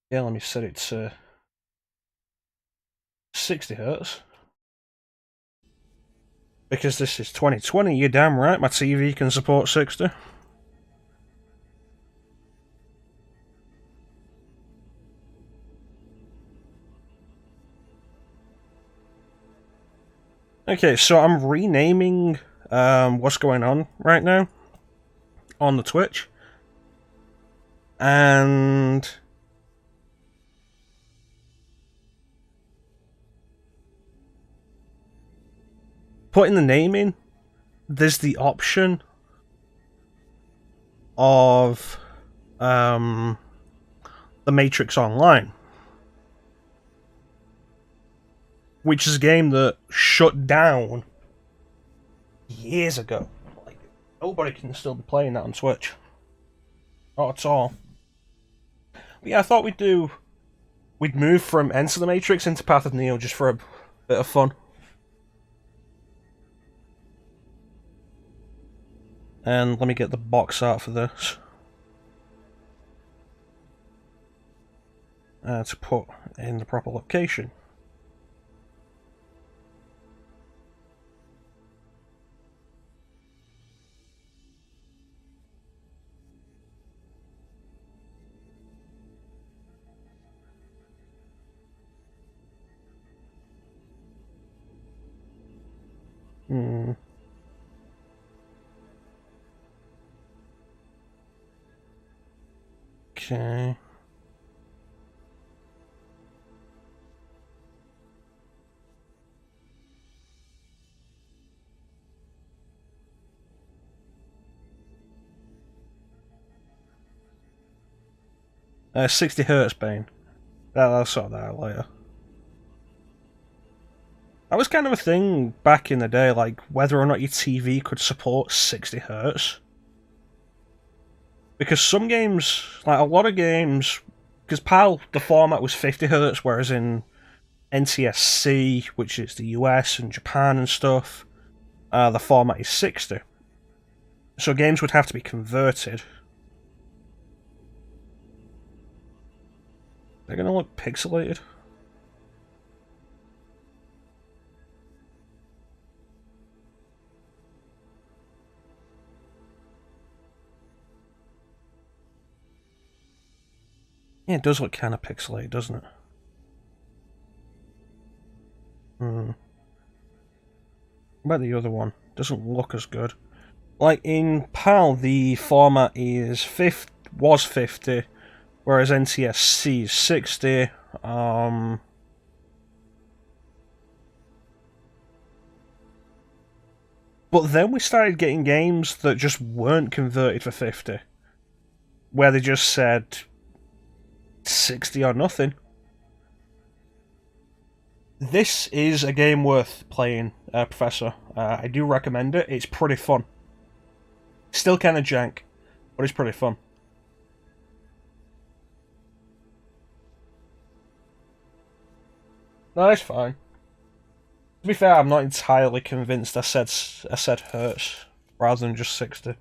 Yeah, let me set it to 60 hertz. Because this is 2020, you're damn right my TV can support 60. Okay, so I'm renaming what's going on right now on the Twitch. And putting the name in, there's the option of The Matrix Online, which is a game that shut down years ago. Like, nobody can still be playing that on Twitch. Not at all. But yeah, I thought we'd move from Enter the Matrix into Path of Neo just for a bit of fun. And let me get the box art for this. To put in the proper location. Hmm. Okay. 60 hertz, Bane. I'll sort that out later. That was kind of a thing back in the day, like whether or not your TV could support 60 hertz. Because some games, like a lot of games, because PAL, the format was 50 hertz, whereas in NTSC, which is the US and Japan and stuff, the format is 60. So games would have to be converted. They're gonna look pixelated. Yeah, it does look kind of pixelated, doesn't it? Hmm. What about the other one? Doesn't look as good. Like in PAL, the format was 50, whereas NTSC is 60. But then we started getting games that just weren't converted for 50, where they just said 60 or nothing. This is a game worth playing, Professor. I do recommend it. It's pretty fun. Still kind of jank, but it's pretty fun. No, it's fine. To be fair, I'm not entirely convinced I said hertz rather than just 60.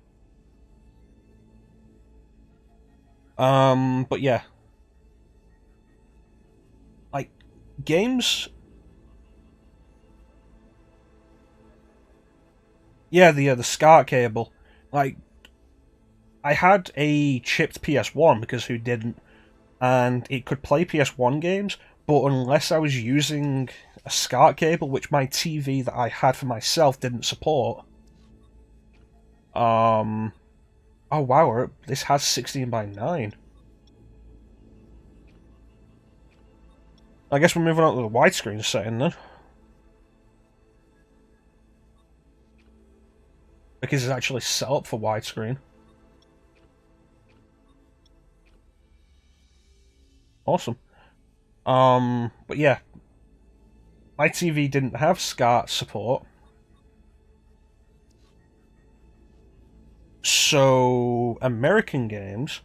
But yeah. Like, games... Yeah, the SCART cable. Like, I had a chipped PS1, because who didn't? And it could play PS1 games, but unless I was using a SCART cable, which my TV that I had for myself didn't support. Oh wow, this has 16 by 9. I guess we're moving on to the widescreen setting then. Because it's actually set up for widescreen. Awesome. But yeah. My TV didn't have SCART support. So, American games,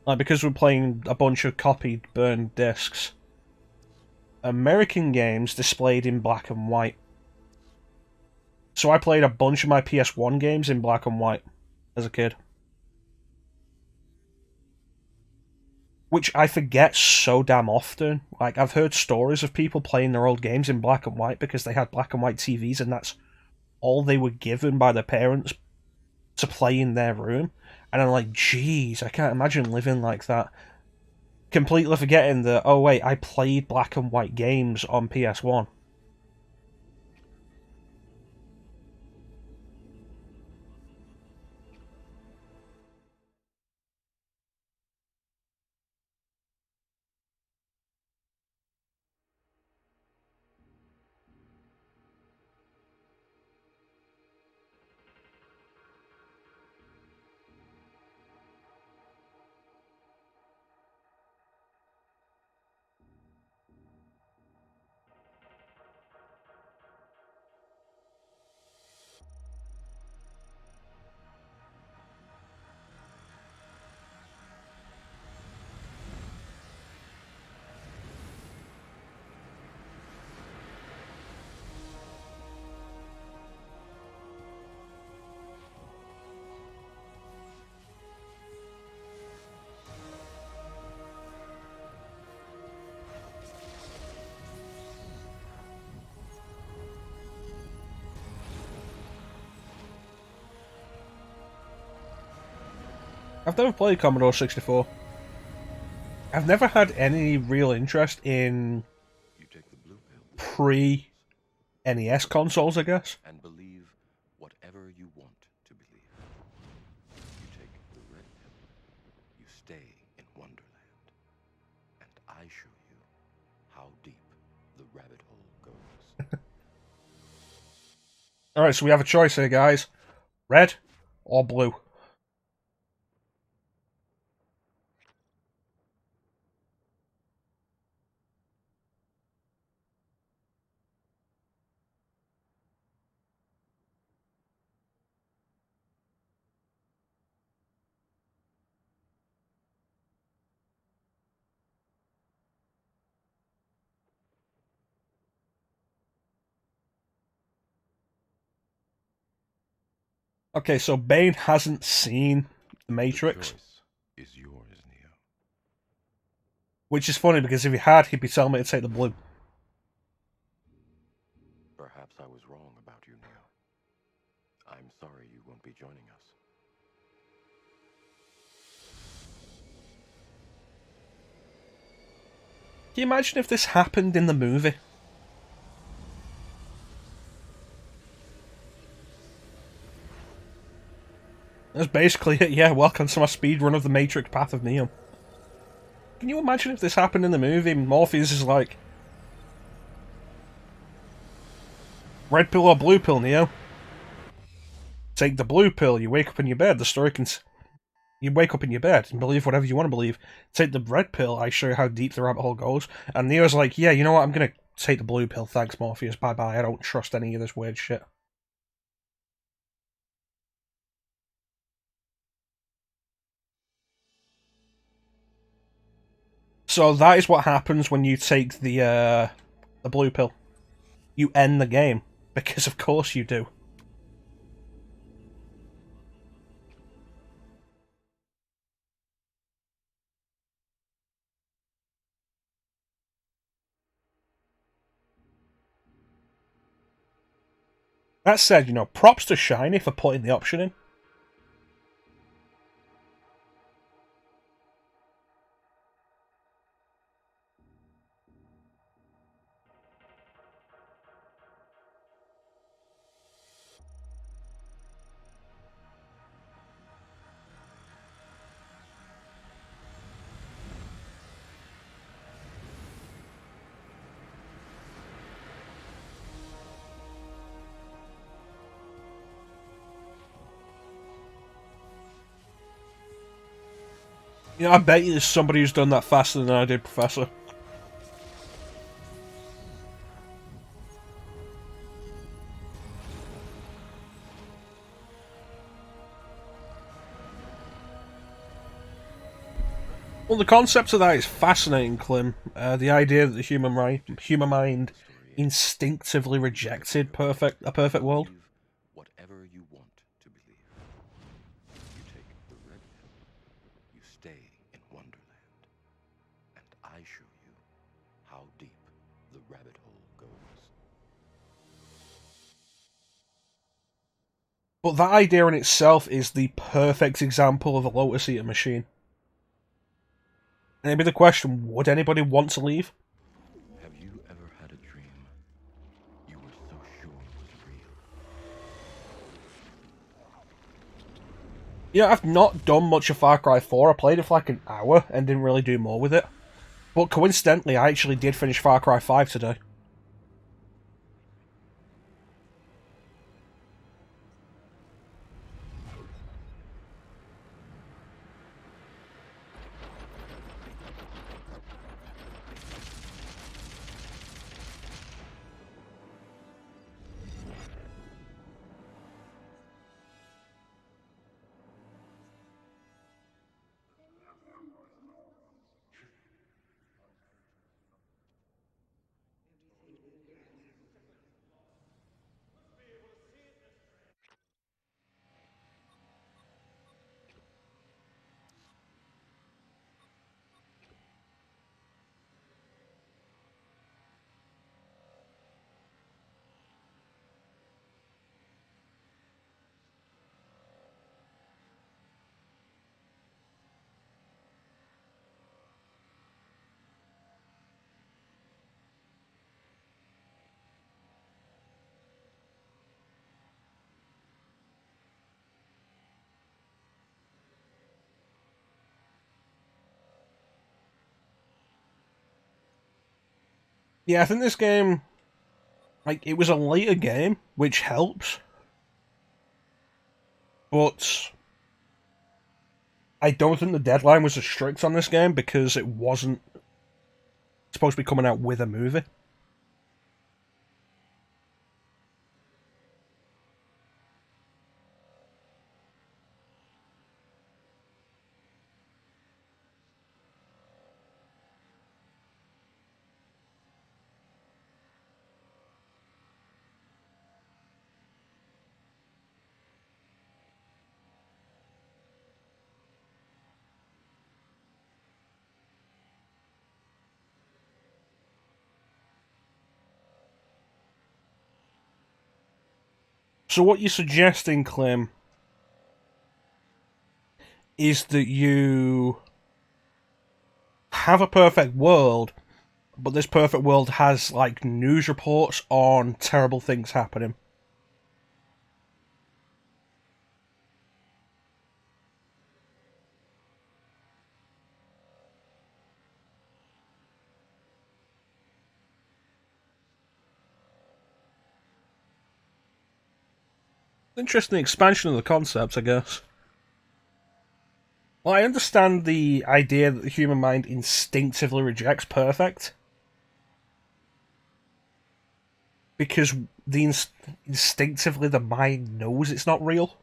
like because we're playing a bunch of copied, burned discs, American games displayed in black and white. So I played a bunch of my PS1 games in black and white as a kid. which I forget so damn often. Like, I've heard stories of people playing their old games in black and white because they had black and white TVs and that's all they were given by their parents to play in their room. And I'm like, geez, I can't imagine living like that. Completely forgetting that, oh wait, I played black and white games on PS1. I've never played Commodore 64. I've never had any real interest in pre-NES consoles, I guess. And believe whatever you want to believe. You take the red pill, you stay in Wonderland, and I show you how deep the rabbit hole goes. Alright, so we have a choice here, guys. Red or blue? Okay, so Bane hasn't seen The Matrix. The choice is yours, Neo. Which is funny because if he had, he'd be telling me to take the blue. Perhaps I was wrong about you, Neo. I'm sorry you won't be joining us. Can you imagine if this happened in the movie? That's basically it, yeah. Welcome to my speedrun of The Matrix Path of Neo. Can you imagine if this happened in the movie? Morpheus is like, red pill or blue pill, Neo? Take the blue pill, you wake up in your bed, the story can... You wake up in your bed and believe whatever you want to believe. Take the red pill, I show you how deep the rabbit hole goes. And Neo's like, yeah, you know what, I'm gonna take the blue pill, thanks Morpheus, bye bye, I don't trust any of this weird shit. So that is what happens when you take the blue pill. You end the game, because of course you do. That said, you know, props to Shiny for putting the option in. You know, I bet you there's somebody who's done that faster than I did, Professor. Well, the concept of that is fascinating, Clem. The idea that the human mind instinctively rejected a perfect world. Whatever you want to believe. You take the red pill, you stay in Wonderland, But that idea in itself is the perfect example of a Lotus Eater machine. And it'd be the question, would anybody want to leave? Have you ever had a dream you were so sure was real? Yeah, I've not done much of Far Cry 4. I played it for like an hour and didn't really do more with it. But coincidentally, I actually did finish Far Cry 5 today. Yeah, I think this game, like, it was a later game, which helps. But I don't think the deadline was as strict on this game because it wasn't supposed to be coming out with a movie. So what you're suggesting, Clem, is that you have a perfect world, but this perfect world has, like, news reports on terrible things happening. Interesting expansion of the concept, I guess. Well, I understand the idea that the human mind instinctively rejects perfect. Because instinctively the mind knows it's not real.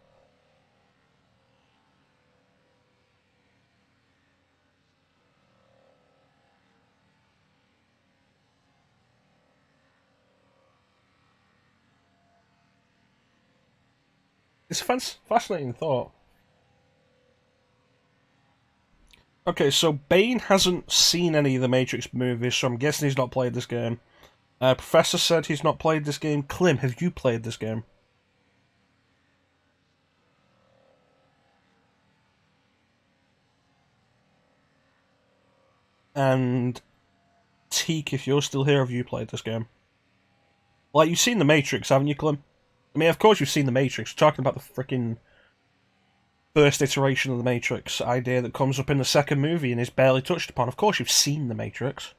It's a fascinating thought. Okay, so Bane hasn't seen any of the Matrix movies, so I'm guessing he's not played this game. Professor said he's not played this game. Klim, have you played this game? And Teak, if you're still here, have you played this game? Like, you've seen The Matrix, haven't you, Klim? I mean, of course you've seen The Matrix. We're talking about the freaking first iteration of The Matrix idea that comes up in the second movie and is barely touched upon. Of course you've seen The Matrix.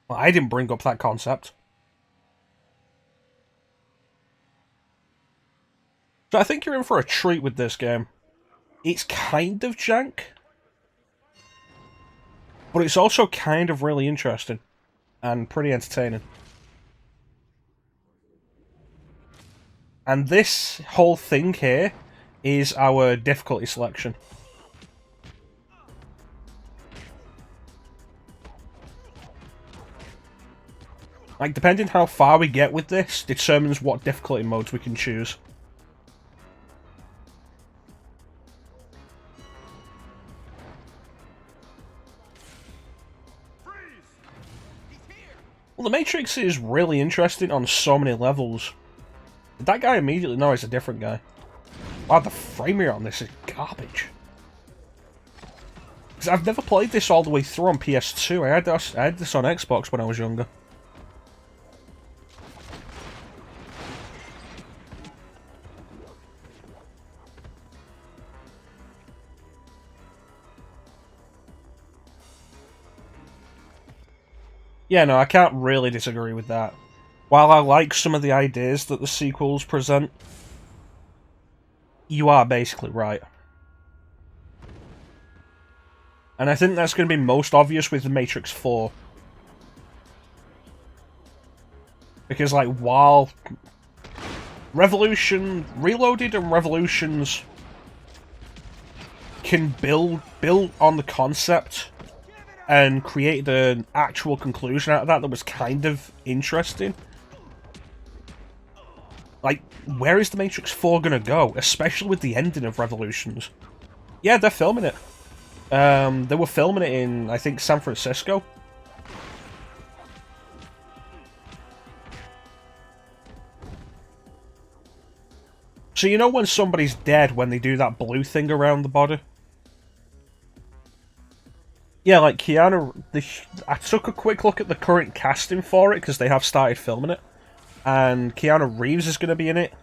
Well, I didn't bring up that concept. So I think you're in for a treat with this game. It's kind of jank, but it's also kind of really interesting and pretty entertaining. And this whole thing here is our difficulty selection. Like, depending how far we get with this, determines what difficulty modes we can choose. Well, the Matrix is really interesting on so many levels. That guy immediately knows it's a different guy. Wow, the frame rate on this is garbage. Because I've never played this all the way through on PS2. I had this on Xbox when I was younger. Yeah, no, I can't really disagree with that. While I like some of the ideas that the sequels present, you are basically right. And I think that's going to be most obvious with The Matrix 4. Because, like, while Reloaded and Revolutions can build on the concept and create an actual conclusion out of that was kind of interesting. Like, where is The Matrix 4 gonna go? Especially with the ending of Revolutions. Yeah, they're filming it. They were filming it in, I think, San Francisco. So you know when somebody's dead when they do that blue thing around the body? Yeah, like Keanu... I took a quick look at the current casting for it, because they have started filming it. And Keanu Reeves is going to be in it.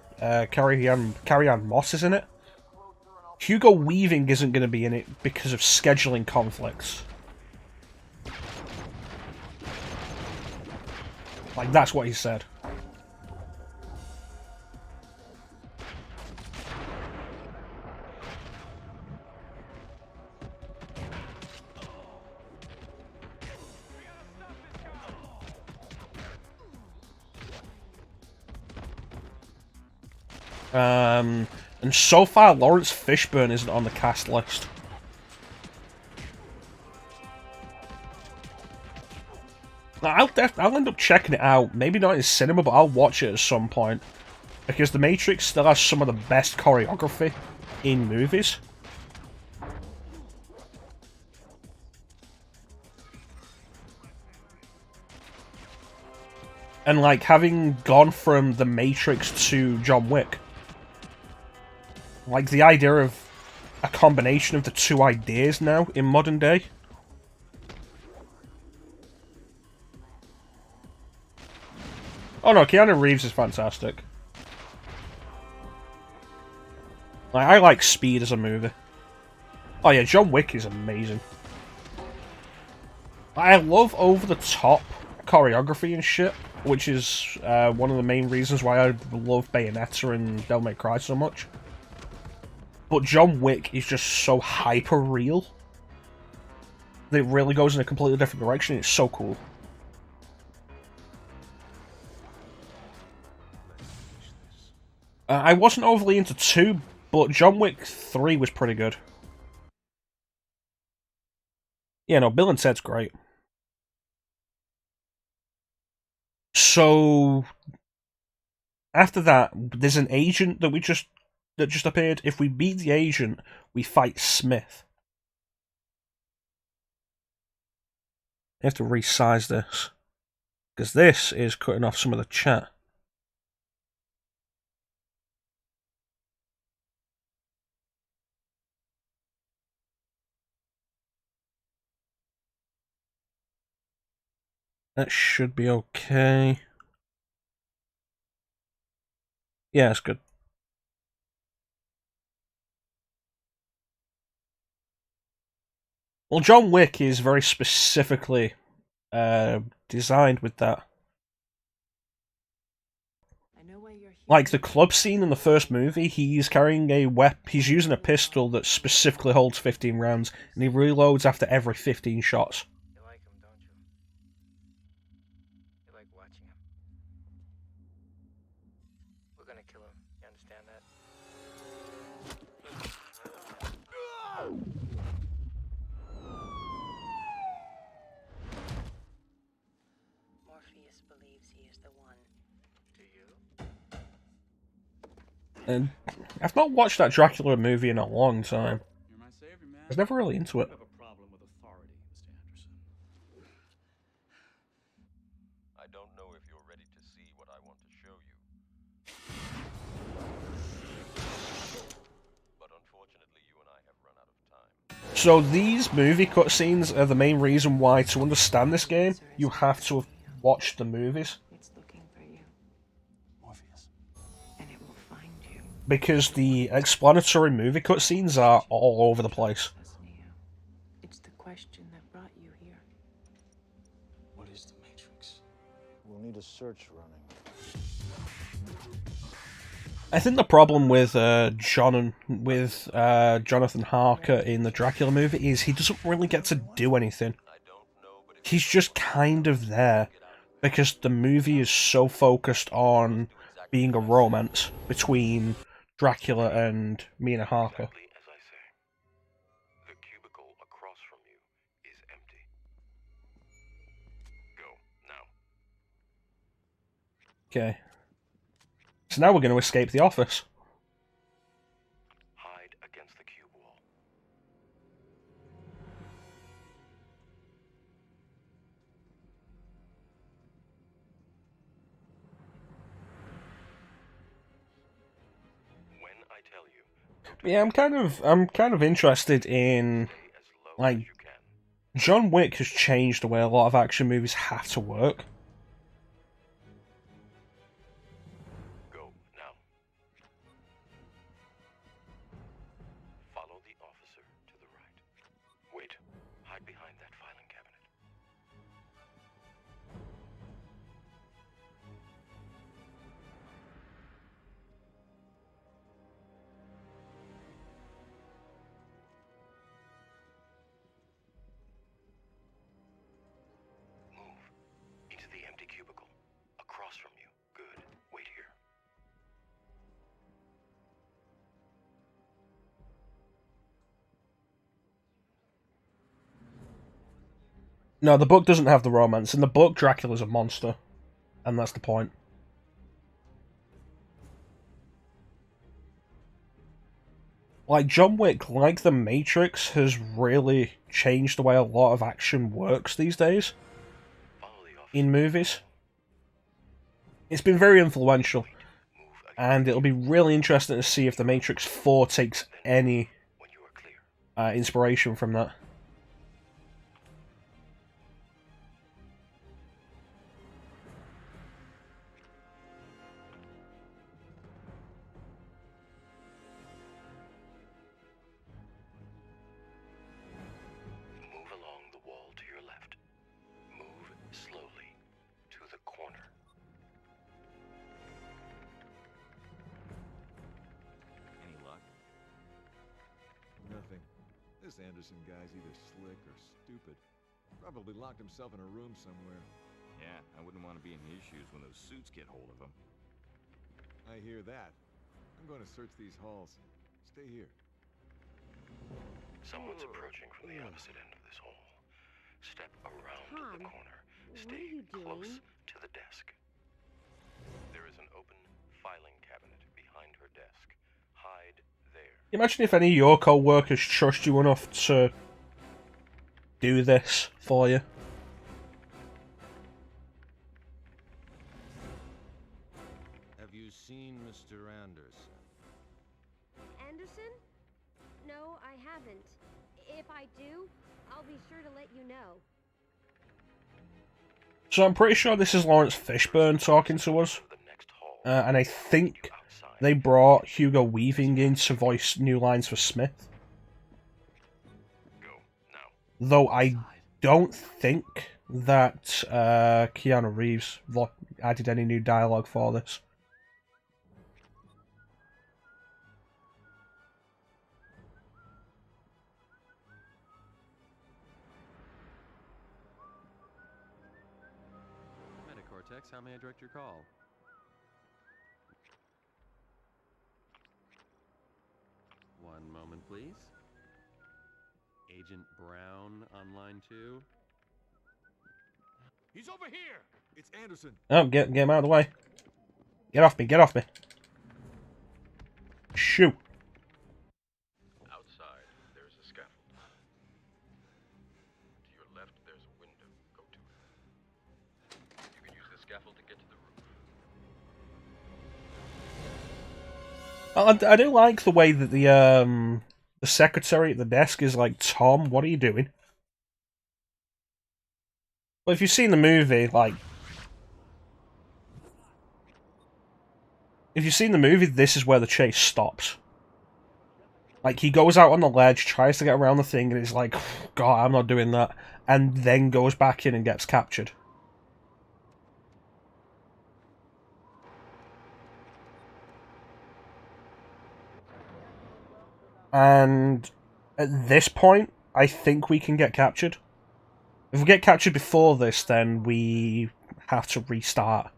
Carrie-Anne Moss is in it. Hugo Weaving isn't going to be in it because of scheduling conflicts. Like, that's what he said. And so far, Lawrence Fishburne isn't on the cast list. I'll end up checking it out. Maybe not in cinema, but I'll watch it at some point. Because The Matrix still has some of the best choreography in movies. And, like, having gone from The Matrix to John Wick, like, the idea of a combination of the two ideas now in modern day. Oh no, Keanu Reeves is fantastic. Like, I like Speed as a movie. Oh yeah, John Wick is amazing. I love over-the-top choreography and shit, which is one of the main reasons why I love Bayonetta and Devil May Cry so much. But John Wick is just so hyper-real that it really goes in a completely different direction. It's so cool. I wasn't overly into 2, but John Wick 3 was pretty good. Yeah, no, Bill and Ted's great. So, after that, there's an agent that just appeared. If we beat the agent, we fight Smith. I have to resize this, because this is cutting off some of the chat. That should be okay. Yeah, it's good. Well, John Wick is very specifically designed with that. Like the club scene in the first movie, he's carrying a he's using a pistol that specifically holds 15 rounds, and he reloads after every 15 shots. You like him, don't you? You like watching him. We're gonna kill him. You understand that? Morpheus believes he is the one. Do you? And I've not watched that Dracula movie in a long time. You're my savior, man. I was never really into it. You have a problem with authority, Mr. Anderson. I don't So these movie cutscenes are the main reason why, to understand this game, you have to have watched the movies. It's looking for you, Morpheus. and it will find you. Because the explanatory movie cutscenes are all over the place. Us, Neo. It's the question that brought you here. What is the Matrix? We'll need a search running. I think the problem with Jonathan Harker in the Dracula movie is he doesn't really get to do anything. He's just kind of there because the movie is so focused on being a romance between Dracula and Mina Harker. Exactly as I say. The cubicle across from you is empty. Go, now. Okay. So now we're going to escape the office. Hide against the cube wall. When I tell you, go to Yeah, I'm kind of interested in, stay as low like, as you can. John Wick has changed the way a lot of action movies have to work. Go, now. Follow the officer to the right. Wait. Hide behind that filing cabinet. Move. Into the empty cubicle. Across from you. Good. Wait here. No, the book doesn't have the romance. In the book, Dracula's a monster. And that's the point. Like, John Wick, like The Matrix, has really changed the way a lot of action works these days Follow the officer. in movies. It's been very influential, Move again and it'll be really interesting to see if The Matrix 4 takes any when you are clear. inspiration from that. Move along the wall to your left. Move slowly to the corner. Any luck? Nothing. This Anderson guy's either slick or stupid. Probably locked himself in a room somewhere. Yeah, I wouldn't want to be in his shoes when those suits get hold of him. I hear that. I'm going to search these halls. Stay here. Someone's approaching from the opposite end of this hall. Step around Tom, the corner. what are Stay you close doing? to the desk. There is an open filing cabinet behind her desk. Hide there. Imagine if any of your co-workers trust you enough to do this for you. Have you seen Mr. Anderson? Anderson? No, I haven't. If I do, I'll be sure to let you know. So I'm pretty sure this is Lawrence Fishburne talking to us. The next hall. And I think Outside. they brought Hugo Weaving in to voice new lines for Smith. Go now. Though I don't think that Keanu Reeves added any new dialogue for this. Metacortex, how may I direct your call? One moment, please. Agent Brown on line 2. He's over here! It's Anderson. Oh, get him out of the way. Get off me, get off me. Shoot. Outside, there's a scaffold. To your left, there's a window. Go to it. You can use the scaffold to get to the roof. I do like the way that The secretary at the desk is like, Tom, what are you doing? Well, if you've seen the movie, like... If you've seen the movie, this is where the chase stops. Like, he goes out on the ledge, tries to get around the thing, and he's like, God, I'm not doing that. And then goes back in and gets captured. And at this point, I think we can get captured. If we get captured before this, then we have to restart.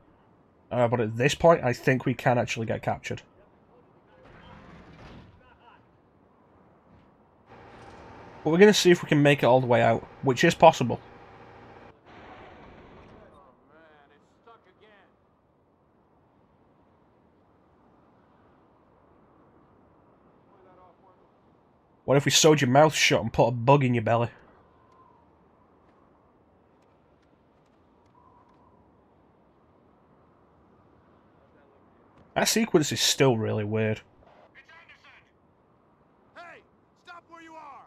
But at this point, I think we can actually get captured. But we're going to see if we can make it all the way out, which is possible. What if we sewed your mouth shut and put a bug in your belly? That sequence is still really weird. Hey, stop where you are.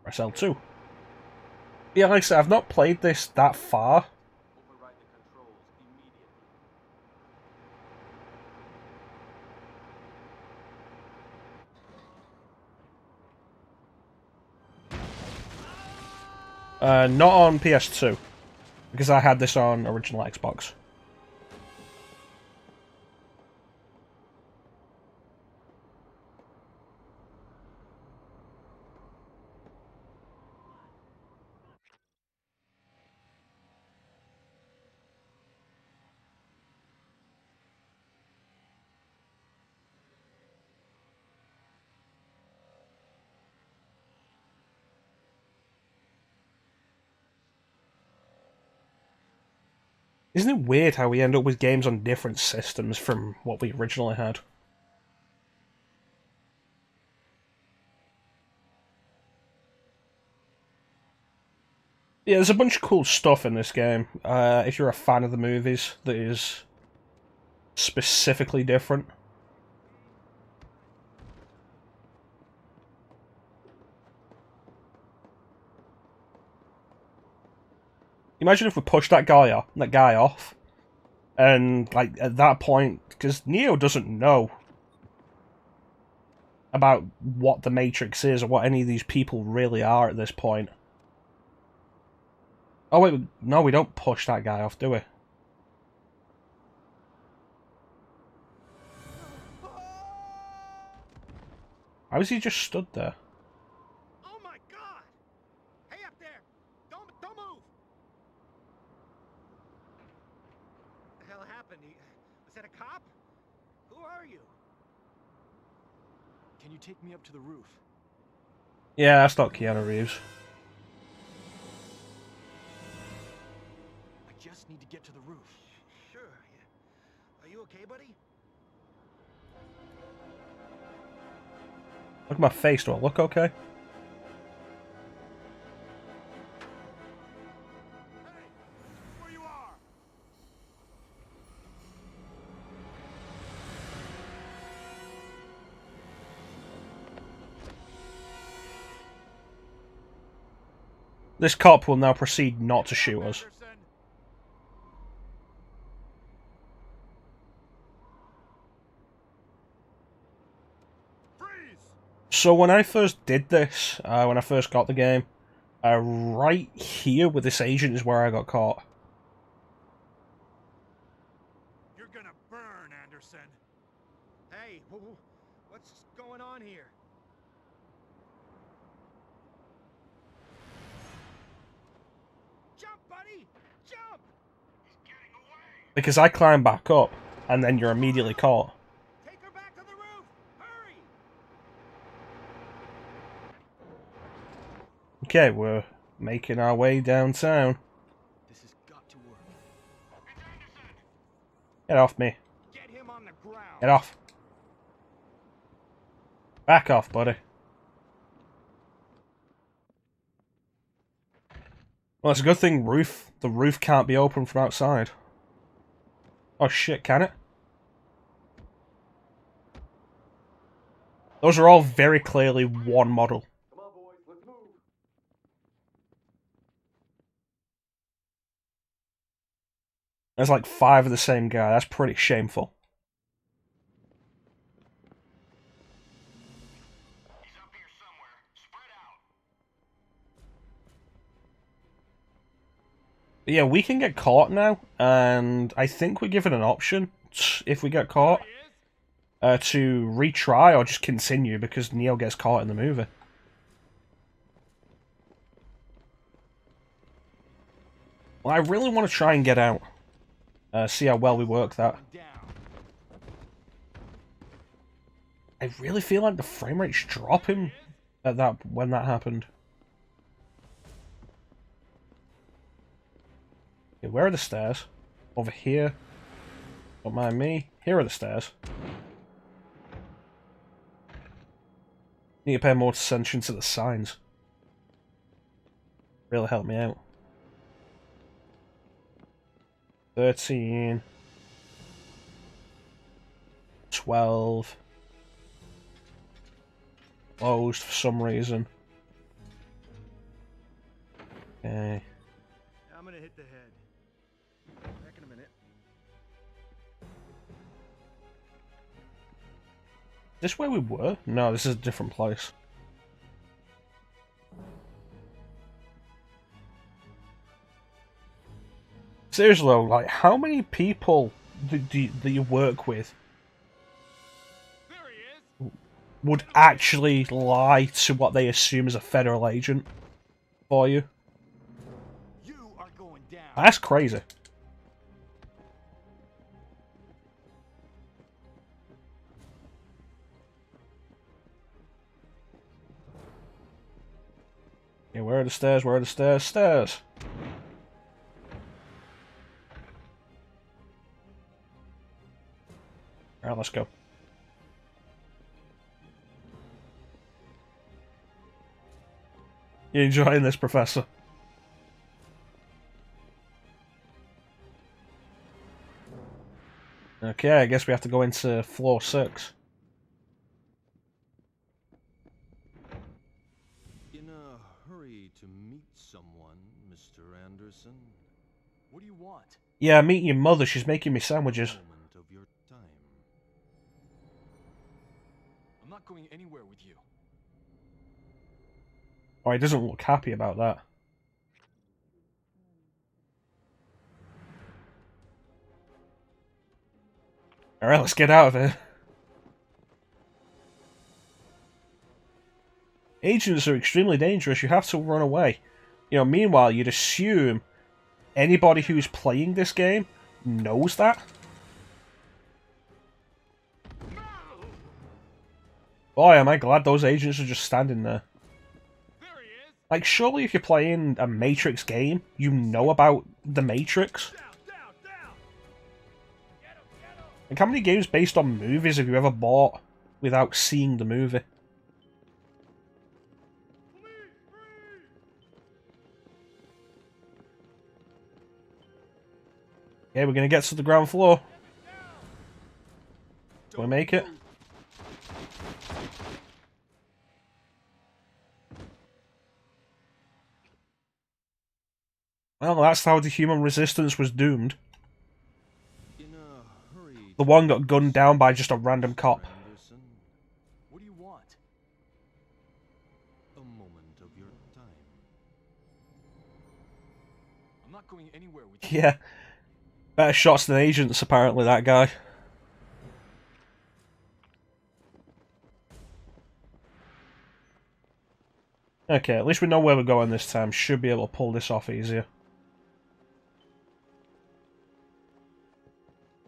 Press L2. Yeah, like I said, I've not played this that far. Override the controls immediately. Not on PS2, because I had this on original Xbox. Isn't it weird how we end up with games on different systems from what we originally had? Yeah, there's a bunch of cool stuff in this game. If you're a fan of the movies, that is specifically different. Imagine if we pushed that guy off, and like at that point, because Neo doesn't know about what the Matrix is or what any of these people really are at this point. Oh wait, no, we don't push that guy off, do we? How is he just stood there? Oh my God! Hey up there! Don't move! What the hell happened? Was that a cop? Who are you? Can you take me up to the roof? Yeah, that's not Keanu Reeves. I just need to get to the roof. Sure. Yeah. Are you okay, buddy? Look at my face, do I look okay? Hey, where you are? This cop will now proceed not to shoot us. Anderson. Freeze! So when I first did this, when I first got the game, right here with this agent is where I got caught. You're gonna burn, Anderson. Hey, what's going on here? Jump, buddy! Jump! He's getting away! Because I climb back up, and then you're immediately caught. Take her back to the roof! Hurry! Okay, we're making our way downtown. This has got to work. It's Anderson! Get off me. Get him on the ground! Get off. Back off, buddy. Well, it's a good thing the roof can't be opened from outside. Oh shit, can it? Those are all very clearly one model. Come on, boys, let's move. There's like 5 of the same guy. That's pretty shameful. He's up here somewhere. Spread out. But yeah, we can get caught now, and I think we're given an option if we get caught to retry or just continue because Neo gets caught in the movie. Well, I really want to try and get out. See how well we work that. I really feel like the frame rate's dropping at that when that happened. Okay, where are the stairs? Over here. Don't mind me. Here are the stairs. Need to pay more attention to the signs. Really help me out. 13. 12. Closed for some reason. Okay. I'm gonna hit the head. Back in a minute. Is this where we were? No, this is a different place. Seriously though, like, how many people do you work with would actually lie to what they assume is a federal agent for you? You are going down. That's crazy. Okay, where are the stairs? Where are the stairs? Stairs! Alright, let's go. You enjoying this, Professor? Okay, I guess we have to go into floor 6. In a hurry to meet someone, Mr. Anderson? What do you want? Yeah, meeting your mother. She's making me sandwiches. Moment of your time. I'm not going anywhere with you. Oh, he doesn't look happy about that. Alright, let's get out of here. Agents are extremely dangerous. You have to run away. You know, meanwhile, you'd assume anybody who's playing this game knows that. Boy, am I glad those agents are just standing there. Like, surely if you're playing a Matrix game, you know about the Matrix. Like, how many games based on movies have you ever bought without seeing the movie? Okay, we're gonna get to the ground floor. Can we make it? Well, that's how the human resistance was doomed. In a hurry. The one got gunned down by just a random cop. Anderson, What do you want? a moment of your time. I'm not going anywhere with you. Yeah. Better shots than agents, apparently, that guy. Okay, at least we know where we're going this time. Should be able to pull this off easier.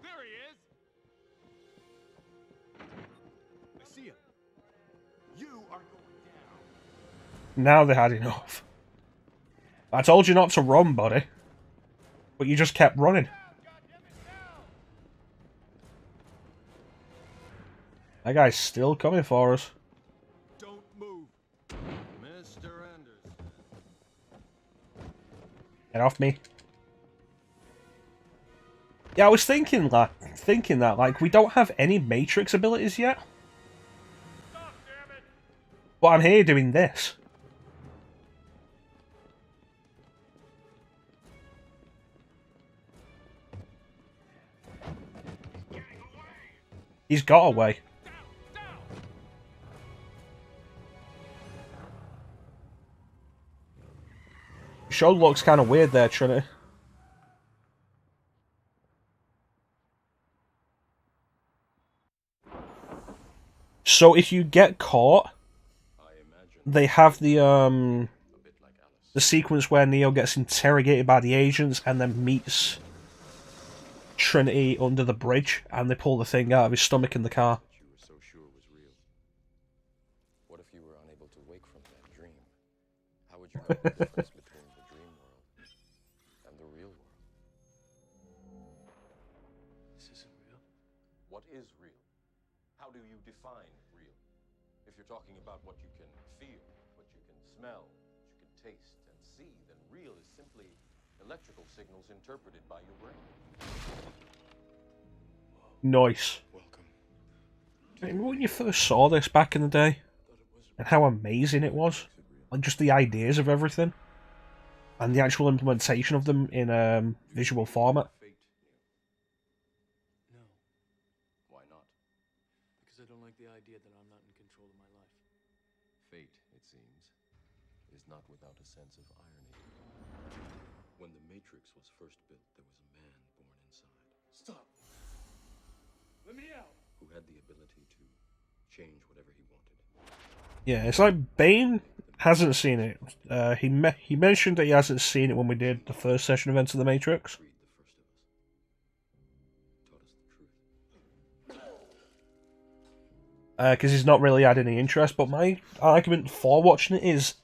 There he is. I see him. You are going down. Now they had enough. I told you not to run, buddy. But you just kept running. That guy's still coming for us. Don't move. Mr. Anderson. Get off me. Yeah, I was thinking that like we don't have any Matrix abilities yet. But I'm here doing this. He's got away. Show looks kind of weird there, Trinity. So if you get caught, they have the sequence where Neo gets interrogated by the agents and then meets Trinity under the bridge, and they pull the thing out of his stomach in the car. You were so sure was real. What if you were unable to wake from that dream? How would you know the difference between the dream world and the real world? This isn't real. What is real? How do you define real? If you're talking about what you can feel, what you can smell, what you can taste and see, then real is simply electrical signals interpreted by your brain. Nice. Welcome. Remember when you first saw this back in the day? And how amazing it was? Like, just the ideas of everything. And the actual implementation of them in visual format. Fate. No, Why not? because I don't like the idea that I'm not in control of my life. Fate, it seems, is not without a sense of irony. When the Matrix was first built, there was a man born inside Stop. Let me out. who had the ability to change whatever he wanted. Yeah, it's like Bane hasn't seen it. He mentioned that he hasn't seen it when we did the first session of Enter the Matrix. Freed the first of us. Taught us the truth. Because he's not really had any interest, but my argument for watching it is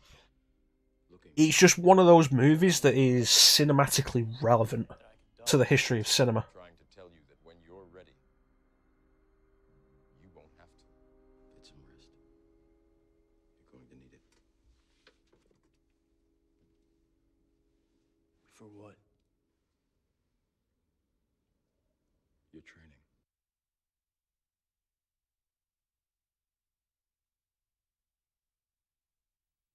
it's just one of those movies that is cinematically relevant to the history of cinema. Trying to tell you that when you're ready, you won't have to. Get some rest. You're going to need it. For what? Your training.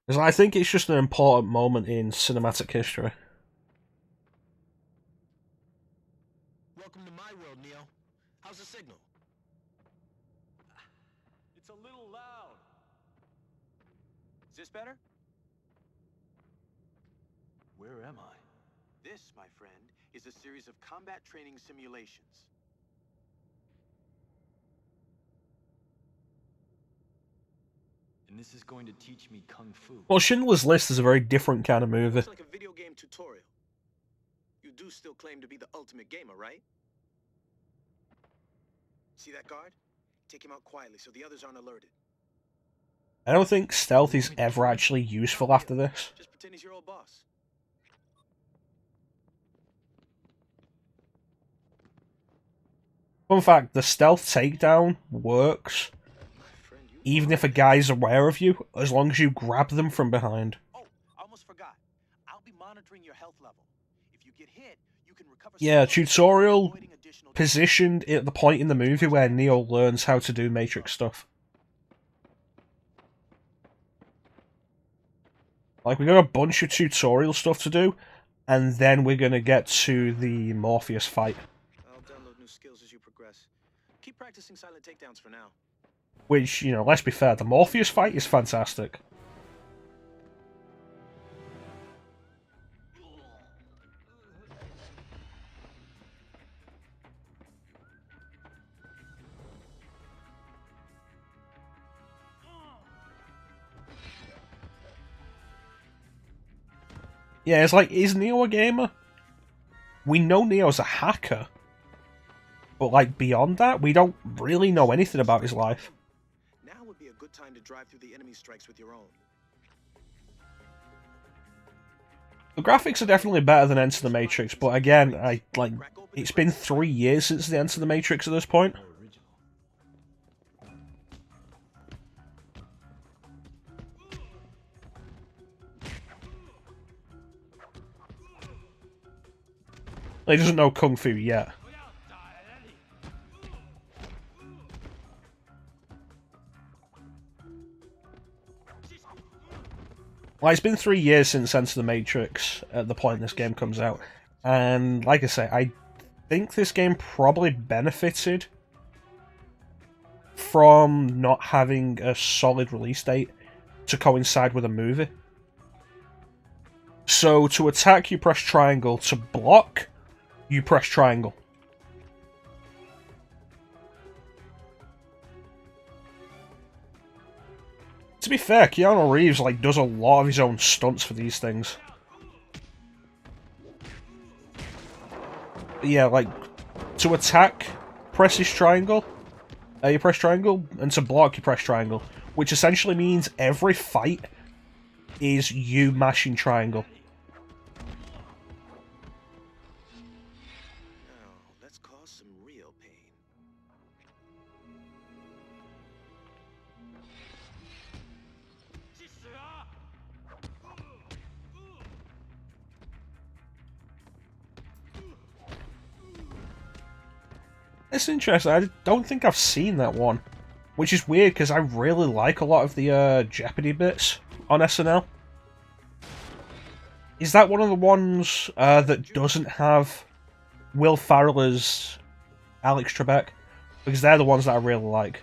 Because I think it's just an important moment in cinematic history. Welcome to my world, Neo. How's the signal? It's a little loud. Is this better? Where am I? This, my friend, is a series of combat training simulations. And this is going to teach me kung fu. Well, Schindler's List is a very different kind of movie. It's like a video game tutorial. You do still claim to be the ultimate gamer, right? See that guard? Take him out quietly so the others aren't alerted. I don't think stealth is ever actually useful after this. Just pretend he's your old boss. Fun fact, the stealth takedown works even if a guy's aware of you, as long as you grab them from behind. Oh, I almost forgot. I'll be monitoring your health level. If you get hit, you can recover. Yeah, tutorial positioned at the point in the movie where Neo learns how to do Matrix stuff. Like, we got a bunch of tutorial stuff to do, and then we're gonna get to the Morpheus fight. I'll download new skills as you progress. Keep practicing silent takedowns for now. Which, you know, let's be fair, the Morpheus fight is fantastic. Yeah, it's like, is Neo a gamer? We know Neo's a hacker. But, like, beyond that, we don't really know anything about his life. Now would be a good time to drive through the enemy strikes with your own. The graphics are definitely better than Enter the Matrix, but again, it's been 3 years since the Enter the Matrix at this point. He doesn't know Kung Fu yet. Like, it's been 3 years since Enter the Matrix at the point this game comes out, and like I say, I think this game probably benefited from not having a solid release date to coincide with a movie. So, to attack, you press triangle. To block, you press triangle. To be fair, Keanu Reeves does a lot of his own stunts for these things. Yeah, to attack, press his triangle. You press triangle, and to block, you press triangle. Which essentially means every fight is you mashing triangle. Now, let's cause some real pain. It's interesting, I don't think I've seen that one. Which is weird, because I really like a lot of the Jeopardy bits on SNL. Is that one of the ones that doesn't have Will Ferrell as Alex Trebek? Because they're the ones that I really like.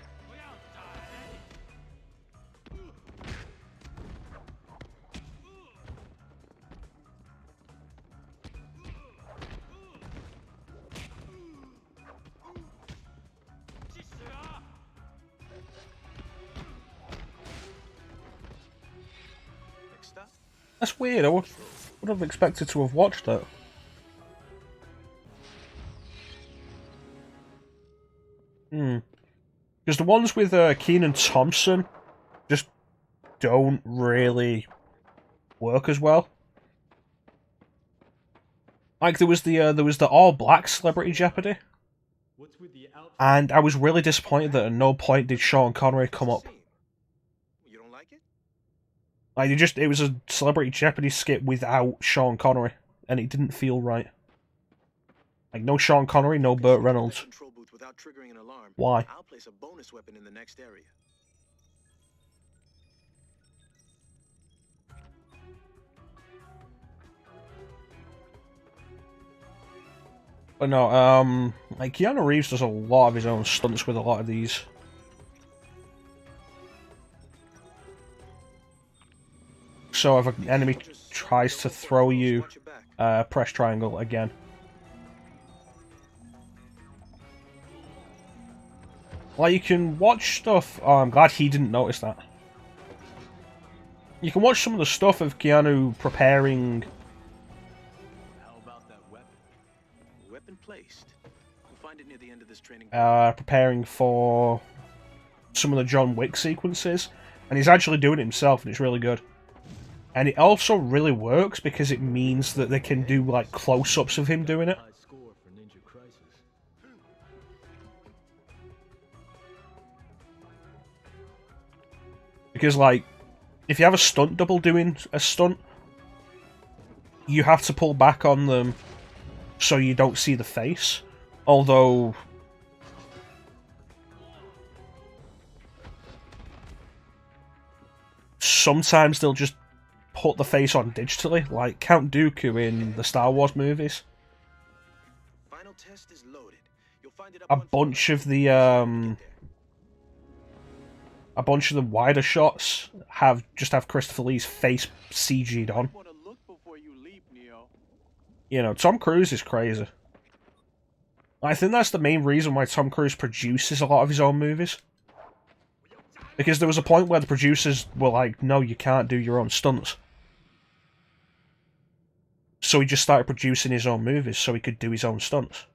Next up, That's weird, I would have expected to have watched it. Because the ones with Kenan Thompson just don't really work as well. Like there was the all black Celebrity Jeopardy, and I was really disappointed that at no point did Sean Connery come up. you don't like it? Like it was a Celebrity Jeopardy skit without Sean Connery, and it didn't feel right. Like no Sean Connery, no Burt Reynolds. Control booth without triggering an alarm. Why? I'll place a bonus weapon in the next area. But no, like Keanu Reeves does a lot of his own stunts with a lot of these. So if an enemy tries to throw you, press triangle again. Like you can watch stuff. Oh, I'm glad he didn't notice that. You can watch some of the stuff of Keanu preparing. How about that weapon? Weapon placed. We'll find it near the end of this training. Preparing for some of the John Wick sequences, and he's actually doing it himself, and it's really good. And it also really works because it means that they can do like close-ups of him doing it. Because like, if you have a stunt double doing a stunt, you have to pull back on them so you don't see the face. Although sometimes they'll just put the face on digitally, like Count Dooku in the Star Wars movies. Final test is loaded. You'll find it up A bunch of the wider shots have Christopher Lee's face CG'd on. You know, Tom Cruise is crazy. I think that's the main reason why Tom Cruise produces a lot of his own movies. Because there was a point where the producers were like, no, you can't do your own stunts. So he just started producing his own movies so he could do his own stunts.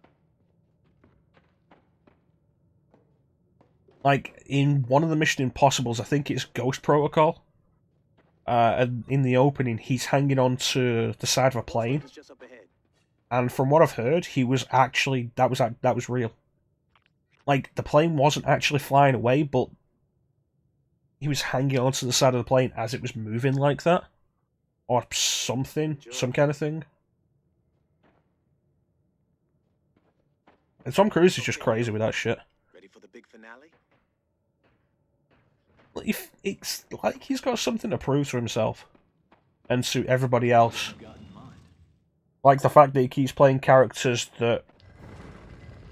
Like, in one of the Mission Impossibles, I think it's Ghost Protocol. And in the opening, he's hanging onto the side of a plane. And from what I've heard, he was actually... That was real. Like, the plane wasn't actually flying away, but he was hanging onto the side of the plane as it was moving like that. Or something. Some kind of thing. And Tom Cruise is just crazy with that shit. Ready for the big finale? It's like he's got something to prove to himself. and suit everybody else. Like the fact that he keeps playing characters that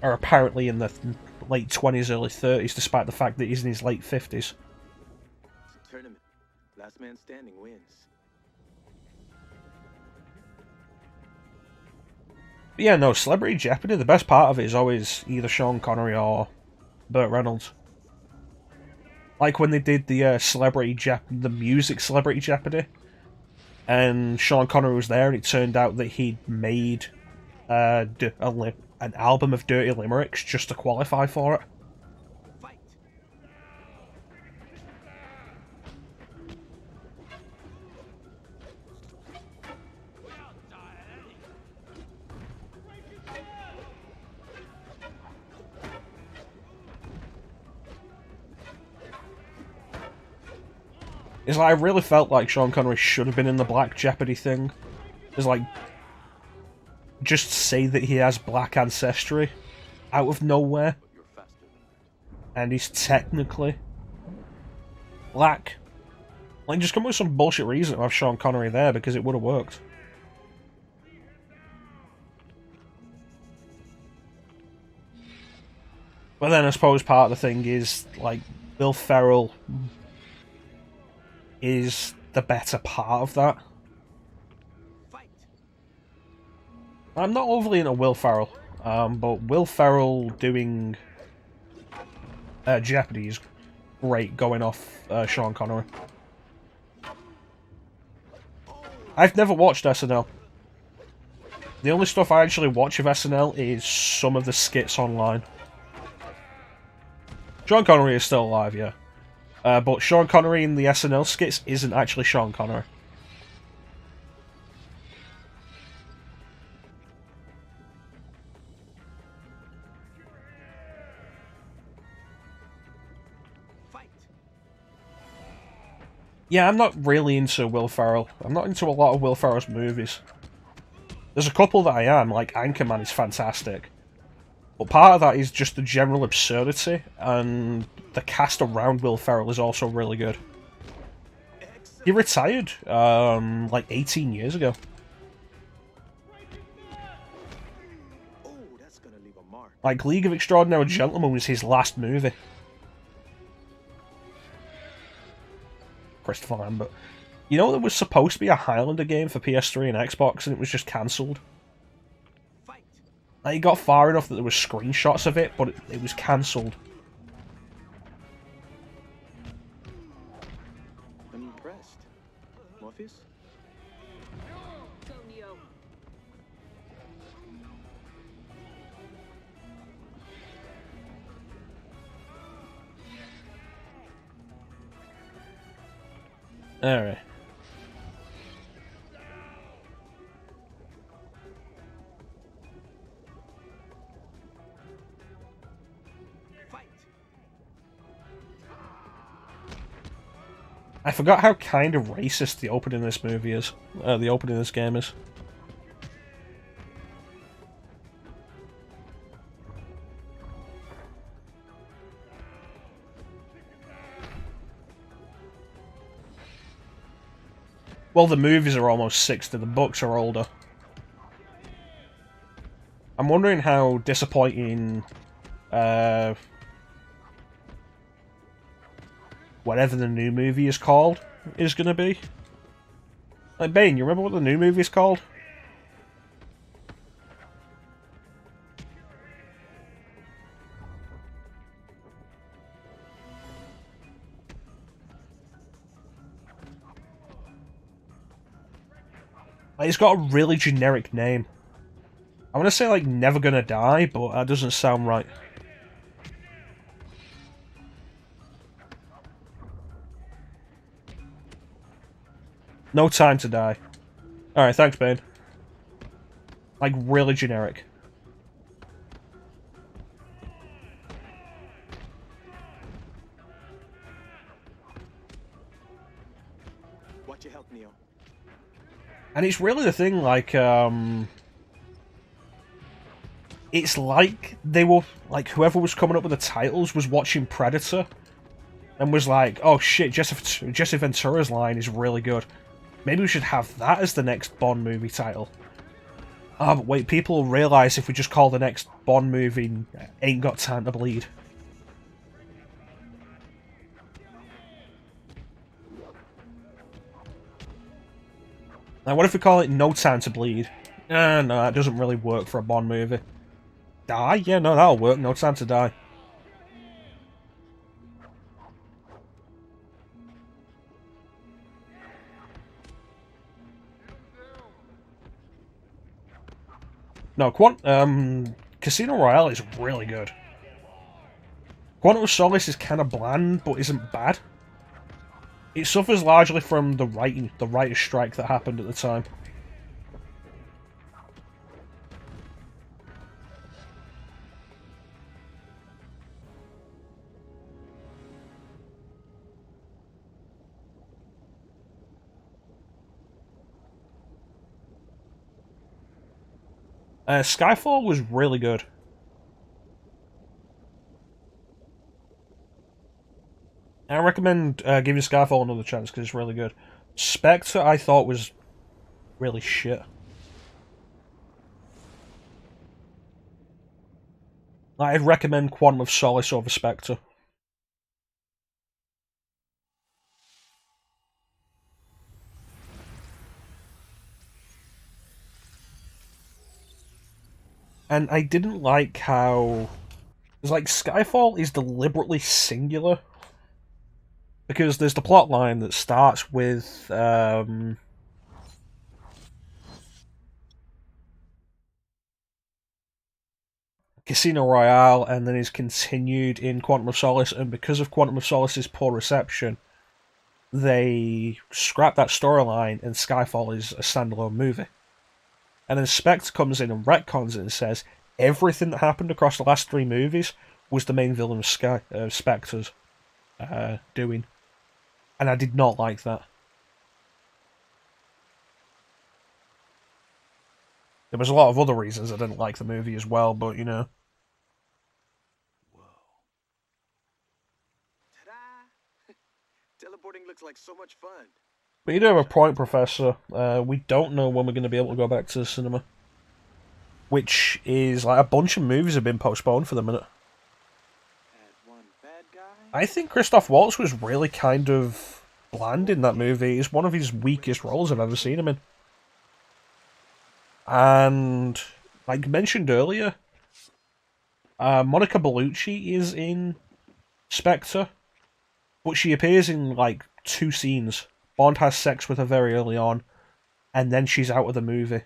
are apparently in the late 20s, early 30s, despite the fact that he's in his late 50s. It's a tournament. Last man standing wins. But yeah, no, Celebrity Jeopardy, the best part of it is always either Sean Connery or Burt Reynolds. Like when they did the the music Celebrity Jeopardy, and Sean Connery was there, and it turned out that he'd made an album of dirty limericks just to qualify for it. Fight! It's like, I really felt like Sean Connery should have been in the Black Jeopardy thing. It's like, just say that he has black ancestry out of nowhere, and he's technically black. Like, just come up with some bullshit reason to have Sean Connery there, because it would have worked. But then I suppose part of the thing is, like, Will Ferrell is the better part of that. I'm not overly into Will Ferrell, but Will Ferrell doing Jeopardy is great, going off Sean Connery. I've never watched SNL. The only stuff I actually watch of SNL is some of the skits online. Sean Connery is still alive, yeah. But Sean Connery in the SNL skits isn't actually Sean Connery. Yeah, I'm not really into Will Ferrell. I'm not into a lot of Will Ferrell's movies. There's a couple that I am, like Anchorman is fantastic. But part of that is just the general absurdity, and the cast around Will Ferrell is also really good. He retired, like 18 years ago. Oh, that's gonna leave a mark. Like, League of Extraordinary Gentlemen was his last movie. Christopher Lambert. You know, there was supposed to be a Highlander game for PS3 and Xbox, and it was just cancelled. Like, it got far enough that there was screenshots of it, but it was cancelled. I'm impressed. Morpheus? Go, Neo. Alright. I forgot how kind of racist the opening of this movie is. The opening of this game is. Well, the movies are almost 60, the books are older. I'm wondering how disappointing whatever the new movie is called is going to be. Like, Bane, you remember what the new movie is called? Like, it's got a really generic name. I want to say, like, Never Gonna Die, but that doesn't sound right. No Time to Die. Alright, thanks, Bane. Like, really generic. Watch your health, Neo. And it's really the thing, like, it's like they were, like, whoever was coming up with the titles was watching Predator and was like, oh shit, Jesse Ventura's line is really good. Maybe we should have that as the next Bond movie title. Ah, but wait, people will realise if we just call the next Bond movie Ain't Got Time to Bleed. Now, what if we call it No Time to Bleed? No, that doesn't really work for a Bond movie. Die? Yeah, no, that'll work. No Time to Die. No, Casino Royale is really good. Quantum of Solace is kind of bland, but isn't bad. It suffers largely from the writer's strike that happened at the time. Skyfall was really good. I recommend giving Skyfall another chance because it's really good. Spectre, I thought, was really shit. I'd recommend Quantum of Solace over Spectre. And I didn't like how... It's like Skyfall is deliberately singular. Because there's the plot line that starts with... Casino Royale, and then is continued in Quantum of Solace, and because of Quantum of Solace's poor reception, they scrap that storyline, and Skyfall is a standalone movie. And then Spectre comes in and retcons it and says everything that happened across the last 3 movies was the main villain of Spectre's doing. And I did not like that. There was a lot of other reasons I didn't like the movie as well, but you know. Whoa. Ta-da! Teleporting looks like so much fun. But you do have a point, Professor. We don't know when we're going to be able to go back to the cinema. Which is, like, a bunch of movies have been postponed for the minute. One bad guy? I think Christoph Waltz was really kind of bland in that movie. It's one of his weakest roles I've ever seen him in. And, like mentioned earlier, Monica Bellucci is in Spectre, but she appears in, like, 2 scenes. Bond has sex with her very early on, and then she's out of the movie.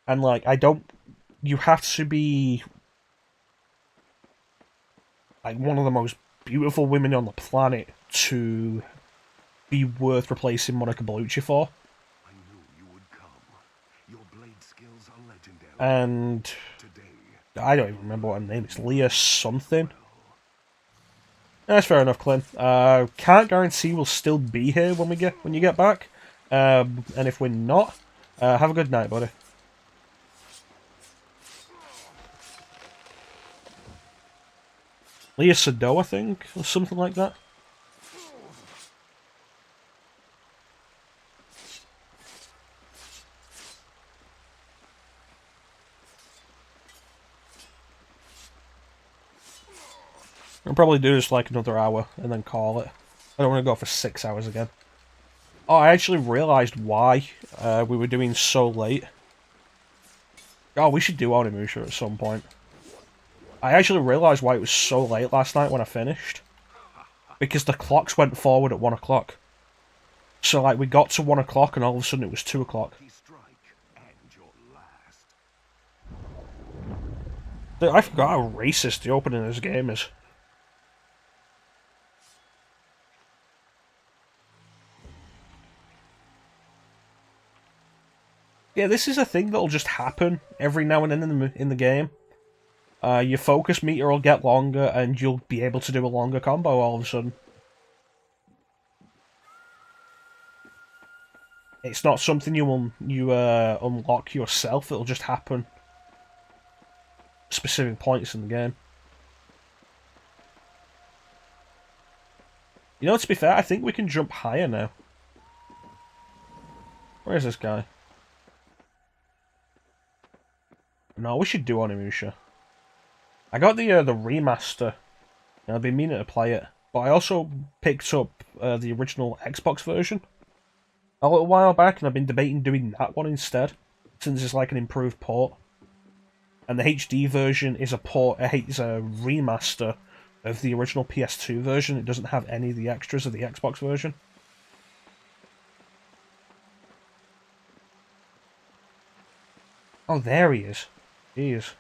And, like, you have to be, like, one of the most beautiful women on the planet to be worth replacing Monica Bellucci for. I knew you would come. Your blade skills are legendary. And I don't even remember what her name is. Leah something. That's fair enough, Clint. Can't guarantee we'll still be here when you get back. And if we're not, have a good night, buddy. Leah Sado, I think, or something like that. I'll probably do this like another hour and then call it. I don't want to go for 6 hours again. Oh, I actually realised why we were doing so late. Oh, we should do Onimusha at some point. I actually realised why it was so late last night when I finished. Because the clocks went forward at 1 o'clock. So, like, we got to 1 o'clock and all of a sudden it was 2 o'clock. I forgot how racist the opening of this game is. Yeah, this is a thing that'll just happen every now and then in the game. Your focus meter will get longer, and you'll be able to do a longer combo all of a sudden. It's not something you unlock yourself. It'll just happen at specific points in the game. You know, to be fair, I think we can jump higher now. Where is this guy? No, we should do Onimusha. I got the remaster, and I've been meaning to play it. But I also picked up the original Xbox version a little while back, and I've been debating doing that one instead, since it's like an improved port. And the HD version is a remaster of the original PS2 version. It doesn't have any of the extras of the Xbox version. Oh, there he is. He is.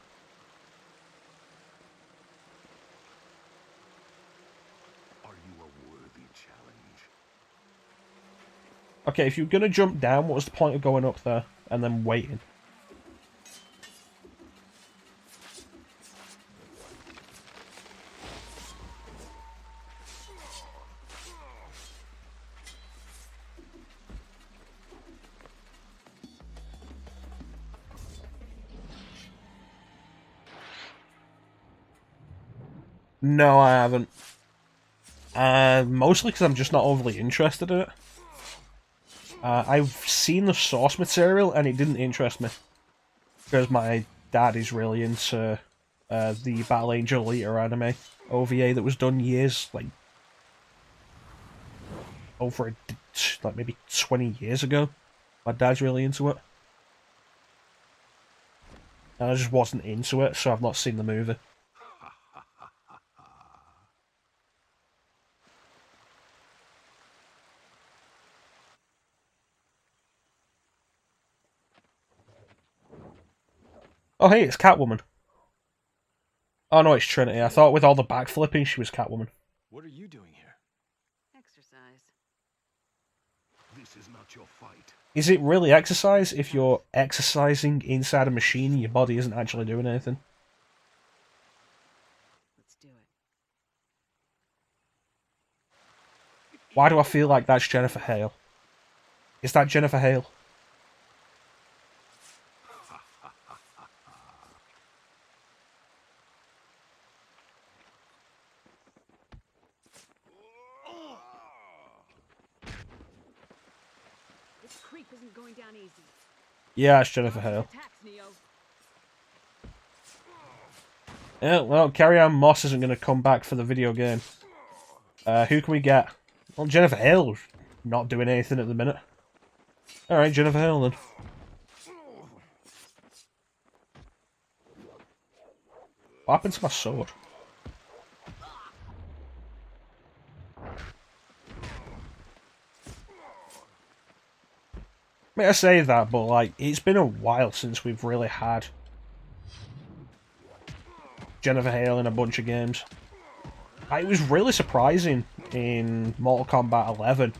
Are you a worthy challenge? Okay, if you're gonna jump down, what was the point of going up there and then waiting? No, I haven't. Mostly because I'm just not overly interested in it. I've seen the source material and it didn't interest me. Because my dad is really into the Battle Angel Alita anime OVA that was done years, like, like maybe 20 years ago. My dad's really into it. And I just wasn't into it, so I've not seen the movie. Oh, hey, it's Catwoman. Oh, no, it's Trinity. I thought with all the backflipping, she was Catwoman. What are you doing here? Exercise. This is not your fight. Is it really exercise if you're exercising inside a machine and your body isn't actually doing anything? Let's do it. Why do I feel like that's Jennifer Hale? Is that Jennifer Hale? This creep isn't going down easy. Yeah, it's Jennifer Hale. Attacks, Neo. Yeah, well, Carrie Ann Moss isn't going to come back for the video game. Who can we get? Well, Jennifer Hale's not doing anything at the minute. Alright, Jennifer Hale then. What happened to my sword? I mean, I say that, but like, it's been a while since we've really had Jennifer Hale in a bunch of games. It was really surprising in Mortal Kombat 11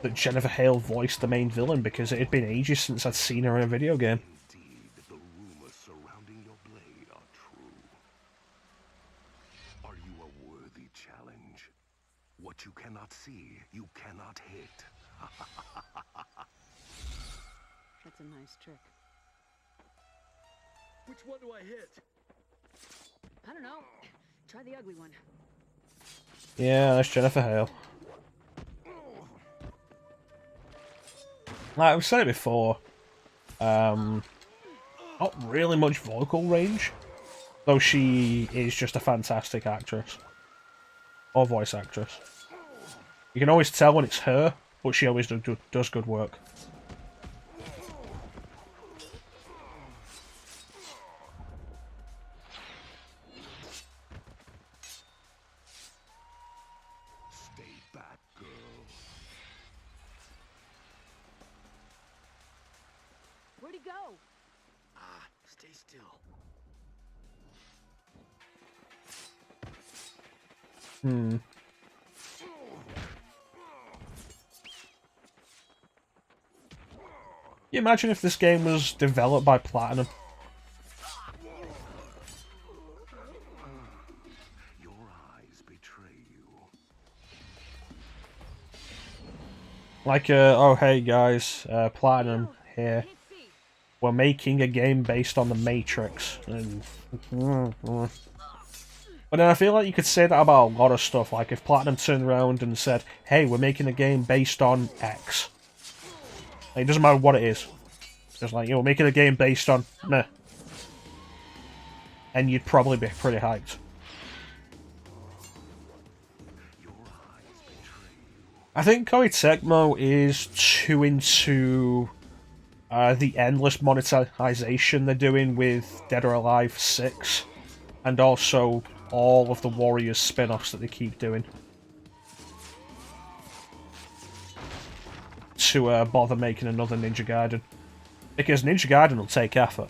that Jennifer Hale voiced the main villain because it had been ages since I'd seen her in a video game. Indeed, the rumors surrounding your blade are true. Are you a worthy challenge? What you cannot see, you cannot hit. That's a nice trick. Which one do I hit? I don't know. Try the ugly one. Yeah, that's Jennifer Hale. Like I've said it before, not really much vocal range, though she is just a fantastic actress. Or voice actress. You can always tell when it's her, but she always does good work. Stay back, girl. Where'd he go? Ah, stay still. Hmm. Can you imagine if this game was developed by Platinum? Your eyes betray you. Like, oh hey guys, Platinum here. Can't see. We're making a game based on the Matrix. And But then I feel like you could say that about a lot of stuff. Like if Platinum turned around and said, "Hey, we're making a game based on X." Like, it doesn't matter what it is. Just like, we're making a game based on meh. And you'd probably be pretty hyped. I think Koei Tecmo is too into the endless monetization they're doing with Dead or Alive 6. And also all of the Warriors spin-offs that they keep doing. To bother making another Ninja Gaiden. Because Ninja Gaiden will take effort.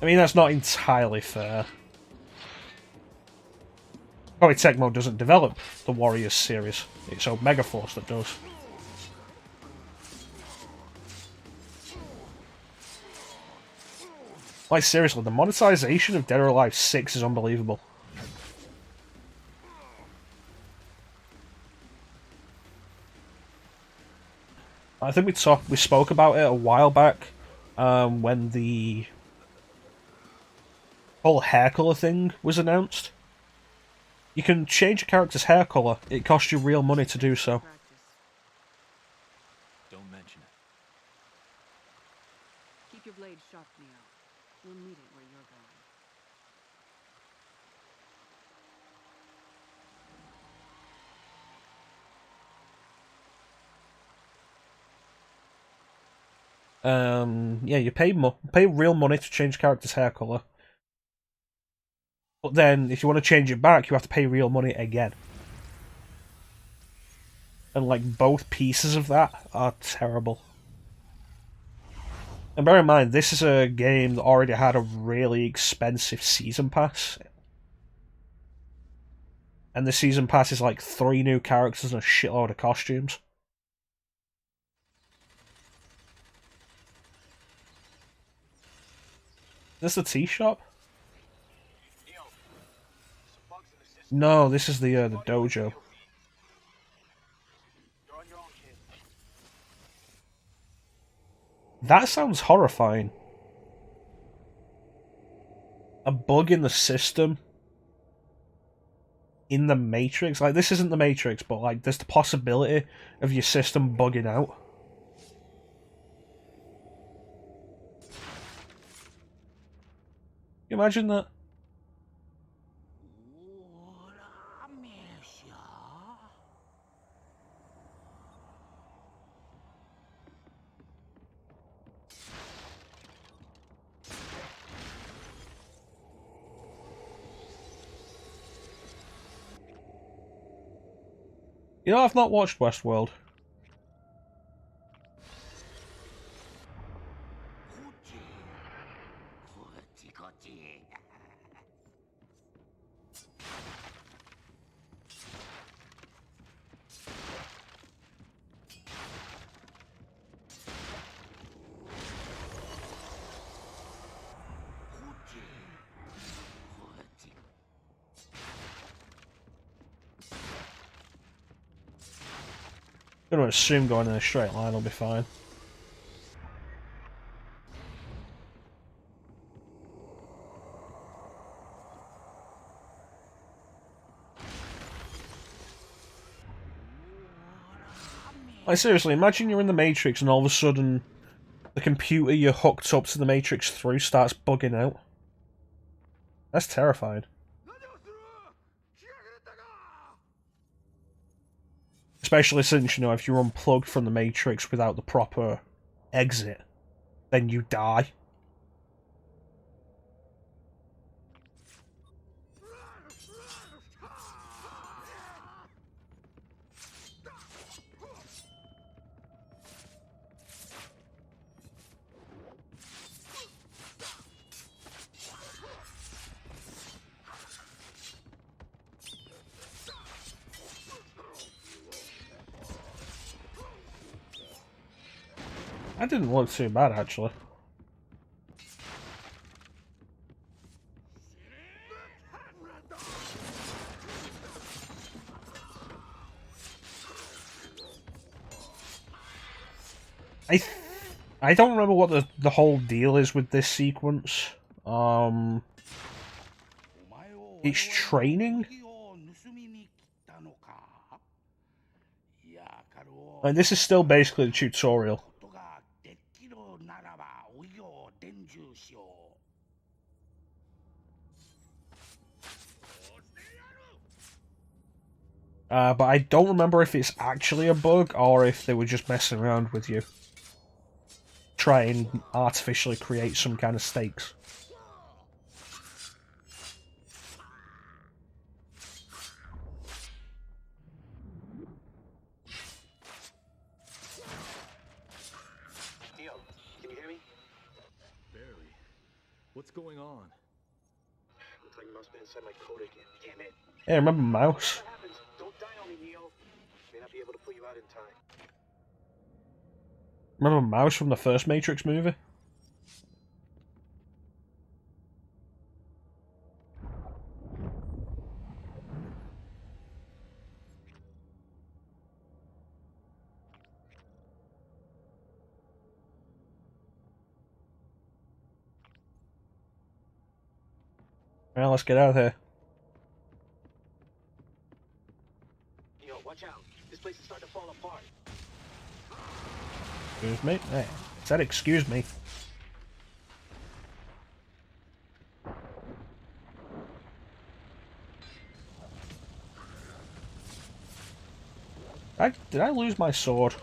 I mean, that's not entirely fair. Koei Tecmo doesn't develop the Warriors series. It's Omega Force that does. Like, seriously, the monetization of Dead or Alive 6 is unbelievable. I think we spoke about it a while back, when the whole hair colour thing was announced. You can change a character's hair colour. It costs you real money to do so. Don't mention it. Keep your blade sharp, Neo. You'll need it where you're going. Yeah, you pay real money to change a character's hair colour. But then, if you want to change it back, you have to pay real money again. And, like, both pieces of that are terrible. And bear in mind, this is a game that already had a really expensive season pass. And the season pass is like 3 new characters and a shitload of costumes. Is this the tea shop? No, this is the dojo. That sounds horrifying. A bug in the system. In the Matrix. Like, this isn't the Matrix, but like, there's the possibility of your system bugging out. Can you imagine that? You know, I've not watched Westworld. I'm gonna assume going in a straight line will be fine. Like, seriously, imagine you're in the Matrix and all of a sudden the computer you're hooked up to the Matrix through starts bugging out. That's terrifying. Especially since, you know, if you're unplugged from the Matrix without the proper exit, then you die. That didn't look too bad, actually. I don't remember what the whole deal is with this sequence. It's training? Like, this is still basically the tutorial. But I don't remember if it's actually a bug or if they were just messing around with you. Try and artificially create some kind of stakes. Neo, can you hear me? Barry. What's going on? Looks like mouse been inside my code again. Damn it. Hey, remember Mouse? What happens? Don't die on me, Neo. May not be able to put you out in time. Remember Mouse from the first Matrix movie? Well, let's get out of here. Neo, watch out. This place is starting to fall apart. Excuse me? Hey, said excuse me. Did I lose my sword?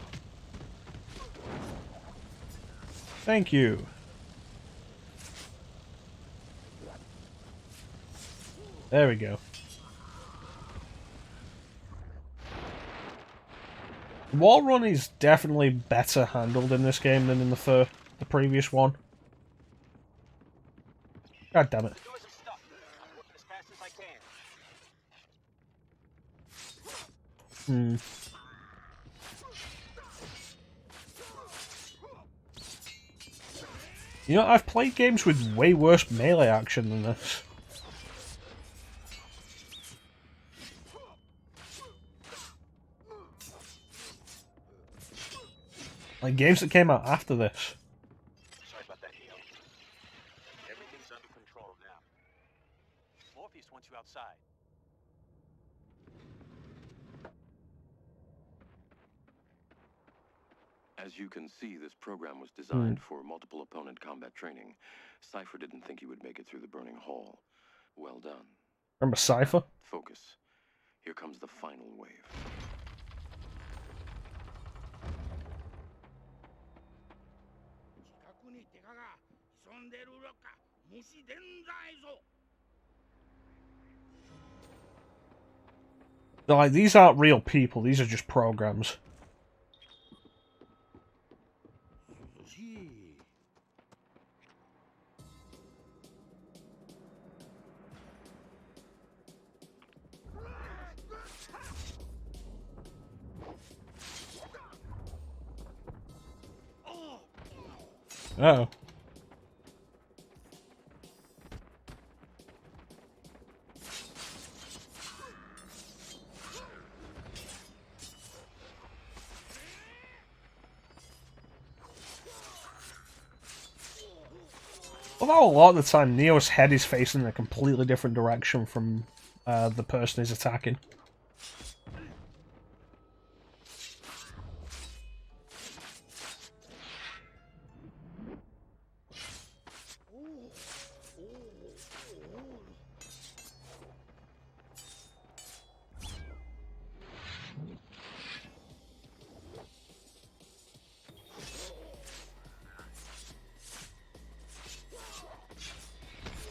Thank you. There we go. Wall run is definitely better handled in this game than in the previous one. God damn it. Doors are stuck. I'm working as fast as I can. You know, I've played games with way worse melee action than this. Like games that came out after this. Sorry about that, Neo. Everything's under control now. Morpheus wants you outside. As you can see, this program was designed for multiple opponent combat training. Cypher didn't think he would make it through the burning hall. Well done. Remember Cypher? Focus. Here comes the final wave. They're like, these aren't real people, these are just programs. Uh-oh. Although a lot of the time, Neo's head is facing a completely different direction from the person he's attacking.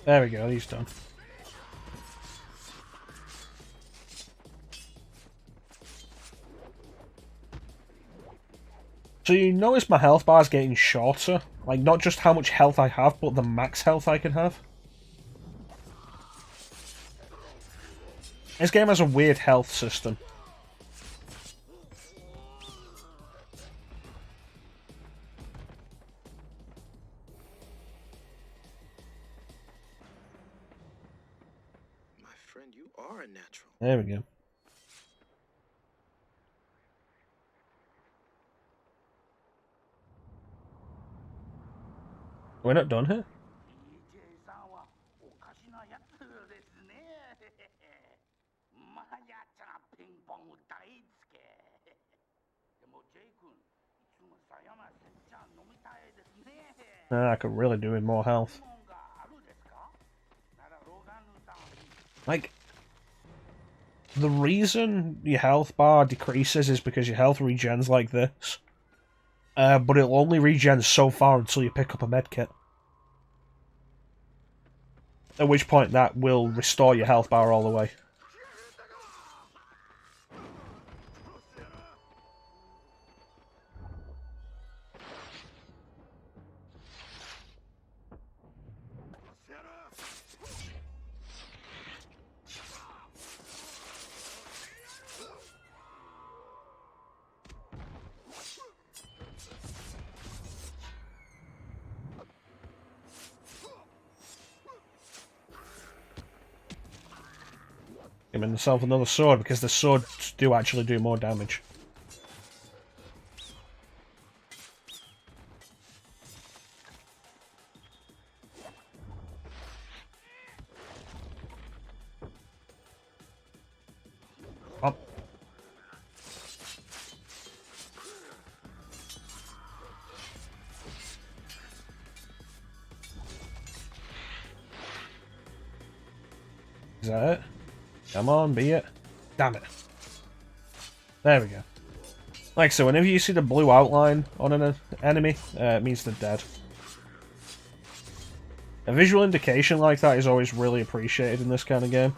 There we go, he's done. So you notice my health bar is getting shorter? Like, not just how much health I have, but the max health I can have. This game has a weird health system. My friend, you are a natural. There we go. We're not done here. I could really do with more health. Like, the reason your health bar decreases is because your health regens like this. But it'll only regen so far until you pick up a medkit. At which point that will restore your health bar all the way. Giving himself another sword because the swords do actually do more damage. Up. Is that it? Come on, be it. Damn it. There we go. Like so, whenever you see the blue outline on an enemy, it means they're dead. A visual indication like that is always really appreciated in this kind of game.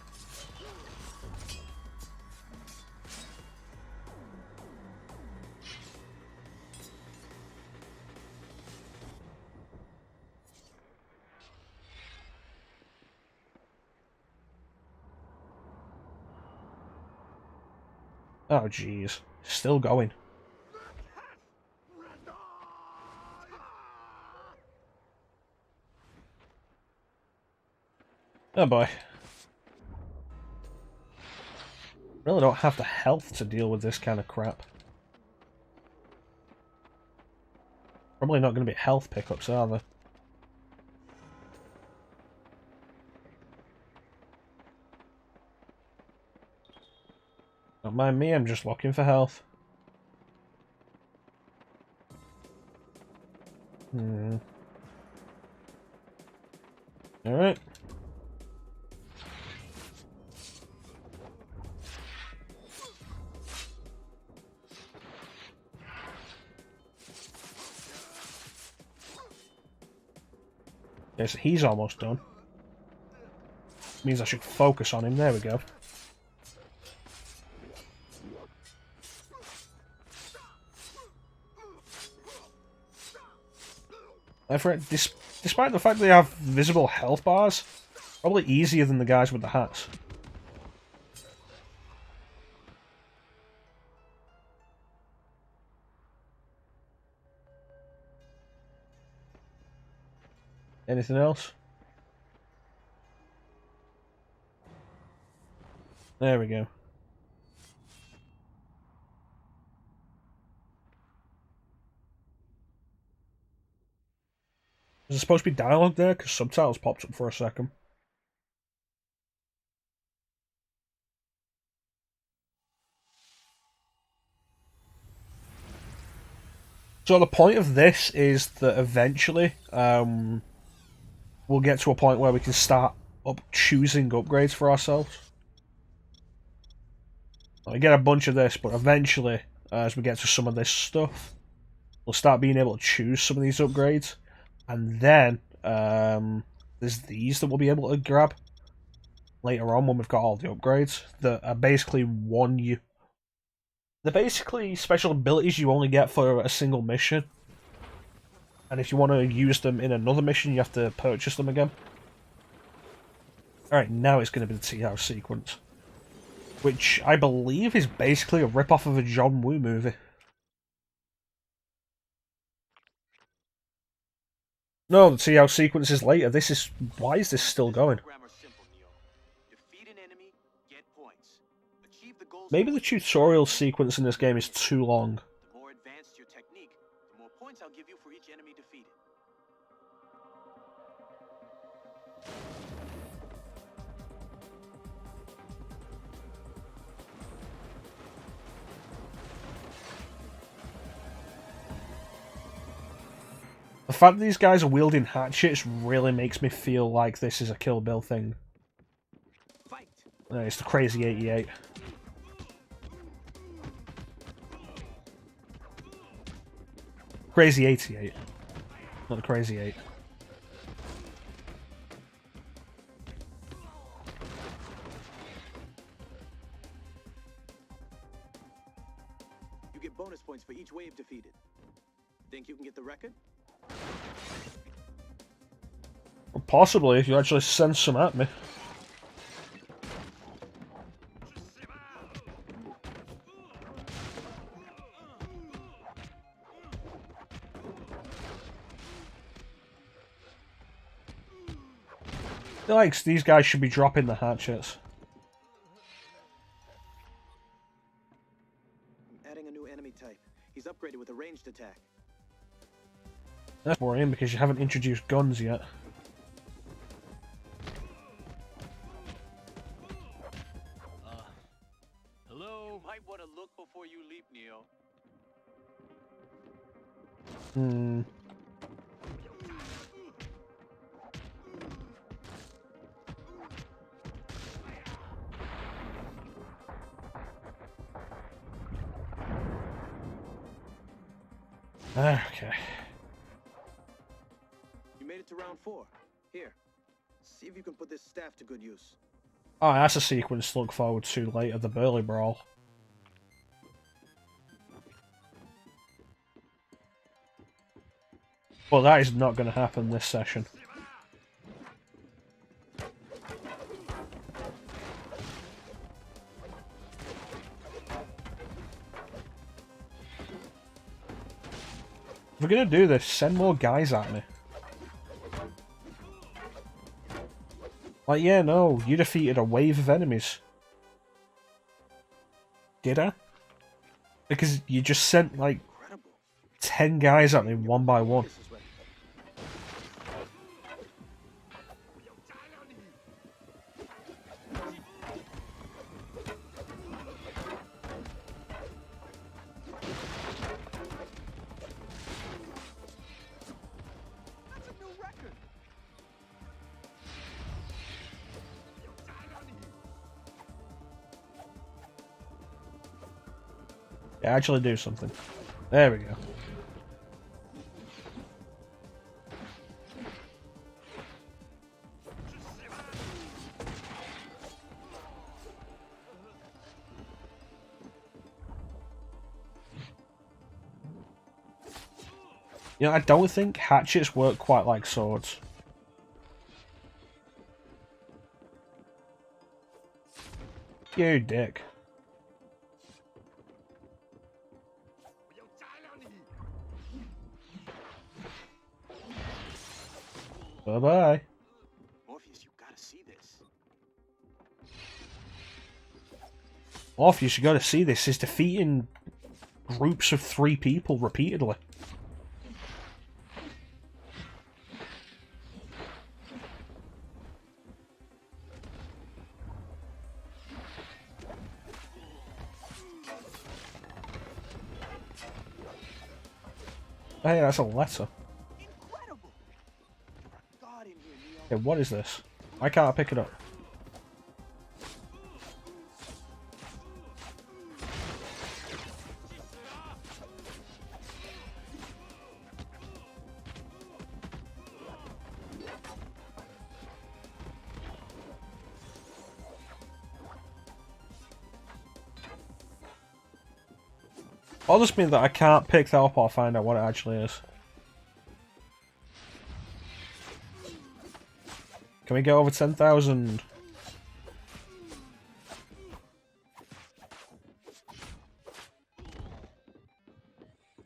Oh jeez, still going. Oh boy. Really don't have the health to deal with this kind of crap. Probably not going to be health pickups, are there? Don't mind me, I'm just looking for health. Alright. Yes, he's almost done. Means I should focus on him. There we go. Despite the fact they have visible health bars, probably easier than the guys with the hats. Anything else? There we go. Is there supposed to be dialogue there? Because subtitles popped up for a second. So the point of this is that eventually we'll get to a point where we can start choosing upgrades for ourselves. We get a bunch of this, but eventually, as we get to some of this stuff, we'll start being able to choose some of these upgrades. And then there's these that we'll be able to grab later on when we've got all the upgrades that are basically they're basically special abilities you only get for a single mission. And if you want to use them in another mission, you have to purchase them again. Alright, now it's going to be the tea house sequence. Which I believe is basically a rip-off of a John Woo movie. No, the tea house sequence is later. Why is this still going? Maybe the tutorial sequence in this game is too long. The more advanced your technique, the more points I'll give you for each enemy defeated. The fact that these guys are wielding hatchets really makes me feel like this is a Kill Bill thing. It's the Crazy 88. Crazy 88. Not the Crazy 8. You get bonus points for each wave defeated. Think you can get the record? Possibly, if you actually send some at me. I feel like these guys should be dropping the hatchets. I'm adding a new enemy type. He's upgraded with a ranged attack. That's boring because you haven't introduced guns yet. Hello? Might want to look before you leap, Neo. Hmm. Okay. You made it to round 4. Here. See if you can put this staff to good use. Oh, that's a sequence to look forward to later, the Burly Brawl. Well, that is not going to happen this session. If we're going to do this, send more guys at me. Like, yeah, no, you defeated a wave of enemies. Did I? Because you just sent, like, 10 guys at me one by one. Yeah, actually do something. There we go. You know, I don't think hatchets work quite like swords. You dick. Bye-bye. Morpheus, you gotta see this. Morpheus, you gotta see this. Is defeating groups of 3 people repeatedly. Hey, that's a letter. Okay, what is this? Why can't I pick it up? I'll just mean that I can't pick that up or find out what it actually is. Can we get over 10,000? To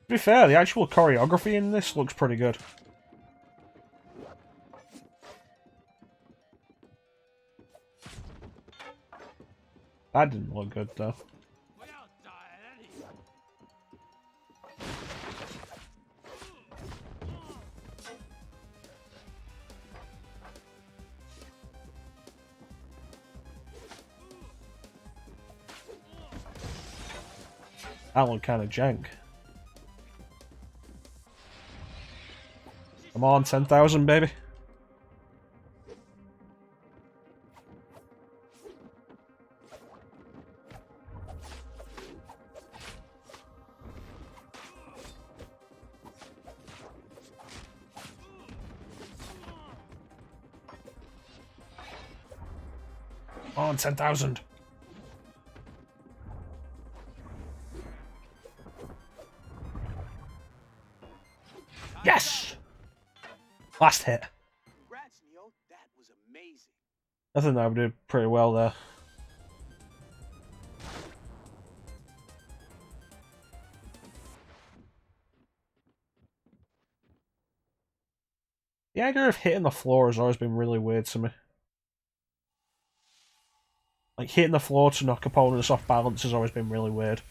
be fair, the actual choreography in this looks pretty good. That didn't look good though. That looked kind of jank. Come on, 10,000, baby. On 10,000. Yes! Last hit. Congrats, Neo. That was amazing. I think that would do pretty well there. The idea of hitting the floor has always been really weird to me. Like, hitting the floor to knock opponents off balance has always been really weird.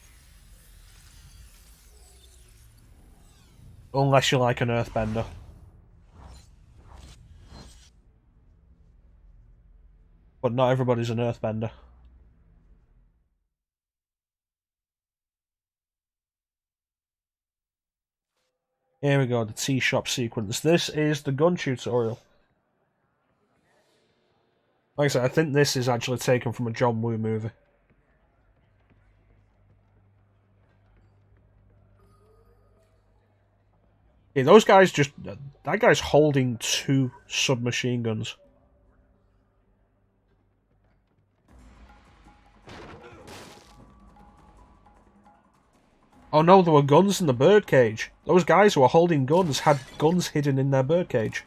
Unless you're like an earthbender. But not everybody's an earthbender. Here we go, the tea shop sequence. This is the gun tutorial. Like I said, I think this is actually taken from a John Woo movie. Yeah, those guys just... That guy's holding 2 submachine guns. Oh no, there were guns in the birdcage. Those guys who were holding guns had guns hidden in their birdcage.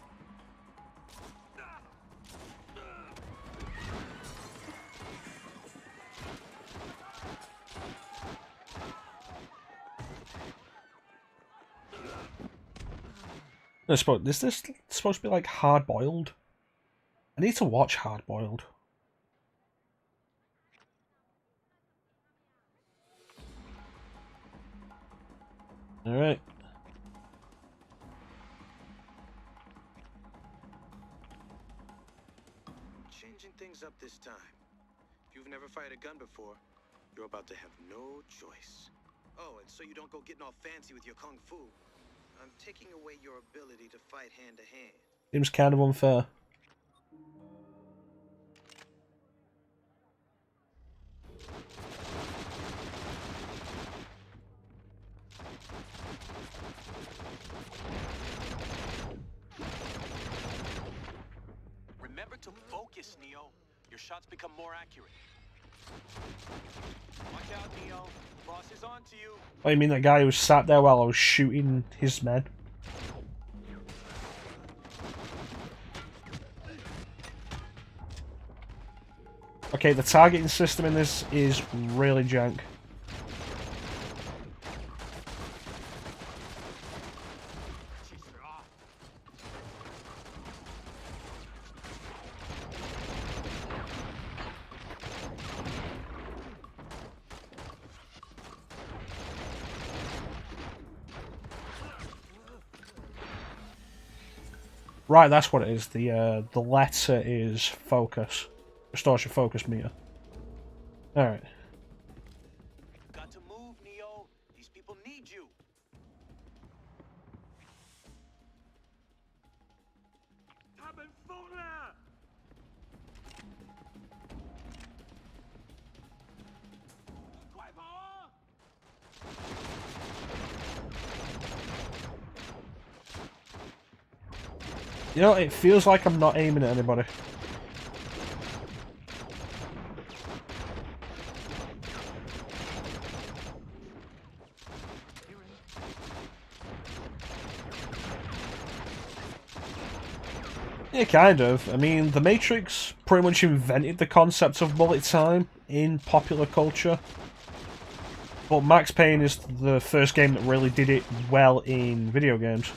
Is this supposed to be like Hard Boiled? I need to watch Hard Boiled. Alright. Changing things up this time. If you've never fired a gun before, you're about to have no choice. Oh, and so you don't go getting all fancy with your kung fu. I'm taking away your ability to fight hand to hand. Seems kind of unfair. Remember to focus, Neo. Your shots become more accurate. Watch out, Neo. Boss is on to you. Oh, you mean that guy who sat there while I was shooting his men? Okay, the targeting system in this is really jank. Right, that's what it is. The letter is focus. Restores your focus meter. Alright. Got to move, Neo. These people need you. You know, it feels like I'm not aiming at anybody. Yeah, kind of. I mean, The Matrix pretty much invented the concept of bullet time in popular culture. But Max Payne is the first game that really did it well in video games.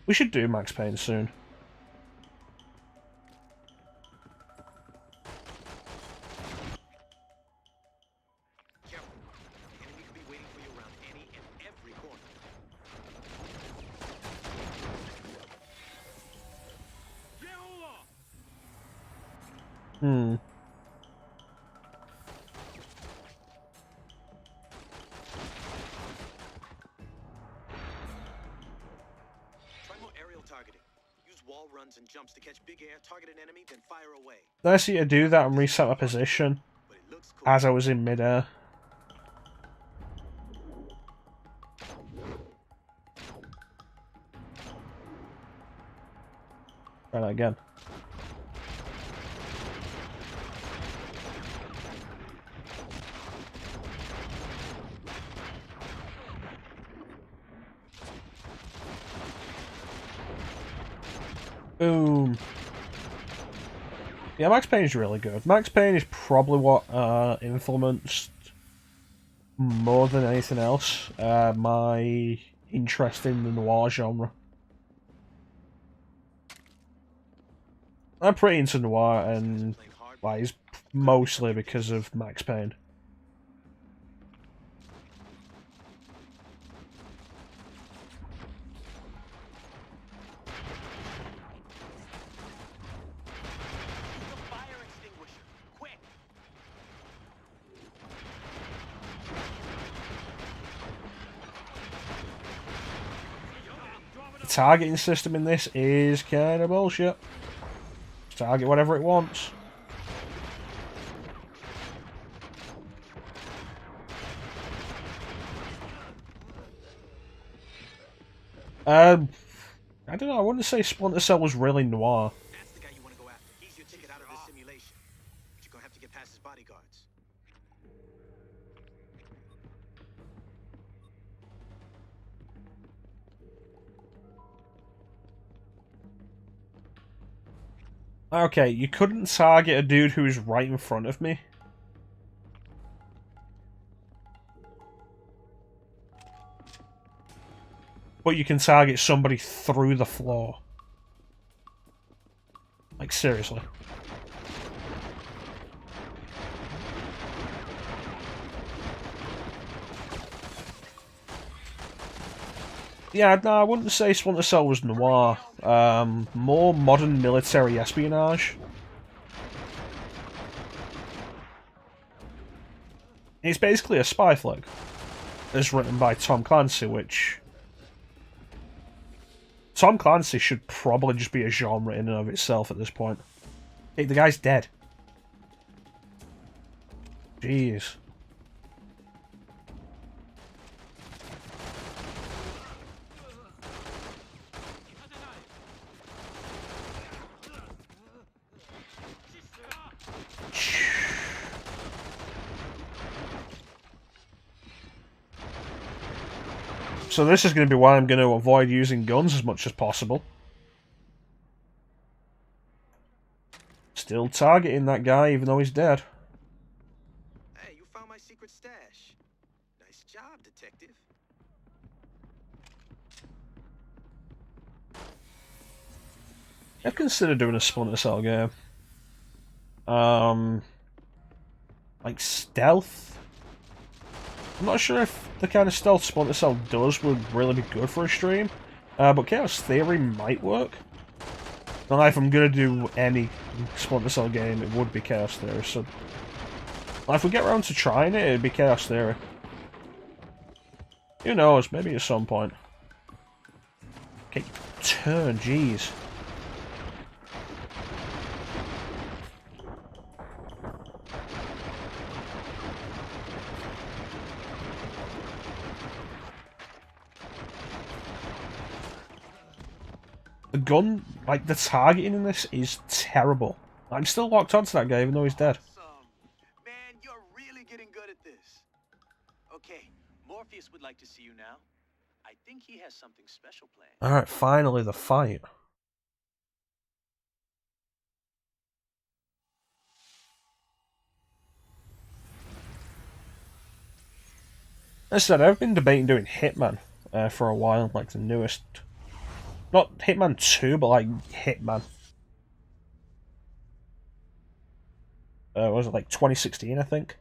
We should do Max Payne soon. Careful. The enemy could be waiting for you around any and every corner. wall runs and jumps to catch big air, target an enemy, then fire away. I see you to do that and reset my position But it looks cool. as I was in midair. Try that again. Boom. Yeah, Max Payne is really good. Max Payne is probably what influenced, more than anything else, my interest in the noir genre. I'm pretty into noir, and like, it's mostly because of Max Payne. The targeting system in this is kind of bullshit. Just target whatever it wants. I don't know, I wouldn't say Splinter Cell was really noir. That's the guy you want to go after. He's your ticket out of this simulation. But you're gonna have to get past his bodyguards. Okay, you couldn't target a dude who was right in front of me. But you can target somebody through the floor. Like, seriously. Yeah, no, I wouldn't say Splinter Cell was noir. More modern military espionage. It's basically a spy flick. It's written by Tom Clancy, which... Tom Clancy should probably just be a genre in and of itself at this point. Hey, the guy's dead. Jeez. So this is going to be why I'm going to avoid using guns as much as possible. Still targeting that guy even though he's dead. Hey, you found my secret stash. Nice job, detective. I'd consider doing a Splinter Cell game. Like stealth? I'm not sure if the kind of stealth Splinter Cell does would really be good for a stream, but Chaos Theory might work. And if I'm going to do any Splinter Cell game, it would be Chaos Theory, so... if we get around to trying it, it'd be Chaos Theory. Who knows, maybe at some point. Okay, turn, jeez. The gun, like, the targeting in this is terrible. I'm still locked onto that guy even though he's dead. Awesome. Man, you're really getting good at this. Okay, Morpheus would like to see you now. I think he has something special planned. Alright, finally the fight. As I said, I've been debating doing Hitman for a while, like the newest... Not Hitman 2, but like Hitman. Was it like 2016, I think?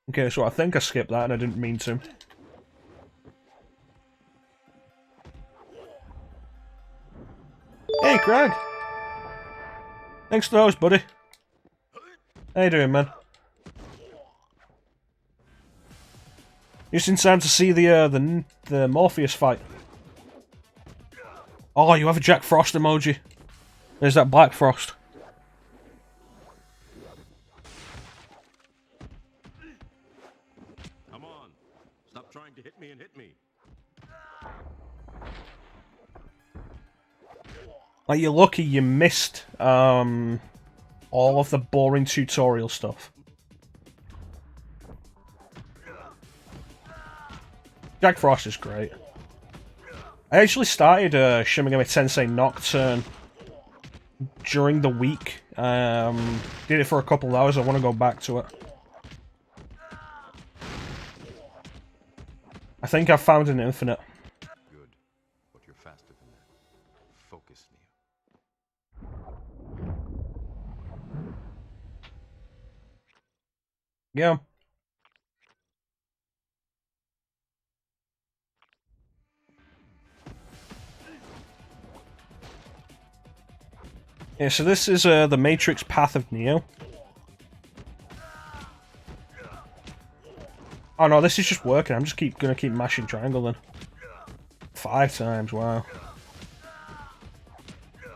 Okay, so I think I skipped that and I didn't mean to. Hey, Craig! Thanks for those, buddy. How you doing, man? Just in time to see the Morpheus fight. Oh, you have a Jack Frost emoji. There's that Black Frost. Come on. Stop trying to hit me and hit me. Like, you're lucky you missed all of the boring tutorial stuff. Jack Frost is great. I actually started Shin Megami Tensei Nocturne during the week. Did it for a couple of hours. I want to go back to it. I think I found an infinite. Good. But you're faster than that. Focus, Neo. Yeah. Yeah, so this is the Matrix Path of Neo. Oh no, this is just working. I'm just gonna keep mashing triangle then. 5 times, wow.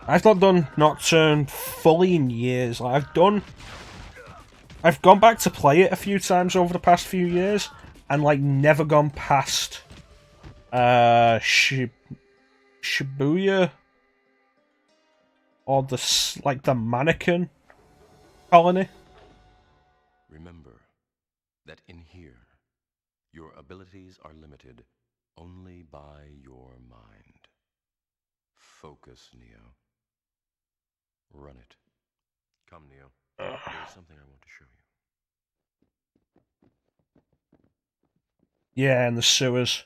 I've not done Nocturne fully in years. Like, I've gone back to play it a few times over the past few years, and like never gone past Shibuya or the mannequin colony. Remember that in here, your abilities are limited only by your mind. Focus, Neo. Run it. Come, Neo. There's something I want to show you. Yeah, in the sewers.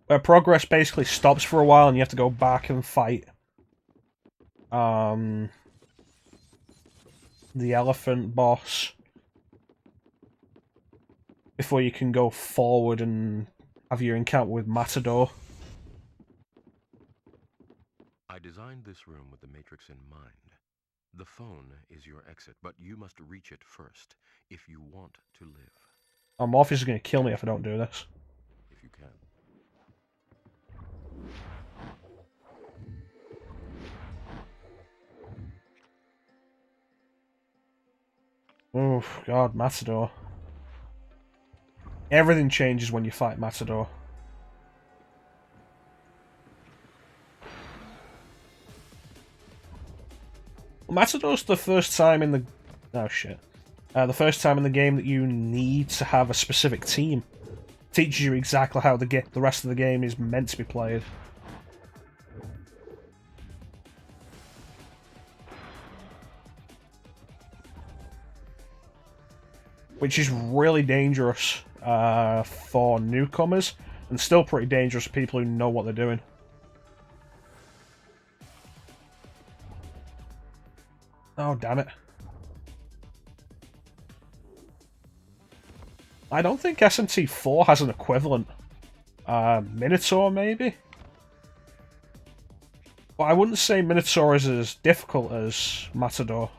Where progress basically stops for a while and you have to go back and fight the elephant boss before you can go forward and have your encounter with Matador. I designed this room with the Matrix in mind. The phone is your exit, but you must reach it first if you want to live. Morpheus is going to kill me if I don't do this. If you can. Oh god, Matador. Everything changes when you fight Matador. Matador's the first time in the... Oh shit. The first time in the game that you need to have a specific team. Teaches you exactly how the rest of the game is meant to be played. Which is really dangerous for newcomers, and still pretty dangerous for people who know what they're doing. Oh, damn it. I don't think SMT4 has an equivalent. Minotaur, maybe? But I wouldn't say Minotaur is as difficult as Matador.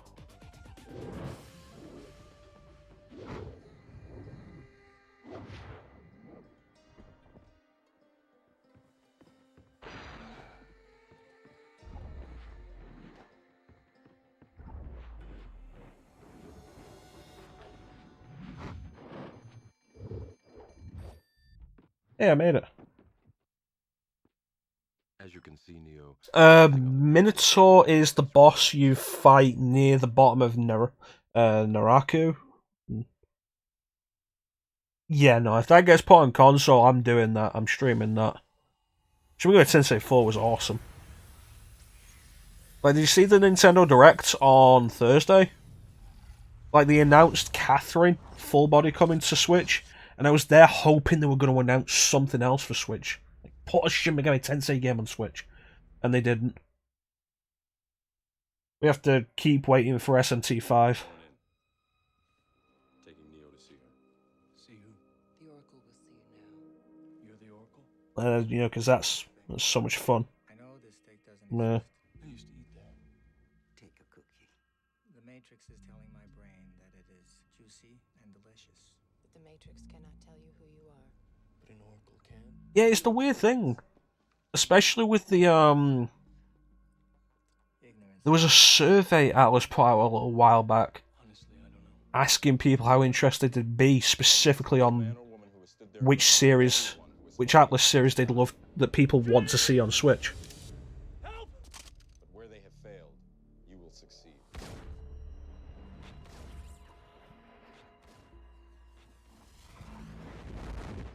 Yeah, I made it. As you can see, Neo. Minotaur is the boss you fight near the bottom of Naraku. Yeah, no, if that gets put on console, I'm doing that. I'm streaming that. Shin Megami Tensei 4 was awesome. Like, did you see the Nintendo Direct on Thursday? Like, they announced Catherine full body coming to Switch, and I was there hoping they were going to announce something else for Switch. Like, put a Shin Megami Tensei game on Switch. And they didn't. We have to keep waiting for SMT5. Taking Neo to see her. See who? The Oracle will see you now. You're the Oracle? Because that's so much fun. I know this steak doesn't Yeah. exist. I used to eat there. Matrix cannot tell you who you are. But an oracle can. Yeah, it's the weird thing. Especially with the, there was a survey Atlas put out a little while back asking people how interested they'd be specifically on which series, which Atlas series they'd love that people want to see on Switch. But where they have failed, you will succeed.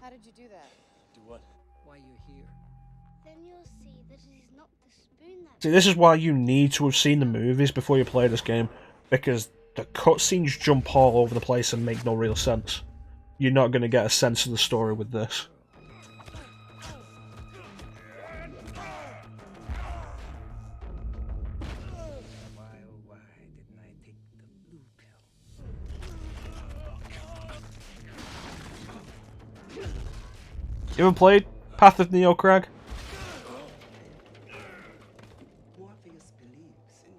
How did you do that? Do what? Why you're here? Then you'll see that it is not the spoon that... See, this is why you need to have seen the movies before you play this game, because the cutscenes jump all over the place and make no real sense. You're not going to get a sense of the story with this. Why didn't I take the blue pill? You ever played Path of Neo, Craig? Morpheus believes in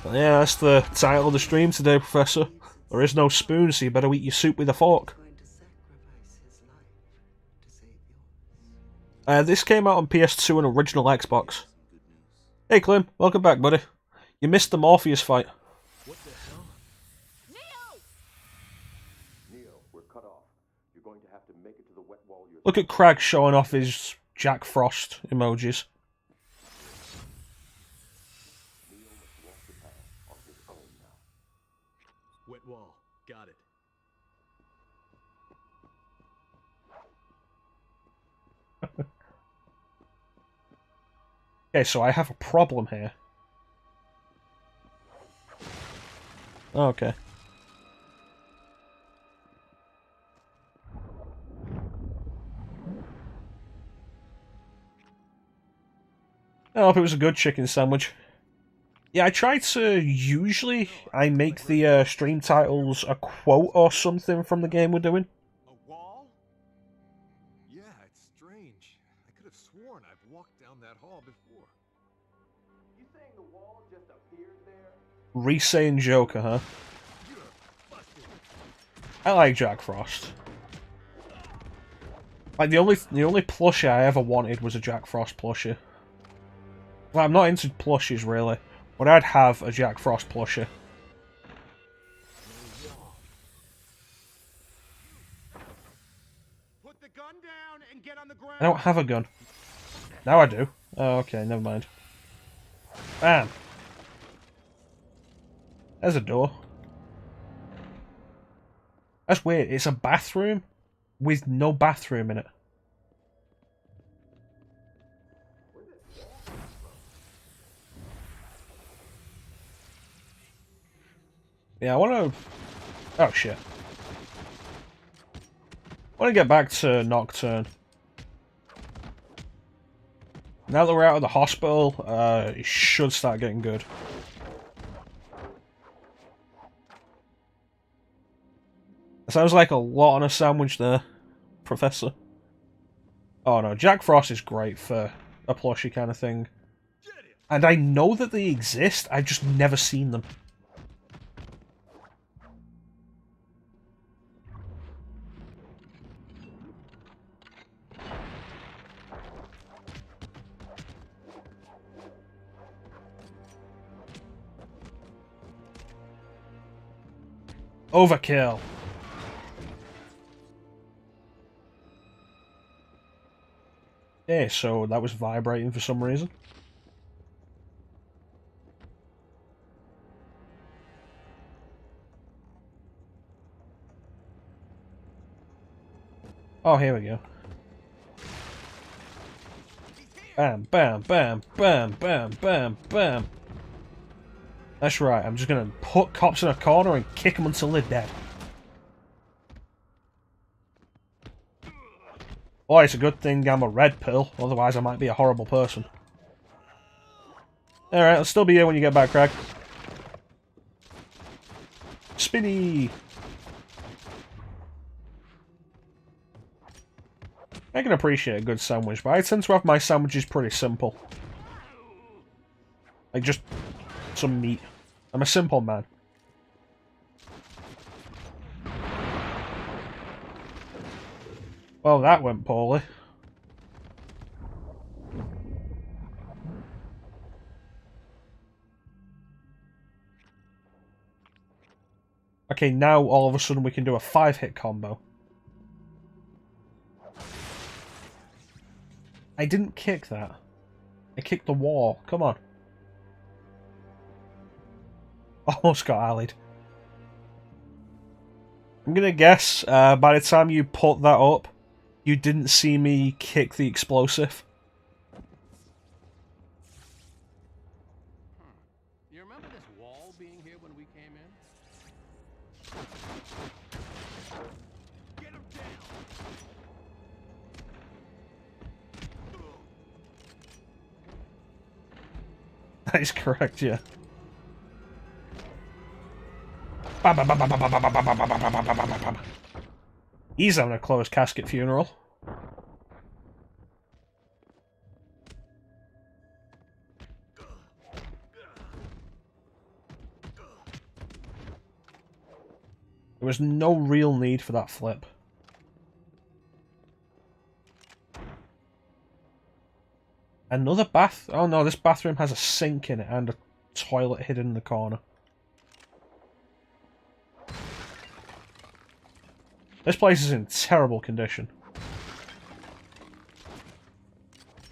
you, Neo. Yeah, that's the title of the stream today, Professor. There is no spoon, so you better eat your soup with a fork. Going to sacrifice his life to save yours. This came out on PS2 and original Xbox. Hey Clem, welcome back, buddy. You missed the Morpheus fight. What the hell? Neo, we're cut off. You're going to have to make it to the wet wall yourself. Look at Craig showing off his Jack Frost emojis. Neo must walk the path on his own now. Wet wall. Got it. Okay, so I have a problem here. Okay. I hope it was a good chicken sandwich. Yeah, I try to, usually, I make the stream titles a quote or something from the game we're doing. A wall? Yeah, it's strange. I could have sworn I've walked down that hall before. You saying the wall just appeared there? Re-saying Joker, huh? I like Jack Frost. Like, the only plushie I ever wanted was a Jack Frost plushie. Well, I'm not into plushies, really. But I'd have a Jack Frost plushie. Put the gun down and get on the ground. I don't have a gun. Now I do. Oh, okay, never mind. Bam! There's a door. That's weird. It's a bathroom with no bathroom in it. Yeah, I want to... Oh, shit. I want to get back to Nocturne. Now that we're out of the hospital, it should start getting good. That sounds like a lot on a sandwich there, Professor. Oh no, Jack Frost is great for a plushie kind of thing. And I know that they exist, I've just never seen them. Overkill. Okay, so that was vibrating for some reason. Oh, here we go. Bam, bam, bam, bam, bam, bam, bam. That's right, I'm just gonna put cops in a corner and kick them until they're dead. Boy, it's a good thing I'm a red pill, otherwise I might be a horrible person. Alright, I'll still be here when you get back, Craig. Spinny! I can appreciate a good sandwich, but I tend to have my sandwiches pretty simple. Like, just some meat. I'm a simple man. Well, that went poorly. Okay, now all of a sudden we can do a 5-hit combo. I didn't kick that. I kicked the wall. Come on. Almost got allied. I'm gonna guess by the time you put that up, you didn't see me kick the explosive. You remember this wall being here when we came in? Get him down! That is correct, yeah. He's having a closed casket funeral. There was no real need for that flip. Another bath? Oh no, this bathroom has a sink in it and a toilet hidden in the corner. This place is in terrible condition.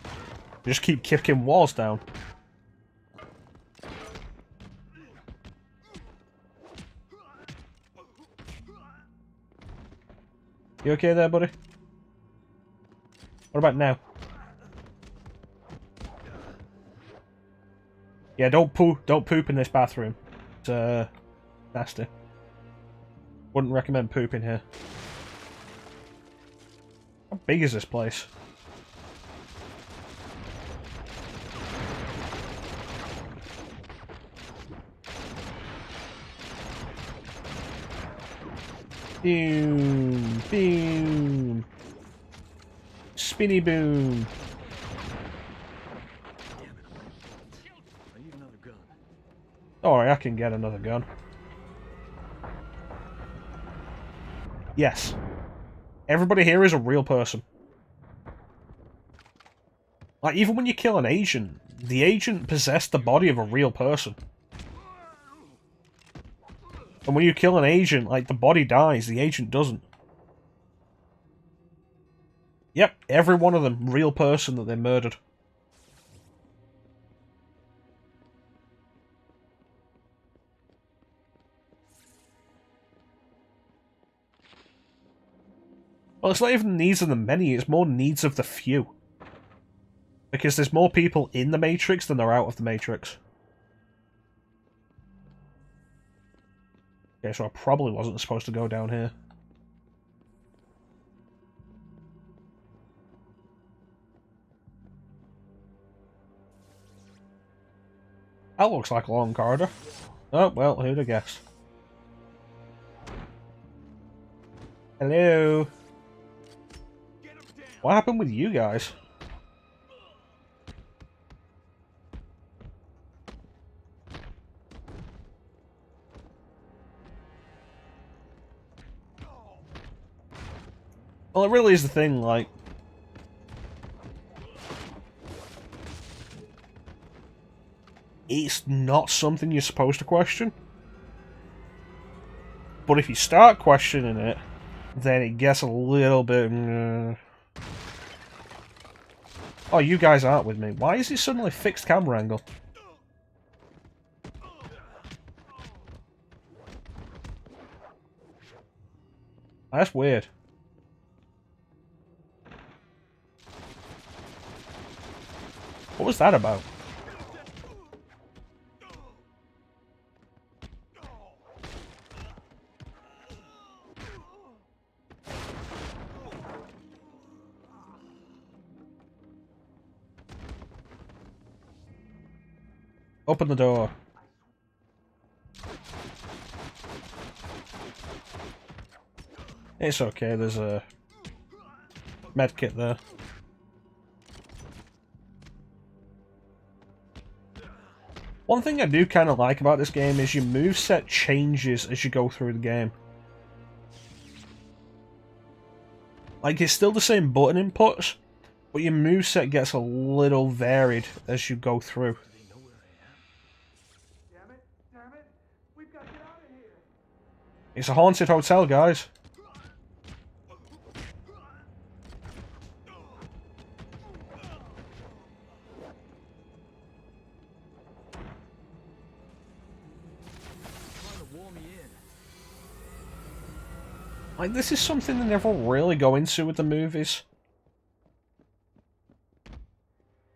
You just keep kicking walls down. You okay there, buddy? What about now? Yeah, don't poop in this bathroom. It's nasty. Wouldn't recommend pooping here. How big is this place? Boom, boom, spinny boom. I need another gun. Alright, I can get another gun. Yes. Everybody here is a real person. Like, even when you kill an agent, the agent possessed the body of a real person. And when you kill an agent, like, the body dies, the agent doesn't. Yep, every one of them, real person that they murdered. Well, it's not even needs of the many, it's more needs of the few. Because there's more people in the Matrix than there are out of the Matrix. Okay, so I probably wasn't supposed to go down here. That looks like a long corridor. Oh, well, who'd have guessed? Hello? What happened with you guys? Well, it really is the thing, like... It's not something you're supposed to question. But if you start questioning it, then it gets a little bit... Oh, you guys aren't with me. Why is it suddenly fixed camera angle? That's weird. What was that about? Open the door. It's okay, there's a medkit there. One thing I do kind of like about this game is your moveset changes as you go through the game. Like, it's still the same button inputs, but your moveset gets a little varied as you go through. It's a haunted hotel, guys. Like, this is something they never really go into with the movies.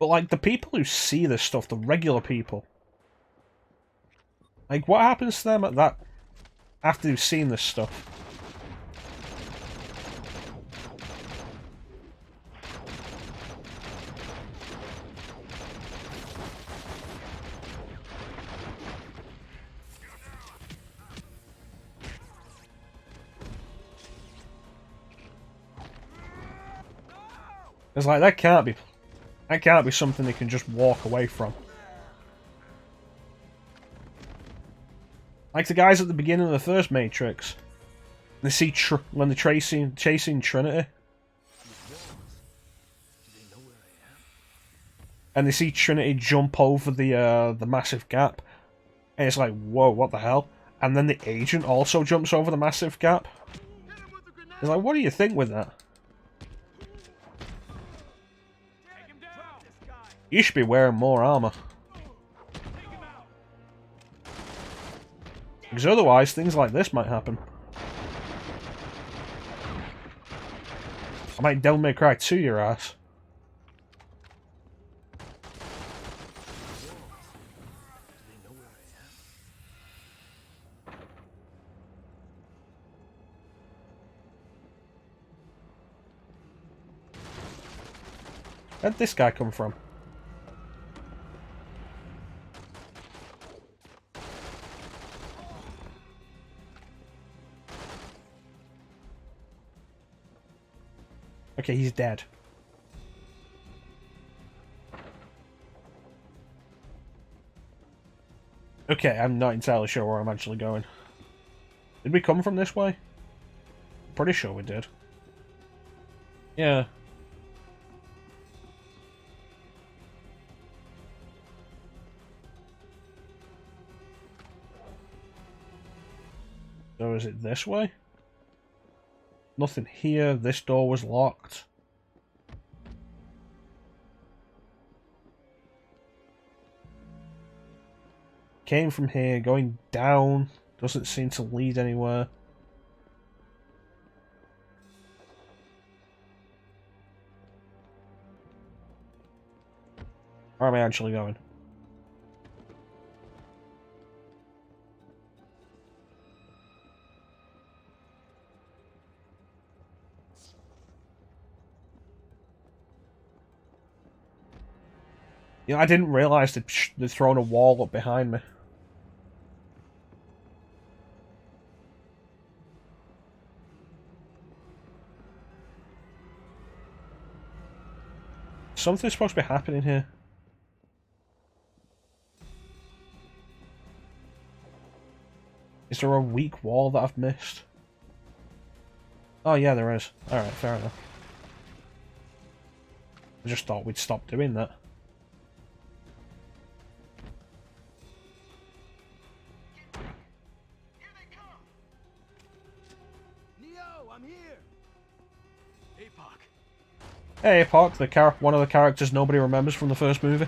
But, like, the people who see this stuff, the regular people, like, what happens to them at that after they've seen this stuff? It's like, that can't be something they can just walk away from. Like the guys at the beginning of the first Matrix, they see when they're chasing Trinity, and they see Trinity jump over the massive gap, and it's like, whoa, what the hell? And then the agent also jumps over the massive gap. It's like, what do you think with that? You should be wearing more armor. Because otherwise, things like this might happen. I might Devil May Cry 2 your ass. Where'd this guy come from? Okay, he's dead. Okay, I'm not entirely sure where I'm actually going. Did we come from this way? Pretty sure we did. Yeah. So is it this way? Nothing here. This door was locked. Came from here, going down. Doesn't seem to lead anywhere. Where am I actually going? You know, I didn't realise they'd thrown a wall up behind me. Something's supposed to be happening here. Is there a weak wall that I've missed? Oh yeah, there is. Alright, fair enough. I just thought we'd stop doing that. Hey, APOC, one of the characters nobody remembers from the first movie.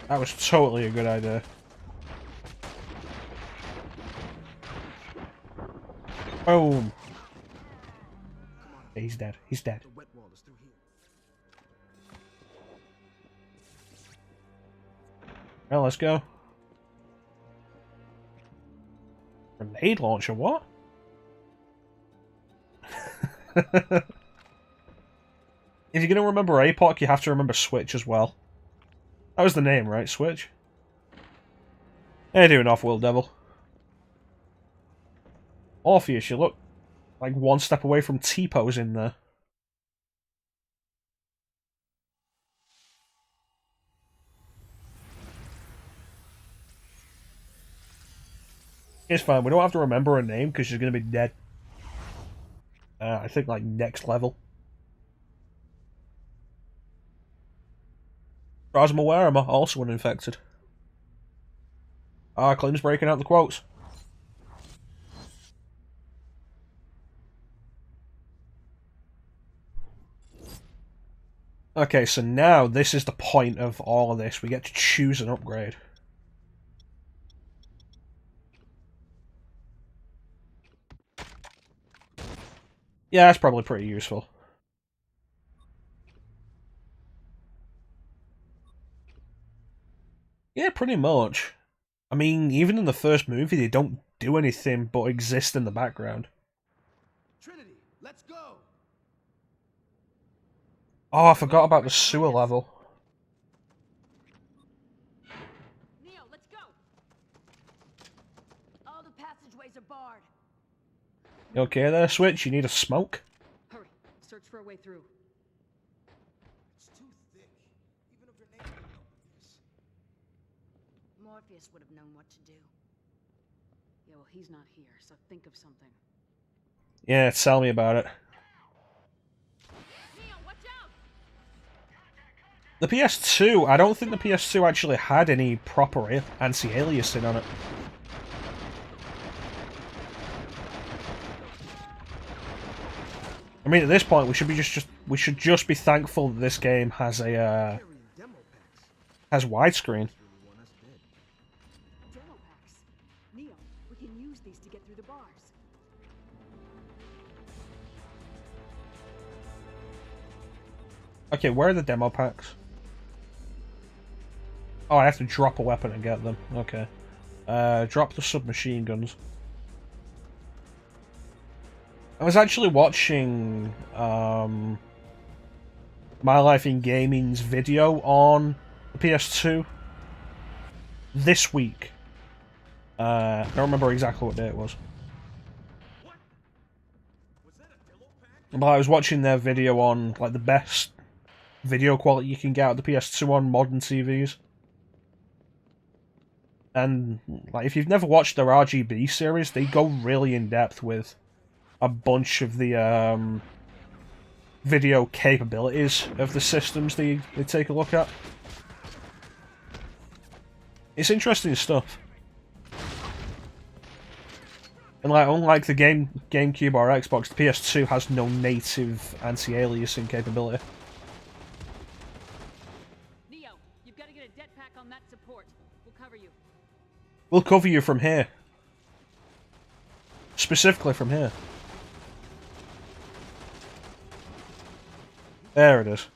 That was totally a good idea. Boom. Yeah, he's dead. He's dead. Well, let's go. Grenade launcher, what? If you're going to remember APOC, you have to remember Switch as well. That was the name, right? Switch? How you doing, Off-World Devil? Orpheus, you look like one step away from T-pose in there. It's fine. We don't have to remember her name because she's going to be dead. I think like next level. As far as I'm aware, I'm also uninfected. Clem's breaking out the quotes. Okay, so now this is the point of all of this. We get to choose an upgrade. Yeah, that's probably pretty useful. Yeah, pretty much. I mean, even in the first movie, they don't do anything but exist in the background. Trinity, let's go. Oh, I forgot about the sewer level. Neo, let's go. All the passageways are barred. You okay there, Switch? You need a smoke? Hurry, search for a way through. It's too thick. Even a grenade wouldn't open this. Morpheus would have known what to do. Yeah, well, he's not here, so think of something. Yeah, tell me about it. Neo, watch out! The PS2, I don't think the PS2 actually had any proper anti-aliasing on it. I mean, at this point, we should just be thankful that this game has a has widescreen. Demo packs. Neo, we can use these to get through the bars. Okay, where are the demo packs? Oh, I have to drop a weapon and get them. Okay. Drop the submachine guns. I was actually watching My Life in Gaming's video on the PS2 this week. I don't remember exactly what day it was. But I was watching their video on like the best video quality you can get out of the PS2 on modern TVs. And like if you've never watched their RGB series, they go really in depth with a bunch of the video capabilities of the systems they take a look at. It's interesting stuff. And like, unlike the GameCube or Xbox, the PS2 has no native anti-aliasing capability. Neo, you've got to get a det pack on that support. We'll cover you. We'll cover you from here. Specifically from here. There it is. Is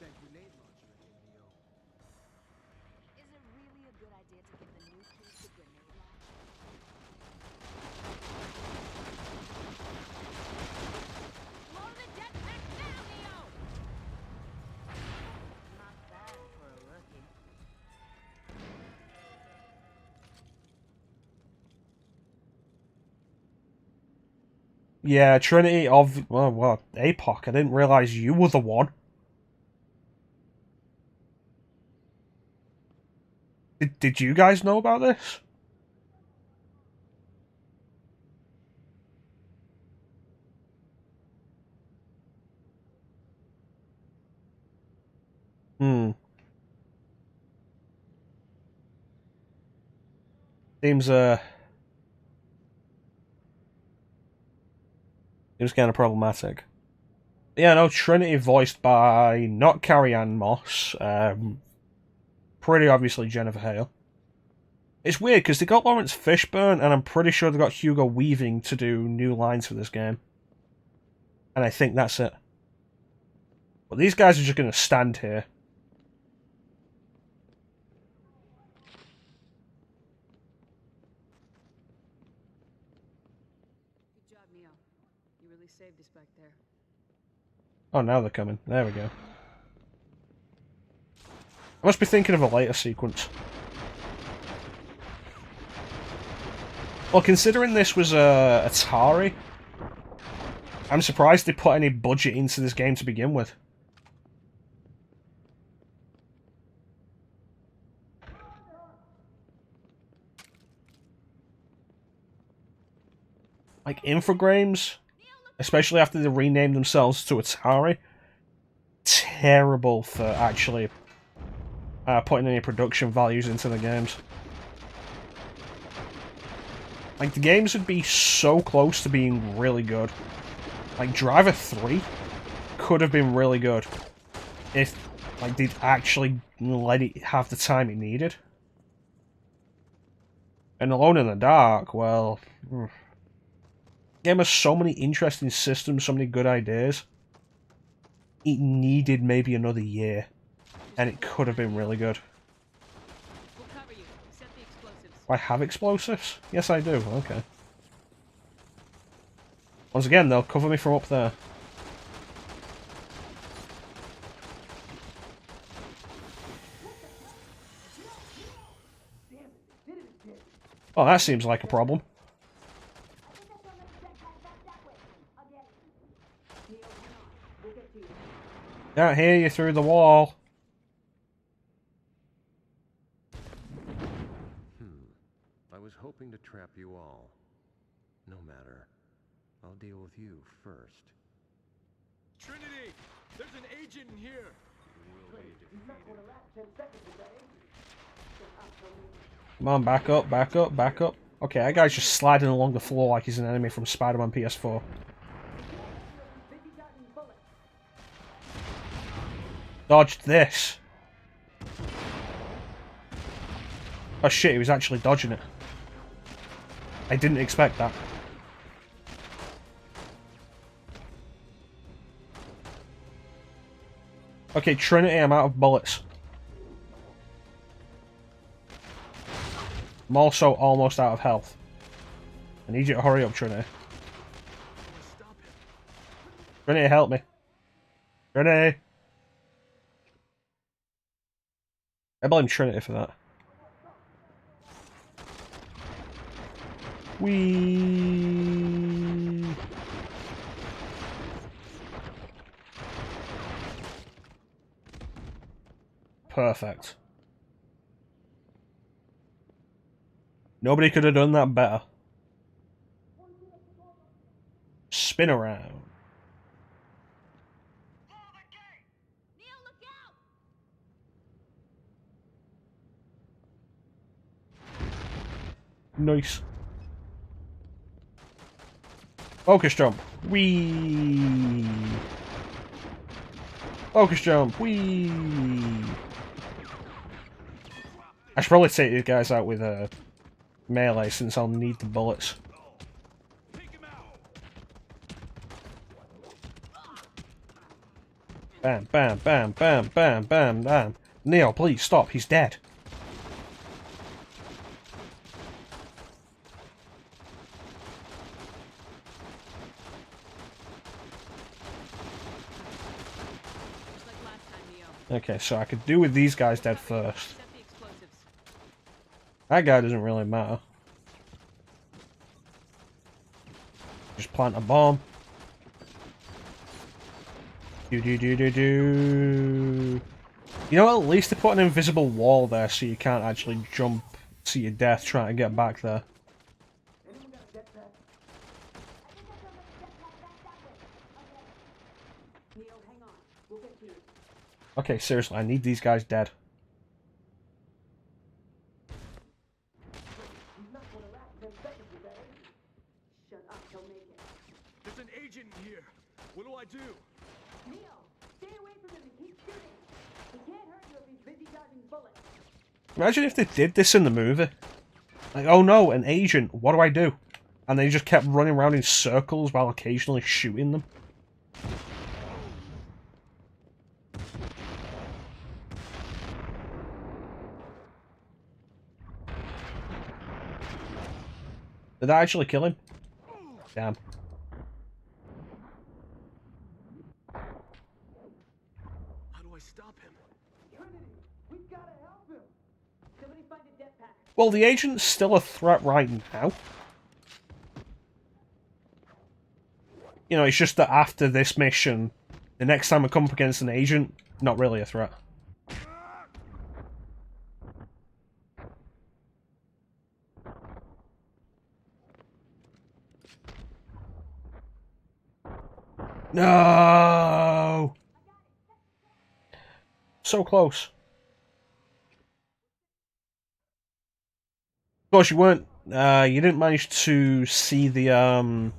it really a good idea to give the new kids the grenade launcher? Load the det pack now, Neo! Not bad for a rookie. Yeah, Trinity of... well, APOC, I didn't realise you were the one. Did you guys know about this? Hmm. Seems kind of problematic. Yeah, no, Trinity voiced by not Carrie-Anne Moss, pretty obviously Jennifer Hale. It's weird because they got Lawrence Fishburne, and I'm pretty sure they got Hugo Weaving to do new lines for this game. And I think that's it. But these guys are just going to stand here. Good job, Neo. You really saved us back there. Oh, now they're coming. There we go. I must be thinking of a later sequence. Well, considering this was Atari, I'm surprised they put any budget into this game to begin with. like Infogrames, especially after they renamed themselves to Atari, terrible for actually putting any production values into the games. Like, the games would be so close to being really good. Like, Driver 3 could have been really good if, like, they'd actually let it have the time it needed. And Alone in the Dark, well... The game has so many interesting systems, so many good ideas. It needed maybe another year, and it could have been really good. We'll cover you. Set the explosives. I have explosives? Yes, I do. Okay. Once again, they'll cover me from up there. Oh, that seems like a problem. Can't hear you through the wall. I was hoping to trap you all. No matter. I'll deal with you first. Trinity! There's an agent in here! You will be defeated. Come on, back up, back up, back up. Okay, that guy's just sliding along the floor like he's an enemy from Spider-Man PS4. Dodged this. Oh shit, he was actually dodging it. I didn't expect that. Okay, Trinity, I'm out of bullets. I'm also almost out of health. I need you to hurry up, Trinity. Trinity, help me. Trinity! I blame Trinity for that. Whee! Perfect. Nobody could have done that better. Spin around. Nice. Focus jump. Whee! Focus jump. Whee! I should probably take these guys out with melee since I'll need the bullets. Bam, bam, bam, bam, bam, bam, bam. Neo, please stop. He's dead. Okay, so I could do with these guys dead first. That guy doesn't really matter. Just plant a bomb. Do. You know, at least they put an invisible wall there so you can't actually jump to your death trying to get back there. Okay, seriously, I need these guys dead. There's an agent in here. What do I do? Neo, stay away from him and keep shooting. He can't hurt you if he's busy dodging bullets. Imagine if they did this in the movie. Like, oh no, an agent, what do I do? And they just kept running around in circles while occasionally shooting them. Did that actually kill him? Damn. How do I stop him? Trinity, we've got to help him. Somebody find a jetpack. Well, the agent's still a threat right now. You know, it's just that after this mission, the next time I come up against an agent, not really a threat. No! So close. Of course, you weren't. You didn't manage to see the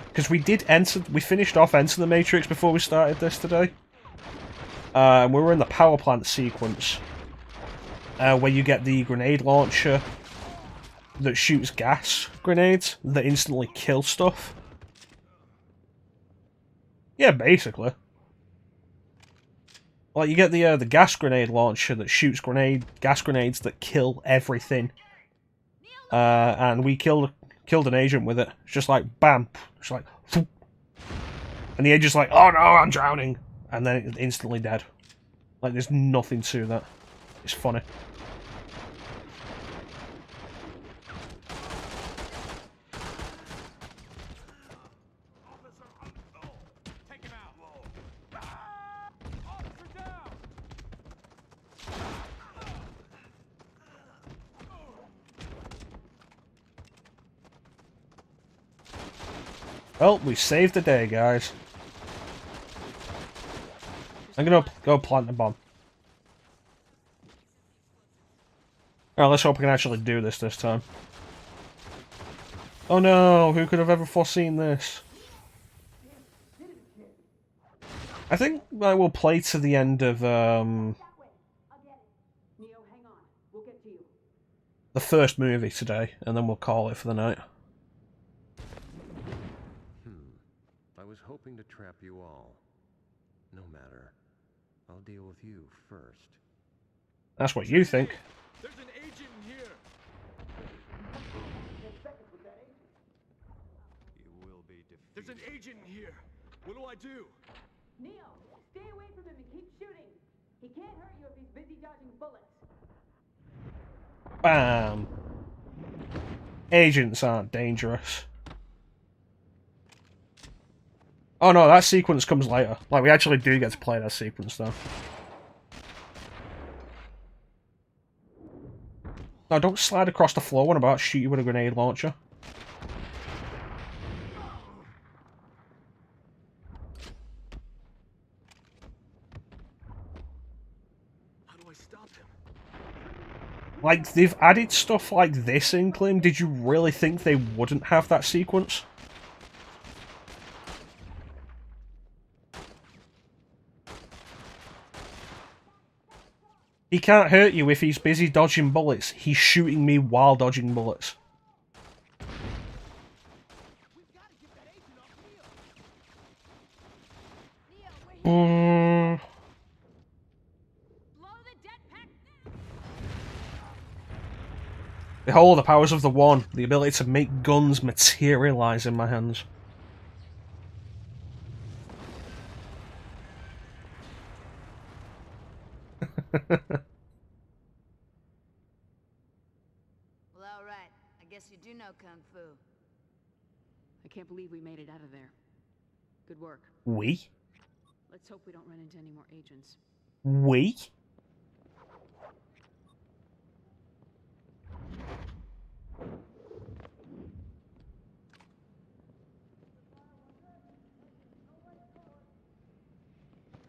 because we did enter. We finished off Enter the Matrix before we started this today. And we were in the power plant sequence, where you get the grenade launcher that shoots gas grenades that instantly kill stuff. Yeah, basically. Like, you get the gas grenade launcher that shoots gas grenades that kill everything. And we killed an agent with it. It's just like, bam. It's like, whoop. And the agent's like, oh no, I'm drowning. And then it's instantly dead. Like, there's nothing to that. It's funny. Well, we saved the day, guys. I'm gonna go plant the bomb. Alright, let's hope we can actually do this time. Oh no, who could have ever foreseen this? I think I will play to the end of, the first movie today, and then we'll call it for the night. I was hoping to trap you all. No matter. I'll deal with you first. That's what you think. There's an agent in here. You will be defeated. There's an agent in here. What do I do? Neo, stay away from him and keep shooting. He can't hurt you if he's busy dodging bullets. Bam. Agents aren't dangerous. Oh no, that sequence comes later. Like, we actually do get to play that sequence, though. No, don't slide across the floor when I'm about to shoot you with a grenade launcher. How do I stop him? Like, they've added stuff like this in Clim. Did you really think they wouldn't have that sequence? He can't hurt you if he's busy dodging bullets. He's shooting me while dodging bullets. Mm. Behold the powers of the One, the ability to make guns materialize in my hands. Well, alright. I guess you do know Kung Fu. I can't believe we made it out of there. Good work. We? Let's hope we don't run into any more agents. We?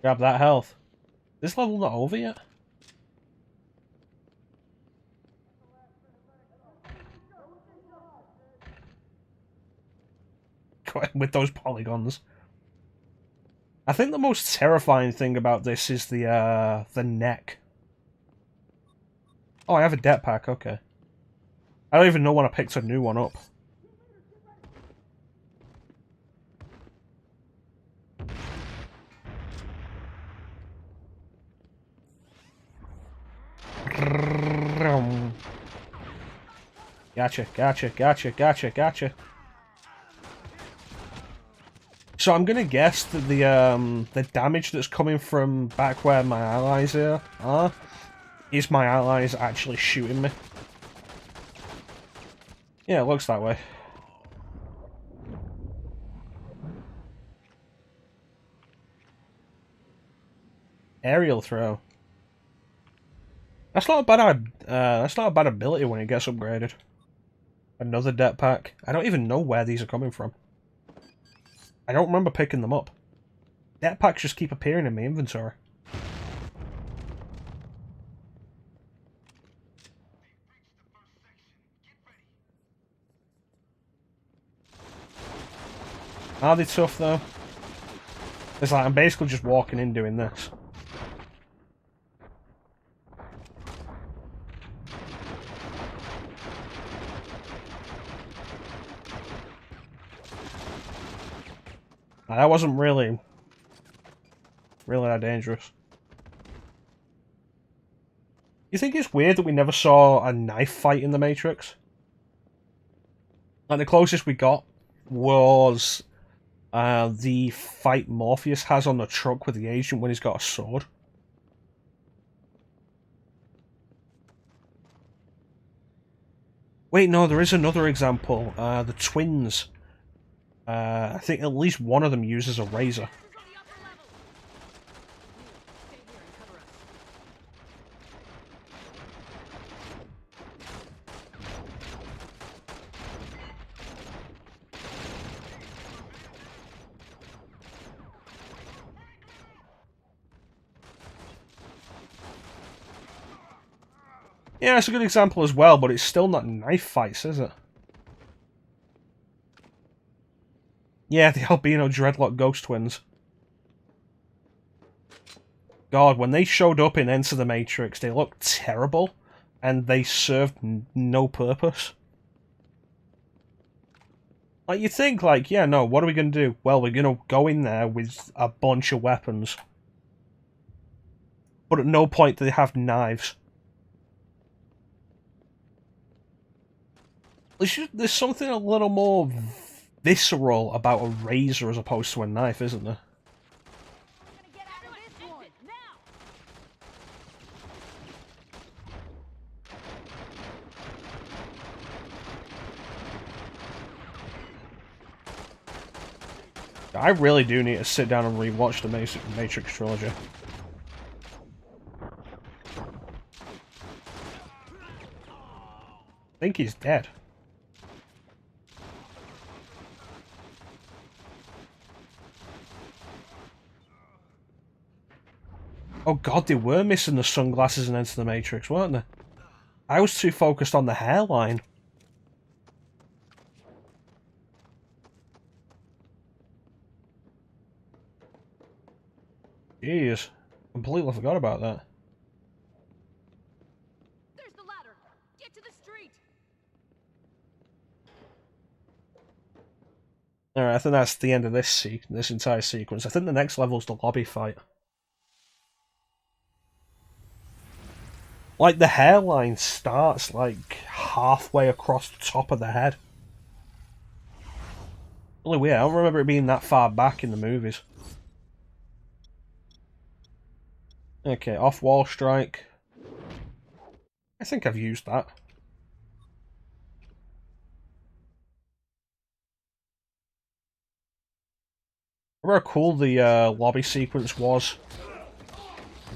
Grab that health. This level not over yet? With those polygons. I think the most terrifying thing about this is the neck. Oh, I have a det pack, okay. I don't even know when I picked a new one up. Gotcha, gotcha, gotcha, gotcha, gotcha. So I'm gonna guess that the damage that's coming from back where my allies are is my allies actually shooting me. Yeah, it looks that way. Aerial throw. That's not a bad ability when it gets upgraded. Another det pack. I don't even know where these are coming from. I don't remember picking them up. Jetpacks just keep appearing in my inventory. Are they tough though? It's like I'm basically just walking in doing this. That wasn't really that dangerous. You think it's weird that we never saw a knife fight in the Matrix? Like the closest we got was the fight Morpheus has on the truck with the agent when he's got a sword. Wait, no, there is another example. The twins. I think at least one of them uses a razor. Yeah, it's a good example as well, but it's still not knife fights, is it? Yeah, the albino dreadlock ghost twins. God, when they showed up in Enter the Matrix, they looked terrible, and they served no purpose. Like, you think, like, yeah, no, what are we going to do? Well, we're going to go in there with a bunch of weapons. But at no point do they have knives. There's something a little more visceral about a razor as opposed to a knife, isn't there? I really do need to sit down and rewatch the Matrix trilogy. I think he's dead. Oh god, they were missing the sunglasses and Enter the Matrix, weren't they? I was too focused on the hairline. Jeez, completely forgot about that. There's the ladder. Get to the street. Alright, I think that's the end of this entire sequence. I think the next level's the lobby fight. Like, the hairline starts, like, halfway across the top of the head. Really weird, I don't remember it being that far back in the movies. Okay, off-wall strike. I think I've used that. Remember how cool the lobby sequence was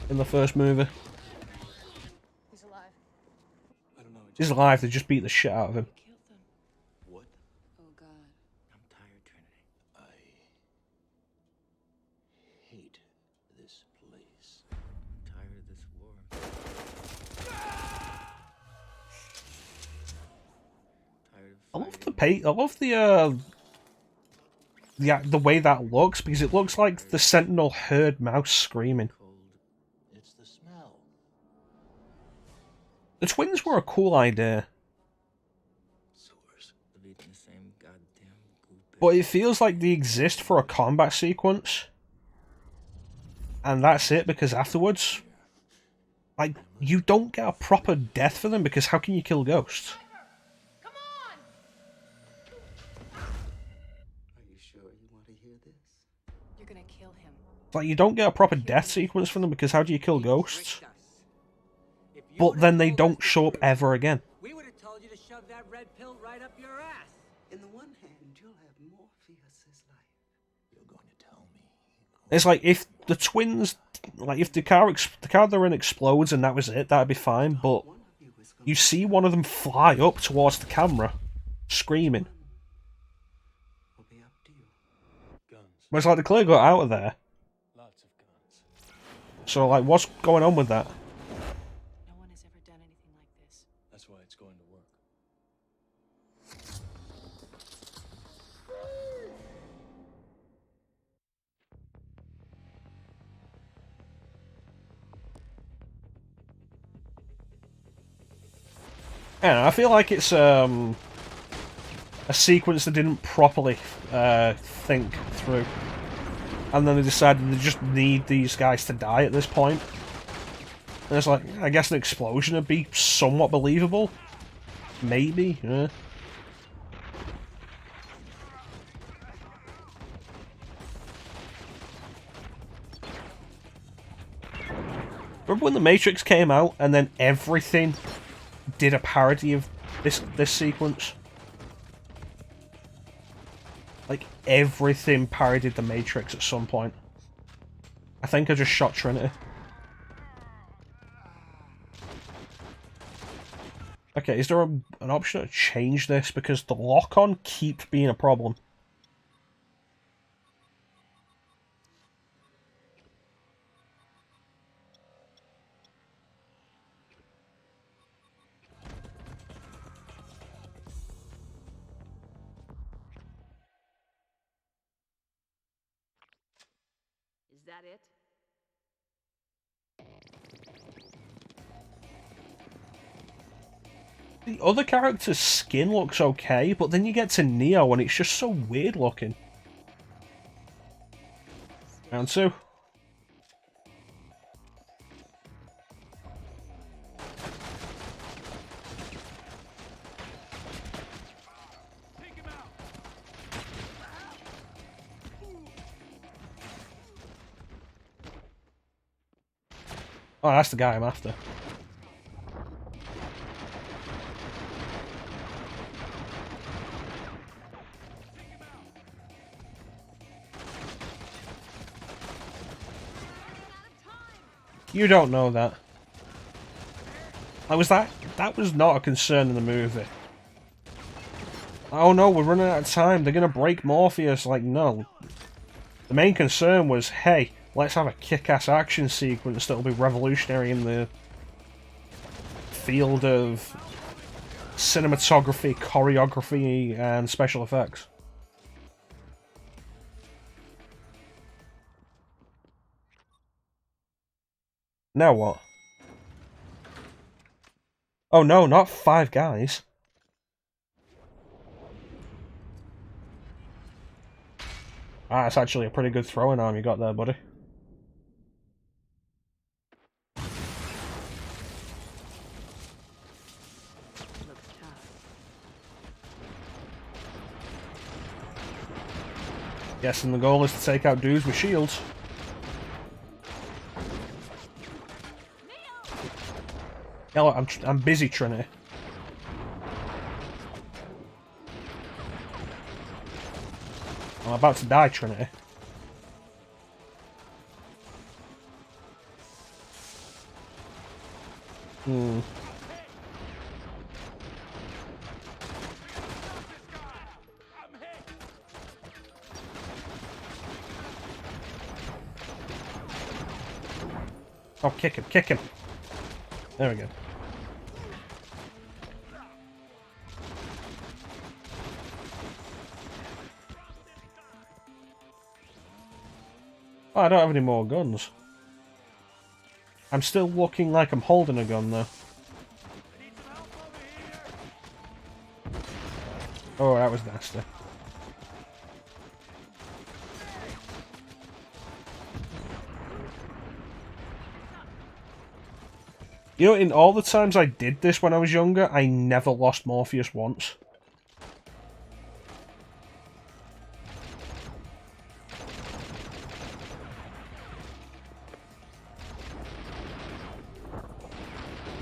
in the first movie? He's alive. I don't know. He's alive, they just beat the shit out of him. What? Oh God. I'm tired, Trinity. I hate this place. I'm tired of this war. I love the way that looks, because it looks like the Sentinel heard Mouse screaming. It's the smell. The twins were a cool idea. But it feels like they exist for a combat sequence. And that's it, because afterwards, like, you don't get a proper death for them, because how can you kill ghosts? Come on! Are you sure you want to hear this? You're gonna kill him. Like, you don't get a proper death sequence from them, because how do you kill ghosts? But then they don't show up ever again. We would have told you to shove that red pill right up your ass. In the one hand, you'll have Morpheus's life. You're going to tell me. It's like, if the twins, like, if the car they're in explodes and that was it, that'd be fine, but you see one of them fly up towards the camera, screaming. Will be up to you. Guns. But it's like, they clearly got out of there, So, like, what's going on with that? No one has ever done anything like this. That's why it's going to work. I feel like it's a sequence that didn't properly think through, and then they decided they just need these guys to die at this point. And it's like, I guess an explosion would be somewhat believable, maybe. Yeah. Remember when The Matrix came out and then everything did a parody of this sequence? Like, everything parodied The Matrix at some point. I think I just shot Trinity. Okay, is there an option to change this? Because the lock-on keeps being a problem. Is that it? The other character's skin looks okay, but then you get to Neo and it's just so weird looking. Round two. Oh, that's the guy I'm after. You don't know that. That was not a concern in the movie. Oh no, we're running out of time. They're gonna break Morpheus. Like, no. The main concern was, hey, let's have a kick-ass action sequence that'll be revolutionary in the field of cinematography, choreography, and special effects. Now what? Oh no, not 5 guys. Ah, that's actually a pretty good throwing arm you got there, buddy. Looks tough. Yes, and the goal is to take out dudes with shields. Yeah, look, I'm busy, Trinity. I'm about to die, Trinity. Hmm. Oh, kick him, kick him. There we go. Oh, I don't have any more guns. I'm still looking like I'm holding a gun, though. Oh, that was nasty. You know, in all the times I did this when I was younger, I never lost Morpheus once.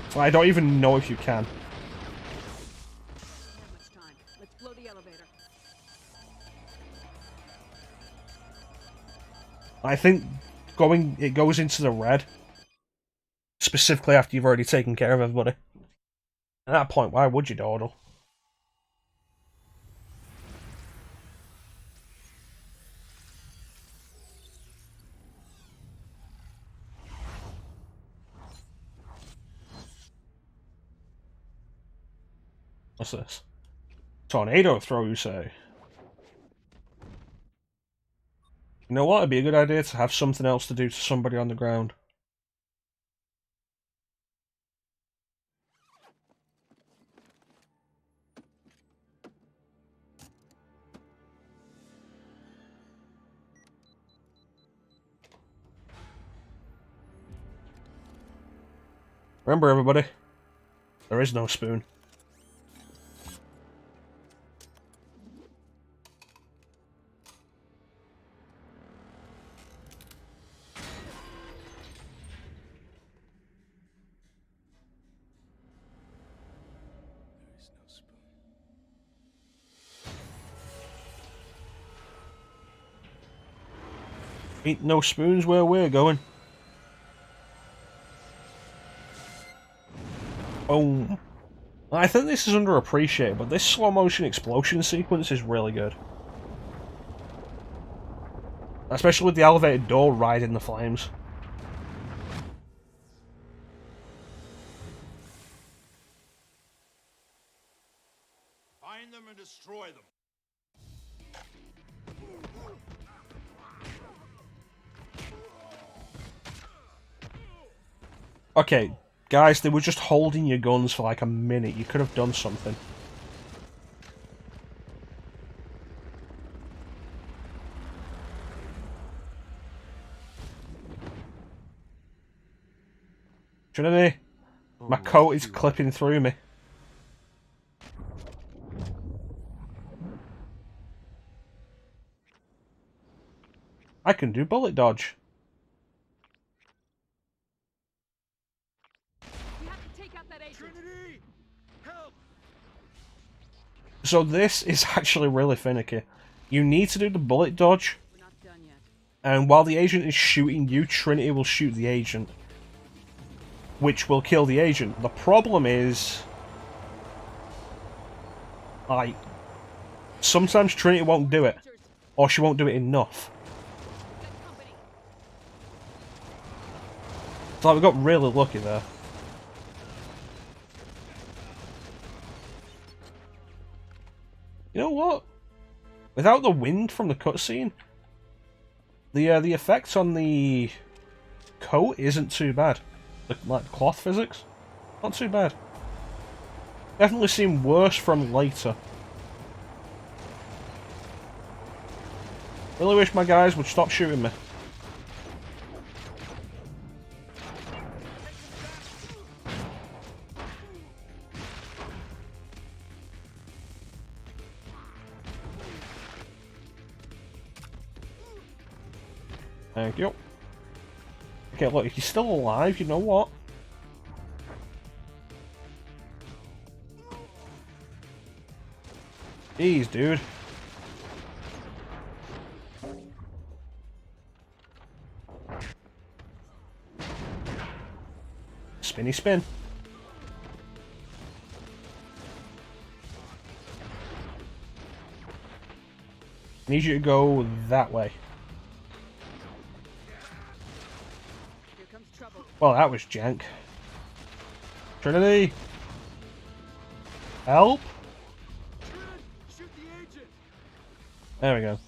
So I don't even know if you can. Not much time. Let's blow the elevator. I think it goes into the red. Specifically after you've already taken care of everybody. At that point, why would you dawdle? What's this? Tornado throw, you say? You know what? It'd be a good idea to have something else to do to somebody on the ground. Remember, everybody, there is no spoon. Ain't no spoons where we're going. Boom. I think this is underappreciated, but this slow motion explosion sequence is really good. Especially with the elevated door right in the flames. Find them and destroy them. Okay, guys, they were just holding your guns for like a minute. You could have done something. Trinity, my coat is clipping through me. I can do bullet dodge. We have to take out that agent. Trinity! Help! So this is actually really finicky. You need to do the bullet dodge. We're not done yet. And while the agent is shooting you, Trinity will shoot the agent. Which will kill the agent. The problem is... like... sometimes Trinity won't do it. Or she won't do it enough. So like, we got really lucky there. You know what? Without the wind from the cutscene, the effects on the coat isn't too bad. The like cloth physics, not too bad. Definitely seem worse from later. Really wish my guys would stop shooting me. Thank you. Okay, look, if you're still alive, you know what? Jeez, dude. Spinny spin. Need you to go that way. Well, that was jank. Trinity! Help! There we go.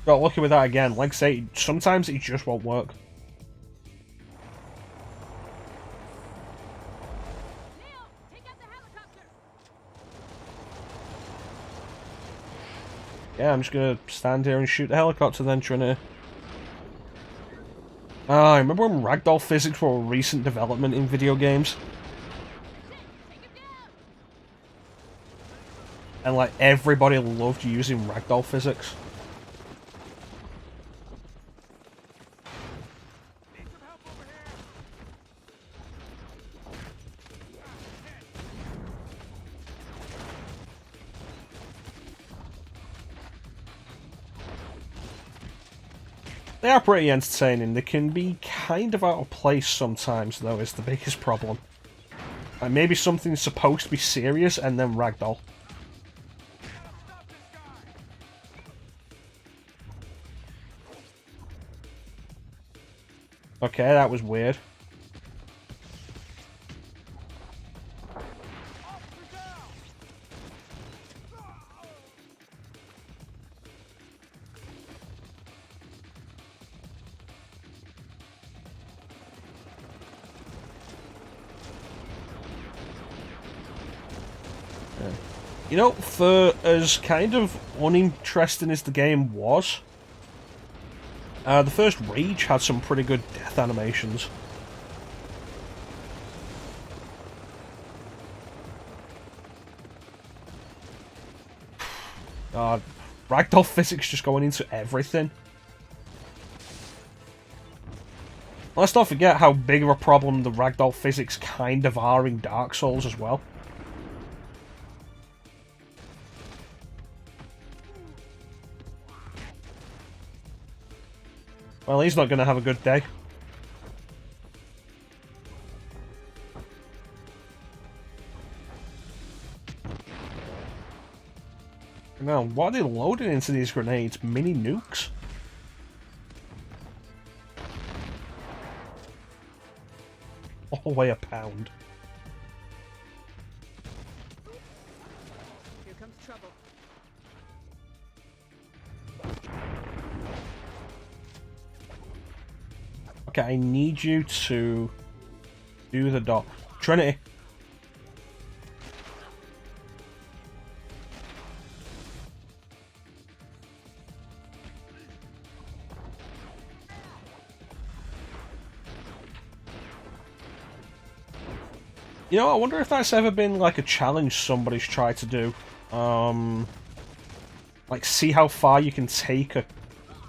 Got lucky with that again. Like I say, sometimes it just won't work. Yeah, I'm just gonna stand here and shoot the helicopter then, Trinity. I remember when ragdoll physics were a recent development in video games? And like, everybody loved using ragdoll physics. They are pretty entertaining. They can be kind of out of place sometimes, though, is the biggest problem. Like, maybe something's supposed to be serious and then ragdoll. Okay, that was weird. You know, for as kind of uninteresting as the game was, the first Rage had some pretty good death animations. God, ragdoll physics just going into everything. Let's not forget how big of a problem the ragdoll physics kind of are in Dark Souls as well. Well, he's not going to have a good day. Now, what are they loading into these grenades? Mini nukes? All weigh a pound. Here comes trouble. Okay, I need you to do the dot. Trinity. You know, I wonder if that's ever been like a challenge somebody's tried to do. Like, see how far you can take a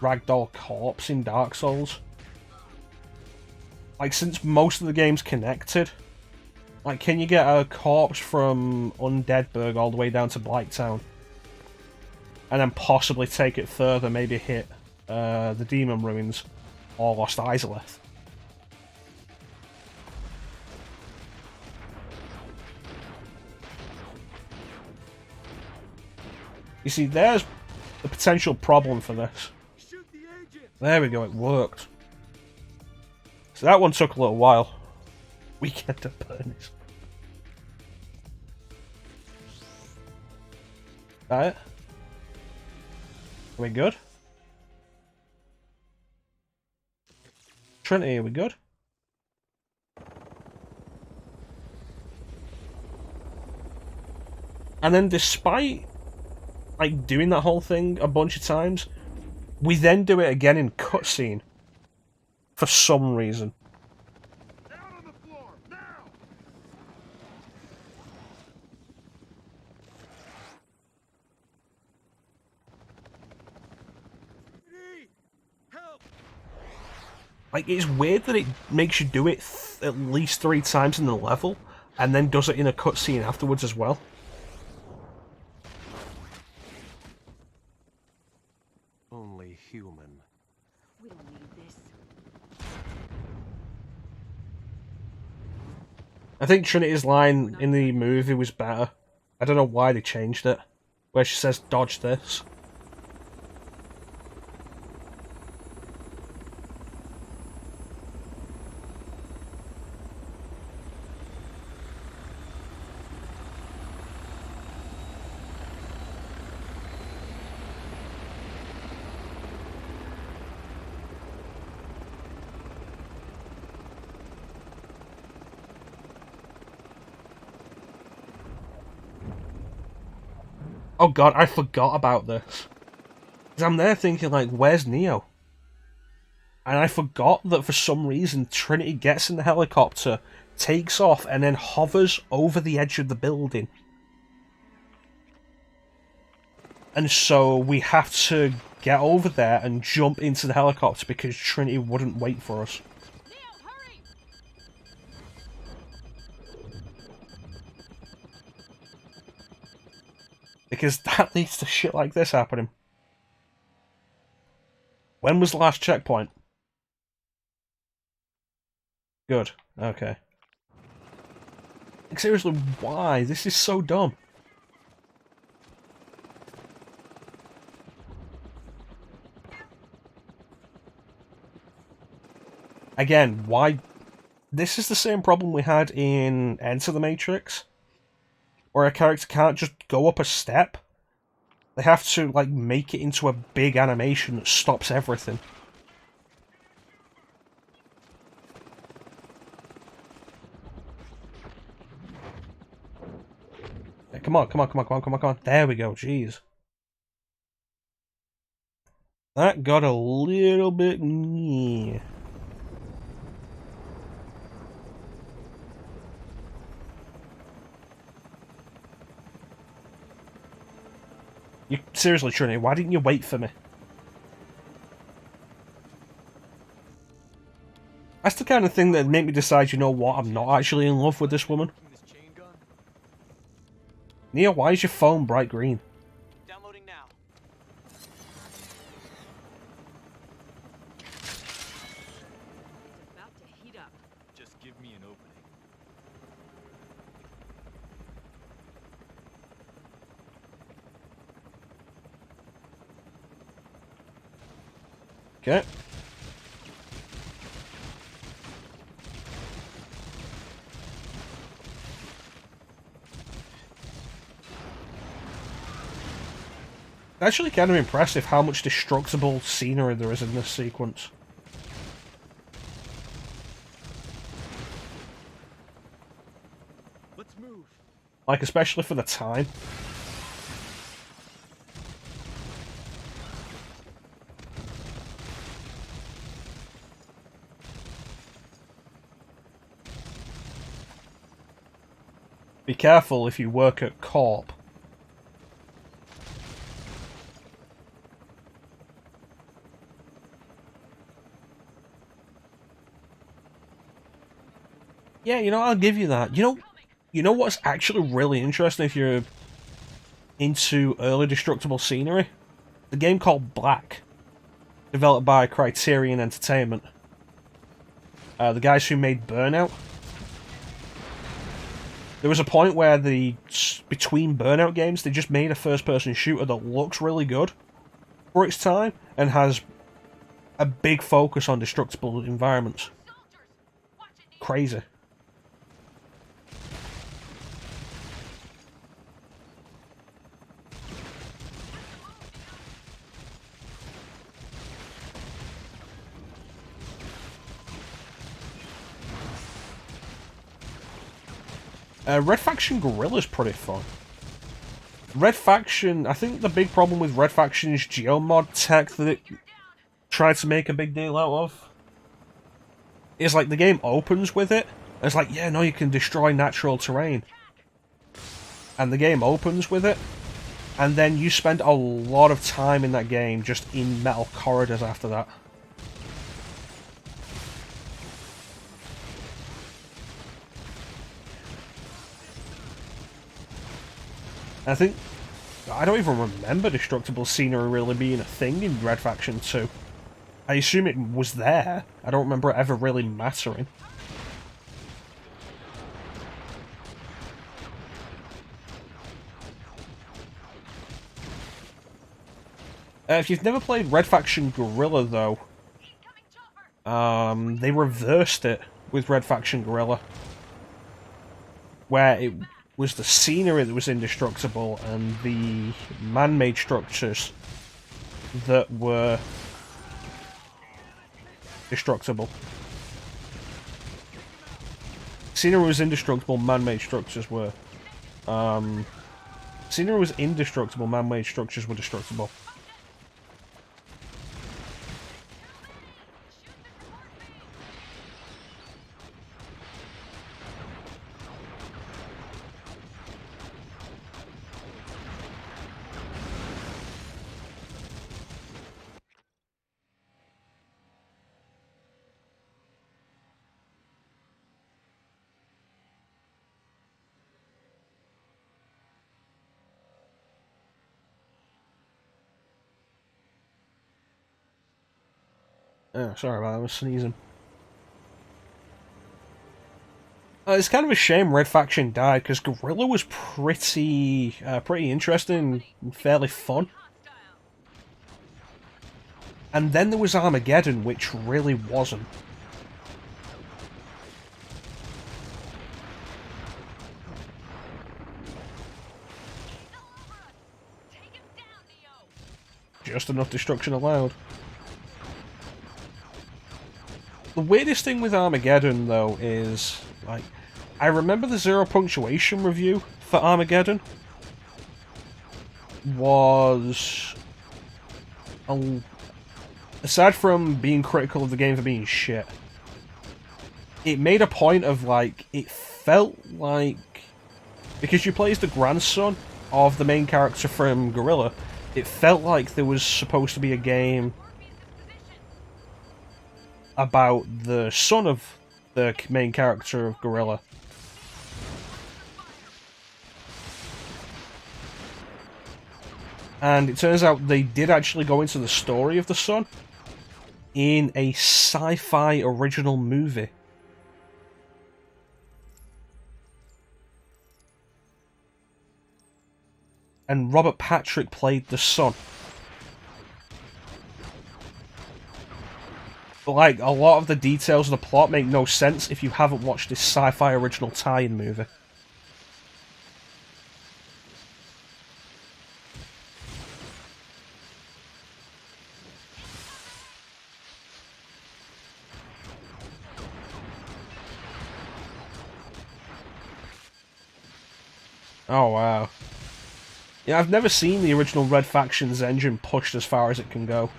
ragdoll corpse in Dark Souls. Like, since most of the game's connected, like, can you get a corpse from Undeadburg all the way down to Blighttown? And then possibly take it further, maybe hit the Demon Ruins or Lost Izalith? You see, there's the potential problem for this. There we go, it worked. So that one took a little while. Weekend of Bernie's. That it? Are we good? Trinity, are we good? And then despite like doing that whole thing a bunch of times, we then do it again in cutscene. For some reason. Down on the floor, now! Help! Like, it's weird that it makes you do it at least 3 times in the level, and then does it in a cutscene afterwards as well. Only human. We don't need this. I think Trinity's line in the movie was better. I don't know why they changed it. Where she says, dodge this. Oh god, I forgot about this. Because I'm there thinking, like, where's Neo? And I forgot that for some reason Trinity gets in the helicopter, takes off, and then hovers over the edge of the building. And so we have to get over there and jump into the helicopter because Trinity wouldn't wait for us. Because that leads to shit like this happening. When was the last checkpoint? Good. Okay. Like, seriously, why? This is so dumb. Again, why? This is the same problem we had in Enter the Matrix, where a character can't just go up a step. They have to, like, make it into a big animation that stops everything. Okay, come on, come on, come on, come on, come on, come on. There we go, jeez. That got a little bit... Yeah. You seriously, Trinity, why didn't you wait for me? That's the kind of thing that made me decide, you know what, I'm not actually in love with this woman. Neo, why is your phone bright green? Downloading now. It's about to heat up. Just give me an opening. Okay. Actually kind of impressive how much destructible scenery there is in this sequence. Let's move. Like, especially for the time. Be careful if you work at Corp. Yeah, you know, I'll give you that. You know what's actually really interesting if you're into early destructible scenery? The game called Black, developed by Criterion Entertainment. The guys who made Burnout. There was a point where between Burnout games, they just made a first-person shooter that looks really good for its time and has a big focus on destructible environments. Crazy. Red Faction Guerrilla's pretty fun. Red Faction, I think the big problem with Red Faction's geomod tech that it tried to make a big deal out of is like the game opens with it, and it's like, yeah, no, you can destroy natural terrain. And the game opens with it, and then you spend a lot of time in that game just in metal corridors after that. I think... I don't even remember destructible scenery really being a thing in Red Faction 2. I assume it was there. I don't remember it ever really mattering. If you've never played Red Faction Guerrilla, though, they reversed it with Red Faction Guerrilla, where it was the scenery that was indestructible and the man-made structures that were destructible. Scenery was indestructible, man-made structures were... scenery was indestructible, man-made structures were destructible. Oh, sorry about that, I was sneezing. It's kind of a shame Red Faction died, because Guerrilla was pretty interesting and fairly fun. And then there was Armageddon, which really wasn't. Just enough destruction allowed. The weirdest thing with Armageddon, though, is, like, I remember the zero punctuation review for Armageddon, was, aside from being critical of the game for being shit, it made a point of, like, it felt like, because you play as the grandson of the main character from Gorilla, it felt like there was supposed to be a game about the son of the main character of Gorilla. And it turns out they did actually go into the story of the son in a sci-fi original movie. And Robert Patrick played the son. But, like, a lot of the details of the plot make no sense if you haven't watched this sci-fi original tie-in movie. Oh, wow. Yeah, I've never seen the original Red Faction's engine pushed as far as it can go.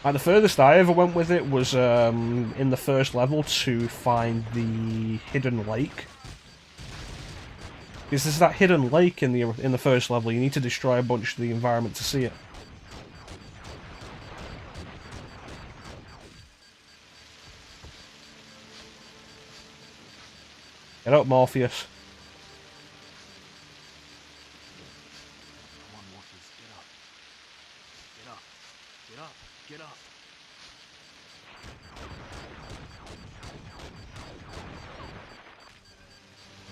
Like, the furthest I ever went with it was in the first level to find the hidden lake. Because there's that hidden lake in the first level. You need to destroy a bunch of the environment to see it. Get up, Morpheus. Come on, Morpheus, get up. Get up. Get up. Get up.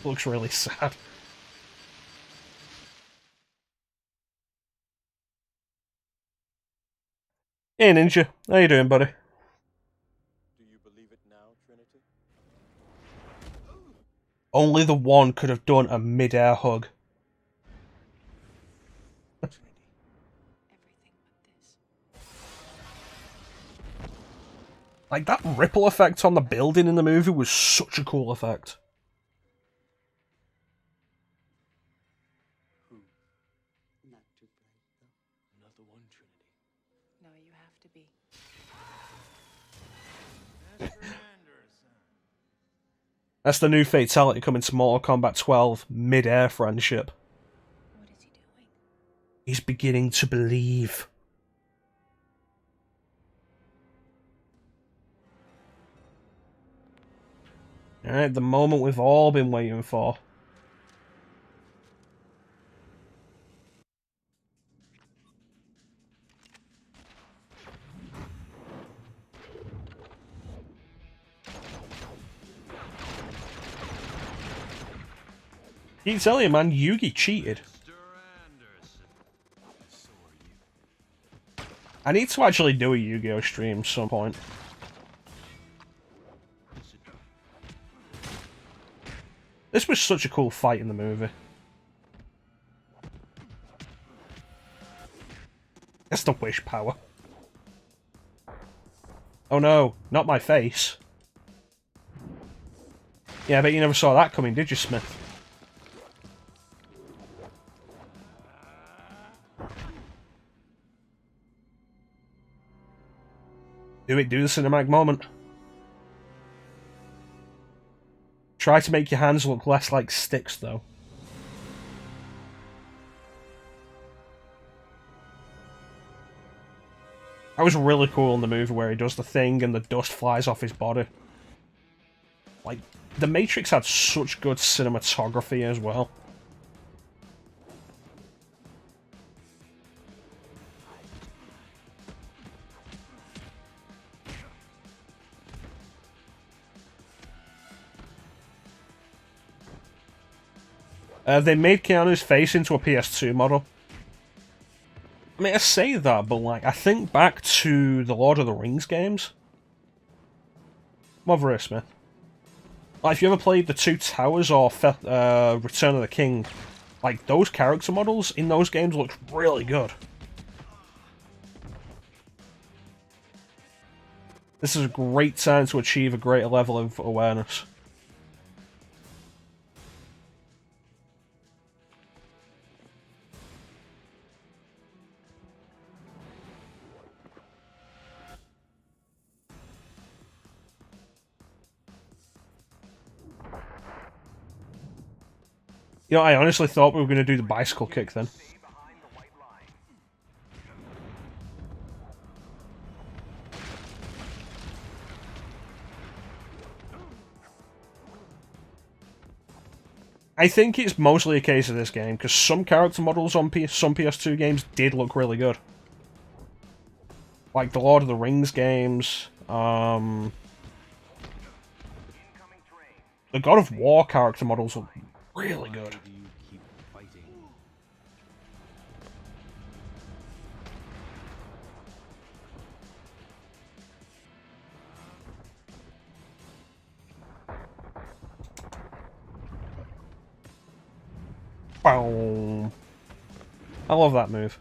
Looks really sad. Hey, Ninja. How you doing, buddy? Do you believe it now, Trinity? Only the one could have done a mid-air hug. Like, that ripple effect on the building in the movie was such a cool effect. Not too bright, though. Not the one, Trinity. No, you have to be. Mr. Anderson. That's the new fatality coming to Mortal Kombat 12, mid-air friendship. What is he doing? He's beginning to believe. Alright, the moment we've all been waiting for. You tell you, man, Yugi cheated. I need to actually do a Yu-Gi-Oh stream at some point. This was such a cool fight in the movie. That's the wish power. Oh no, not my face. Yeah, I bet you never saw that coming, did you, Smith? Do the cinematic moment. Try to make your hands look less like sticks, though. That was really cool in the movie where he does the thing and the dust flies off his body. Like, The Matrix had such good cinematography as well. They made Keanu's face into a PS2 model. I mean, I say that, but like, I think back to the Lord of the Rings games. Come over here, Smith. Like, if you ever played the Two Towers or Return of the King, like, those character models in those games looked really good. This is a great time to achieve a greater level of awareness. You know, I honestly thought we were going to do the bicycle kick then. I think it's mostly a case of this game, because some character models on some PS2 games did look really good. Like the Lord of the Rings games, the God of War character models look really good. Boom. I love that move.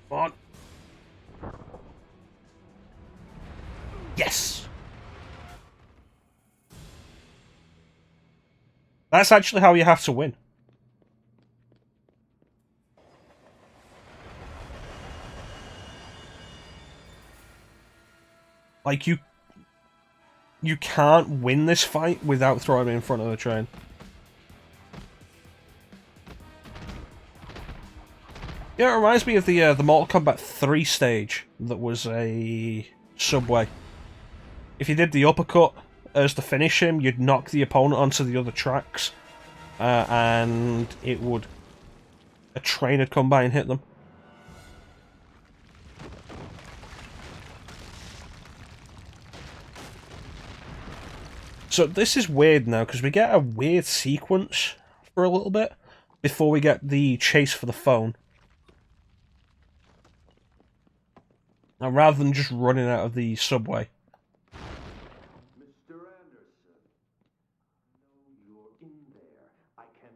Come on. Yes! That's actually how you have to win. Like, you can't win this fight without throwing me in front of the train. Yeah, it reminds me of the Mortal Kombat 3 stage that was a subway. If you did the uppercut as to finish him, you'd knock the opponent onto the other tracks, and a train would come by and hit them. So this is weird now, because we get a weird sequence for a little bit before we get the chase for the phone. And rather than just running out of the subway. Mr. Anderson, I know you're in there. I can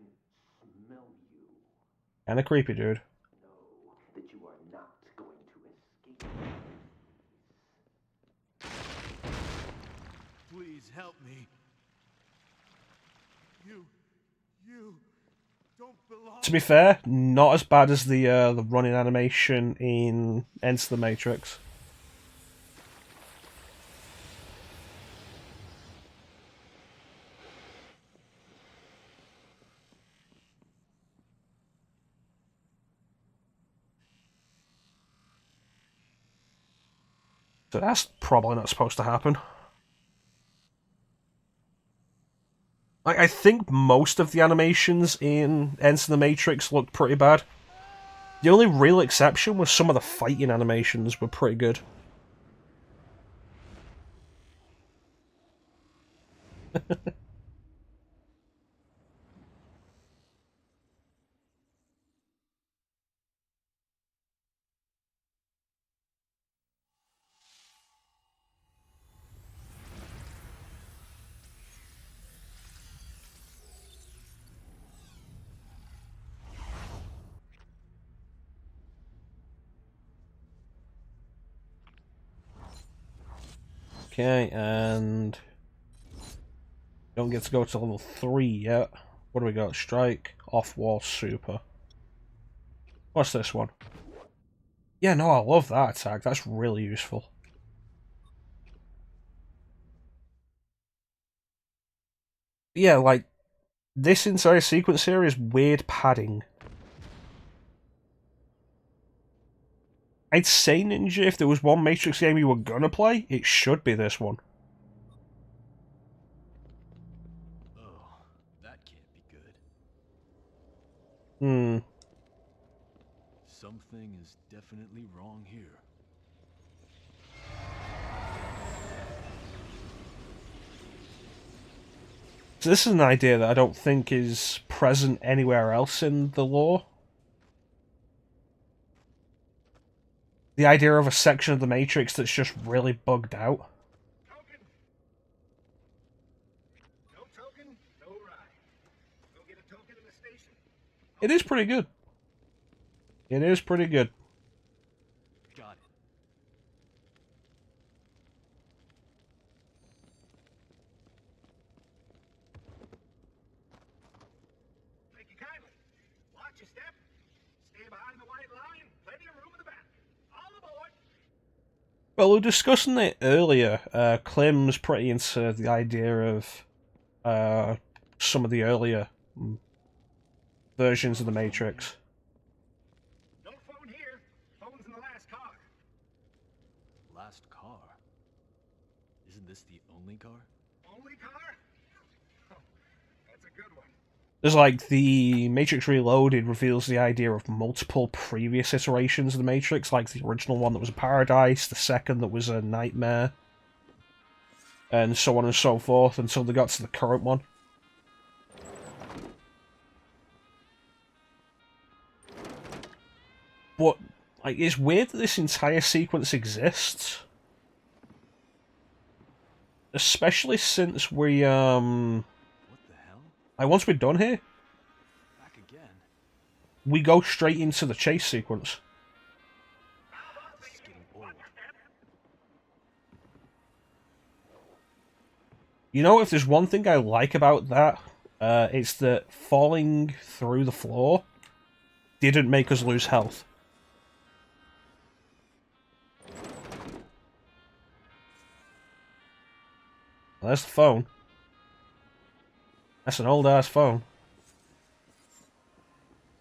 smell you. Kinda creepy, dude. Know that you are not going to escape. Please help me. You don't belong. To be fair, not as bad as the running animation in Enter the Matrix. So that's probably not supposed to happen. Like, I think most of the animations in Enter the Matrix looked pretty bad. The only real exception was some of the fighting animations were pretty good. Okay, and don't get to go to level 3 yet. What do we got? Strike, off-wall, super. What's this one? Yeah, no, I love that attack. That's really useful. Yeah, like, this entire sequence here is weird padding. I'd say, Ninja, if there was one Matrix game you were gonna play, it should be this one. Oh, that can't be good. Hmm. Something is definitely wrong here. So this is an idea that I don't think is present anywhere else in the lore. The idea of a section of the Matrix that's just really bugged out. No token, no ride. Go get a token in the station. It is pretty good. It is pretty good. Got it. Well, we were discussing it earlier. Clem's pretty into the idea of some of the earlier versions of the Matrix. No phone here. Phone's in the last car. Last car? Isn't this the only car? Only car? Oh, that's a good one. There's like the Matrix Reloaded reveals the idea of multiple previous iterations of the Matrix, like the original one that was a paradise, the second that was a nightmare, and so on and so forth until they got to the current one. But like, it's weird that this entire sequence exists. Especially since we, What the hell? like, once we're done here, Back again? we go straight into the chase sequence. This is getting old. You know, if there's one thing I like about that, it's that falling through the floor didn't make us lose health. Well, there's the phone. That's an old-ass phone.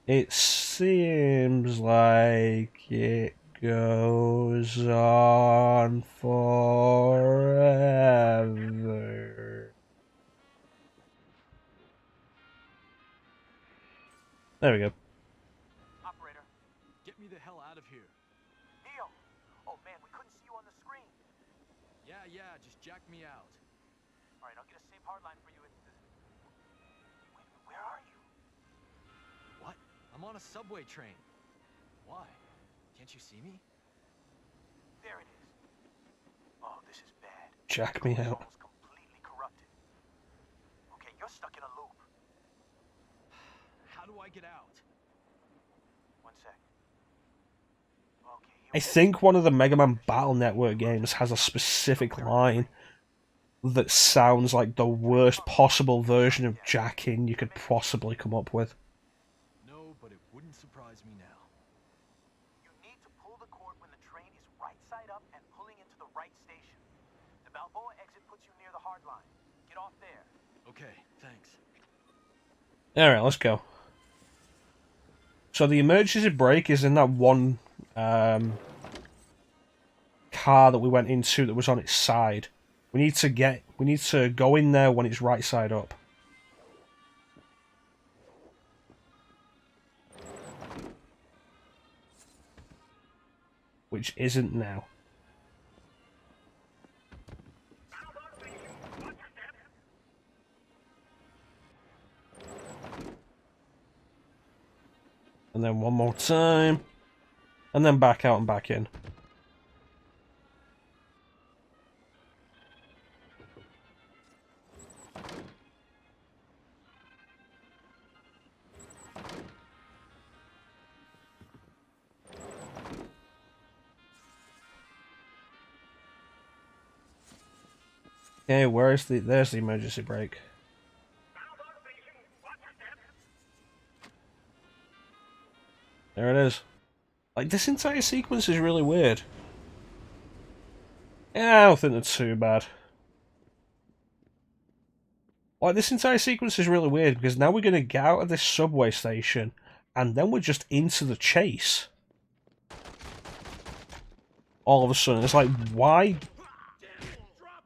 It seems like it goes on forever. There we go. Operator, Get me the hell out of here. Neil! Oh man, we couldn't see you on the screen. Yeah, just jack me out. Alright, I'll get a safe hardline for you at the... Wait, where are you? What? I'm on a subway train. Why? Can't you see me? There it is. Oh, this is bad. Jack me out. It's completely corrupted. Okay, you're stuck in a loop. How do I get out? One sec. Okay, I think one of the Mega Man Battle Network games has a specific line that sounds like the worst possible version of jacking you could possibly come up with. No, but it wouldn't surprise me now. You need to pull the cord when the train is right side up and pulling into the right station. The Balboa exit puts you near the hard line. Get off there. Okay, thanks. Alright, let's go. So the emergency brake is in that one car that we went into that was on its side. We need to go in there when it's right side up. Which isn't now. And then one more time. And then back out and back in. Okay, there's the emergency brake. There it is. Like, this entire sequence is really weird. Yeah, I don't think that's too bad. Like, this entire sequence is really weird because now we're going to get out of this subway station and then we're just into the chase. All of a sudden, it's like, why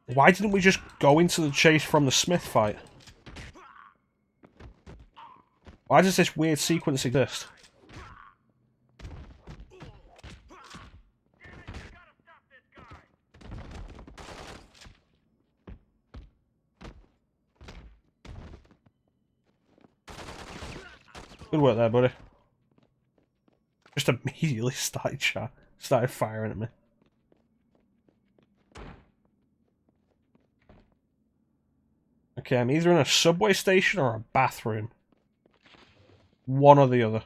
didn't we just go into the chase from the Smith fight? Why does this weird sequence exist? Good work there, buddy. Just immediately started firing at me. Okay, I'm either in a subway station or a bathroom. One or the other.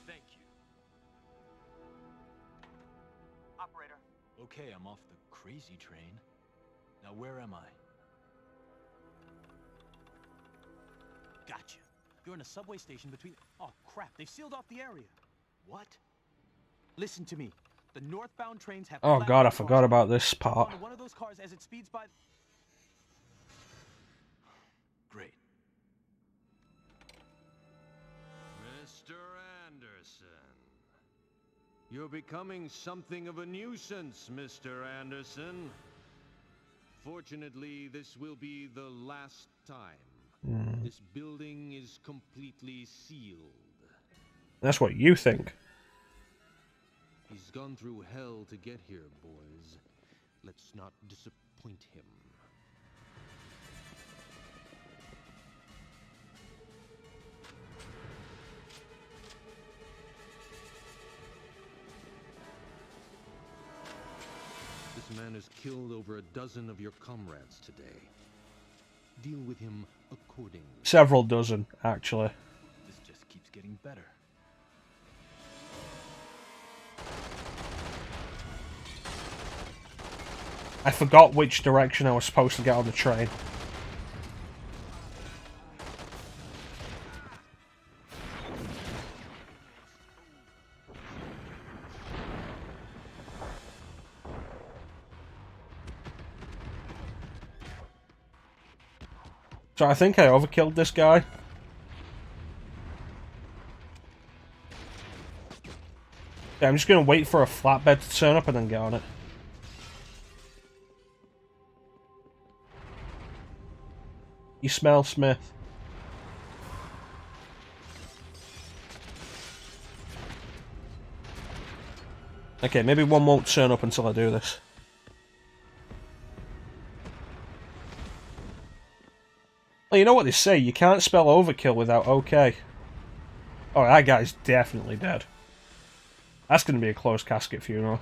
Thank you. Operator. Okay, I'm off the crazy train. Now where am I? Gotcha. You're in a subway station between... Oh, crap. They've sealed off the area. What? Listen to me. The northbound trains have... Oh god, I forgot about this part. One of those cars as it speeds by... Great. Mr. Anderson. You're becoming something of a nuisance, Mr. Anderson. Fortunately, this will be the last time. This building is completely sealed. That's what you think. He's gone through hell to get here, boys. Let's not disappoint him. This man has killed over a dozen of your comrades today. Deal with him accordingly. Several dozen, actually. This just keeps getting better. I forgot which direction I was supposed to get on the train. So I think I overkilled this guy. Yeah, I'm just going to wait for a flatbed to turn up and then get on it. You smell Smith. Okay, maybe one won't turn up until I do this. Well, you know what they say, you can't spell overkill without okay. Oh, that guy's definitely dead. That's going to be a closed casket funeral.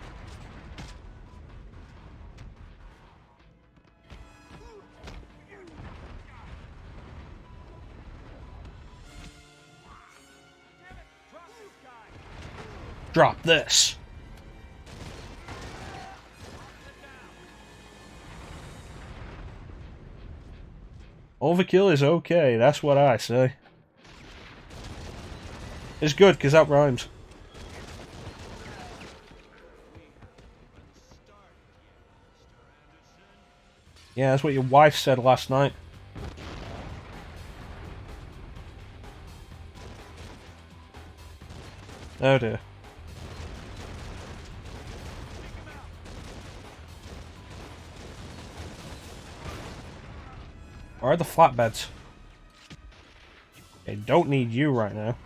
Drop this. Overkill is okay, that's what I say. It's good, because that rhymes. Yeah, that's what your wife said last night. Oh dear. Where are the flatbeds? They don't need you right now.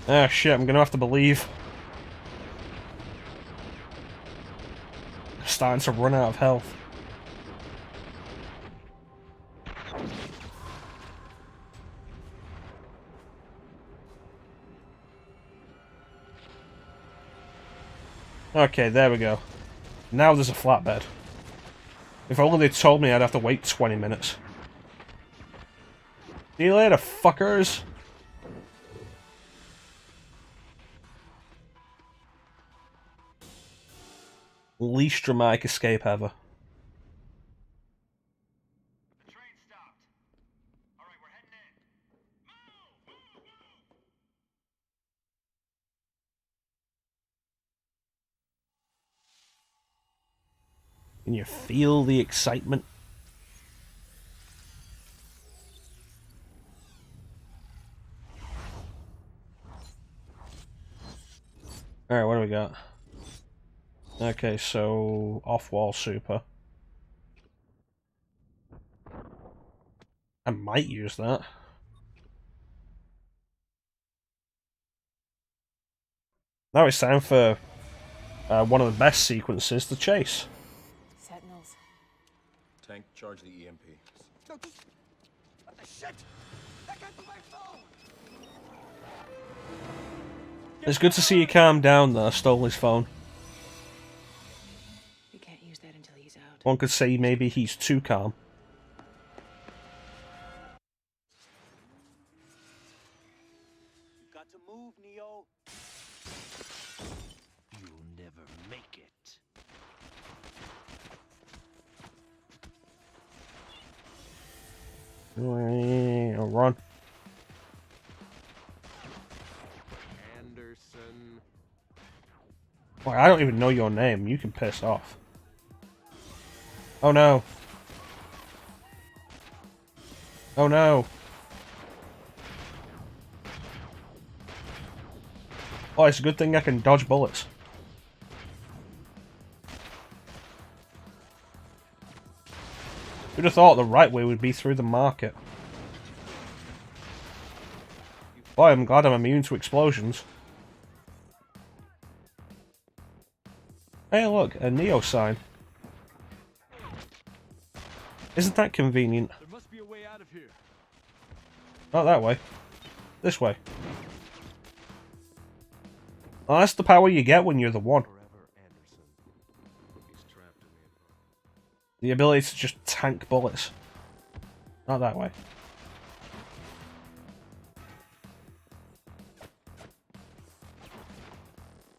Ah, shit, I'm gonna have to believe. I'm starting to run out of health. Okay, there we go. Now there's a flatbed. If only they told me I'd have to wait 20 minutes. See you later, fuckers! Least dramatic escape ever. The train stopped. All right, we're heading in. Can you feel the excitement? Alright, what do we got? Okay, so off-wall super. I might use that. Now it's time for one of the best sequences, the chase. Sentinels. Tank, charge the EMP. No, just... Shit! That got to my phone! It's good to see you calm down though. I stole his phone. We can't use that until he's out. One could say maybe he's too calm. Run. Anderson. Boy, I don't even know your name. You can piss off. Oh no. Oh no. Oh, it's a good thing I can dodge bullets. Who'd have thought the right way would be through the market? Boy, I'm glad I'm immune to explosions. Hey look, a Neo sign. Isn't that convenient? There must be a way out of here. Not that way. This way. Well, that's the power you get when you're the one. The ability to just tank bullets. Not that way.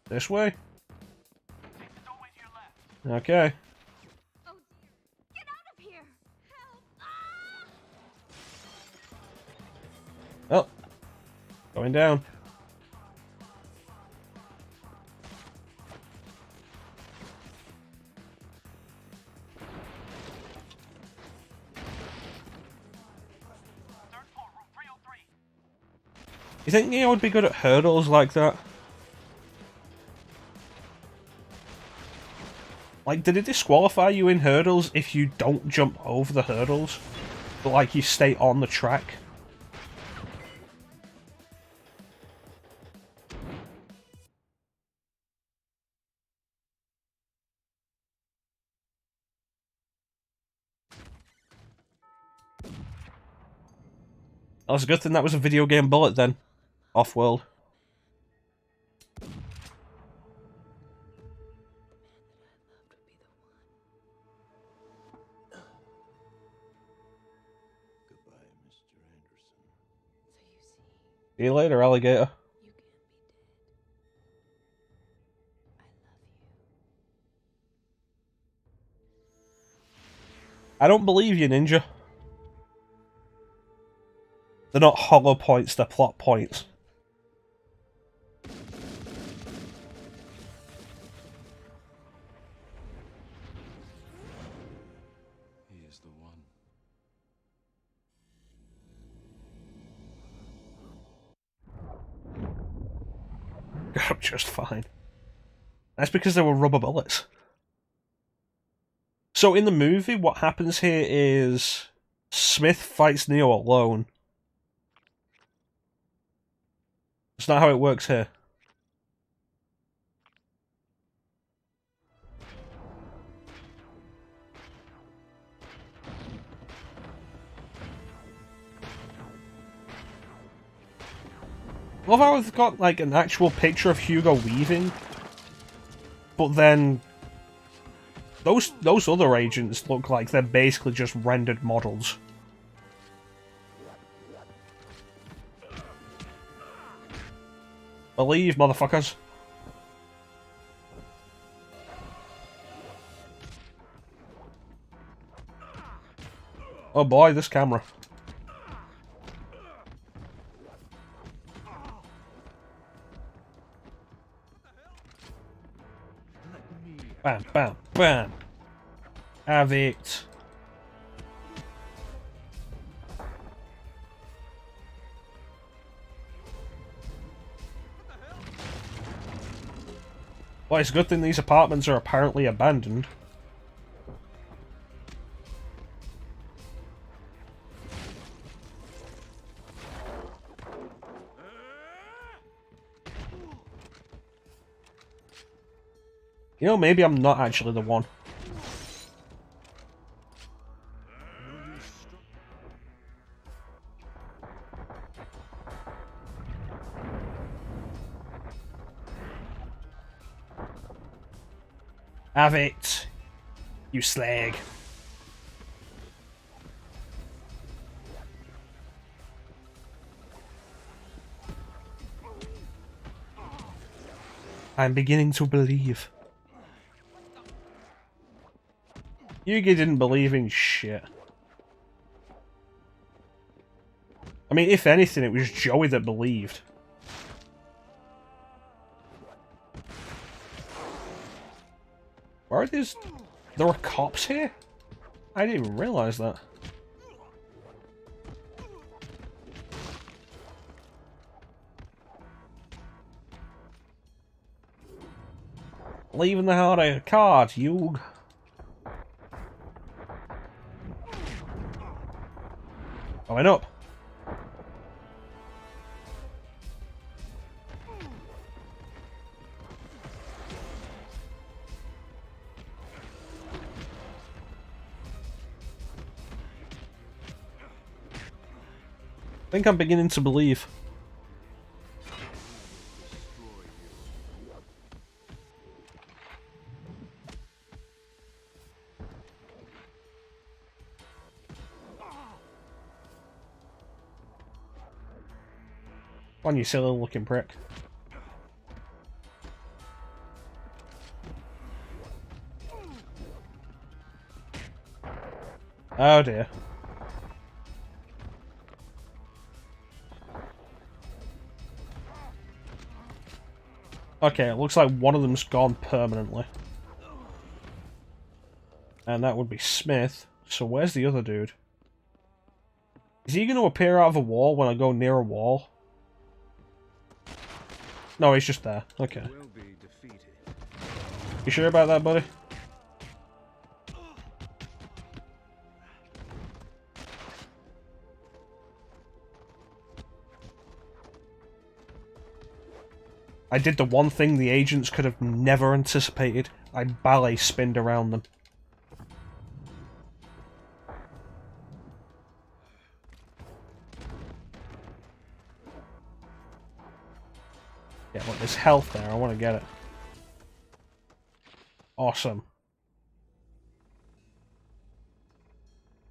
This way? Okay. Oh dear. Get out of here! Help! Oh. Going down. You think Neo would be good at hurdles like that? Like, did it disqualify you in hurdles if you don't jump over the hurdles? But, like, you stay on the track? That was a good thing that was a video game bullet then. Off-world. Goodbye, Mr. Anderson. See you later, alligator. I don't believe you, Ninja. They're not hollow points, they're plot points. He is the one. I'm just fine. That's because they were rubber bullets. So in the movie, what happens here is Smith fights Neo alone. It's not how it works here. Love how I've got like an actual picture of Hugo weaving, but then those other agents look like they're basically just rendered models. Believe, motherfuckers. Oh boy, this camera. Bam, bam, bam. Have it. Well, it's a good thing these apartments are apparently abandoned. You know, maybe I'm not actually the one. Have it, you slag. I'm beginning to believe. Yugi didn't believe in shit. I mean, if anything, it was Joey that believed. Where are these? There are cops here? I didn't even realize that. Leaving the hard card, you. Going up. I think I'm beginning to believe. On you silly looking prick. Oh dear. Okay, it looks like one of them's gone permanently. And that would be Smith. So where's the other dude? Is he going to appear out of a wall when I go near a wall? No, he's just there. Okay. You sure about that, buddy? I did the one thing the agents could have never anticipated. I ballet spinned around them. Yeah, look, there's health there. I want to get it. Awesome.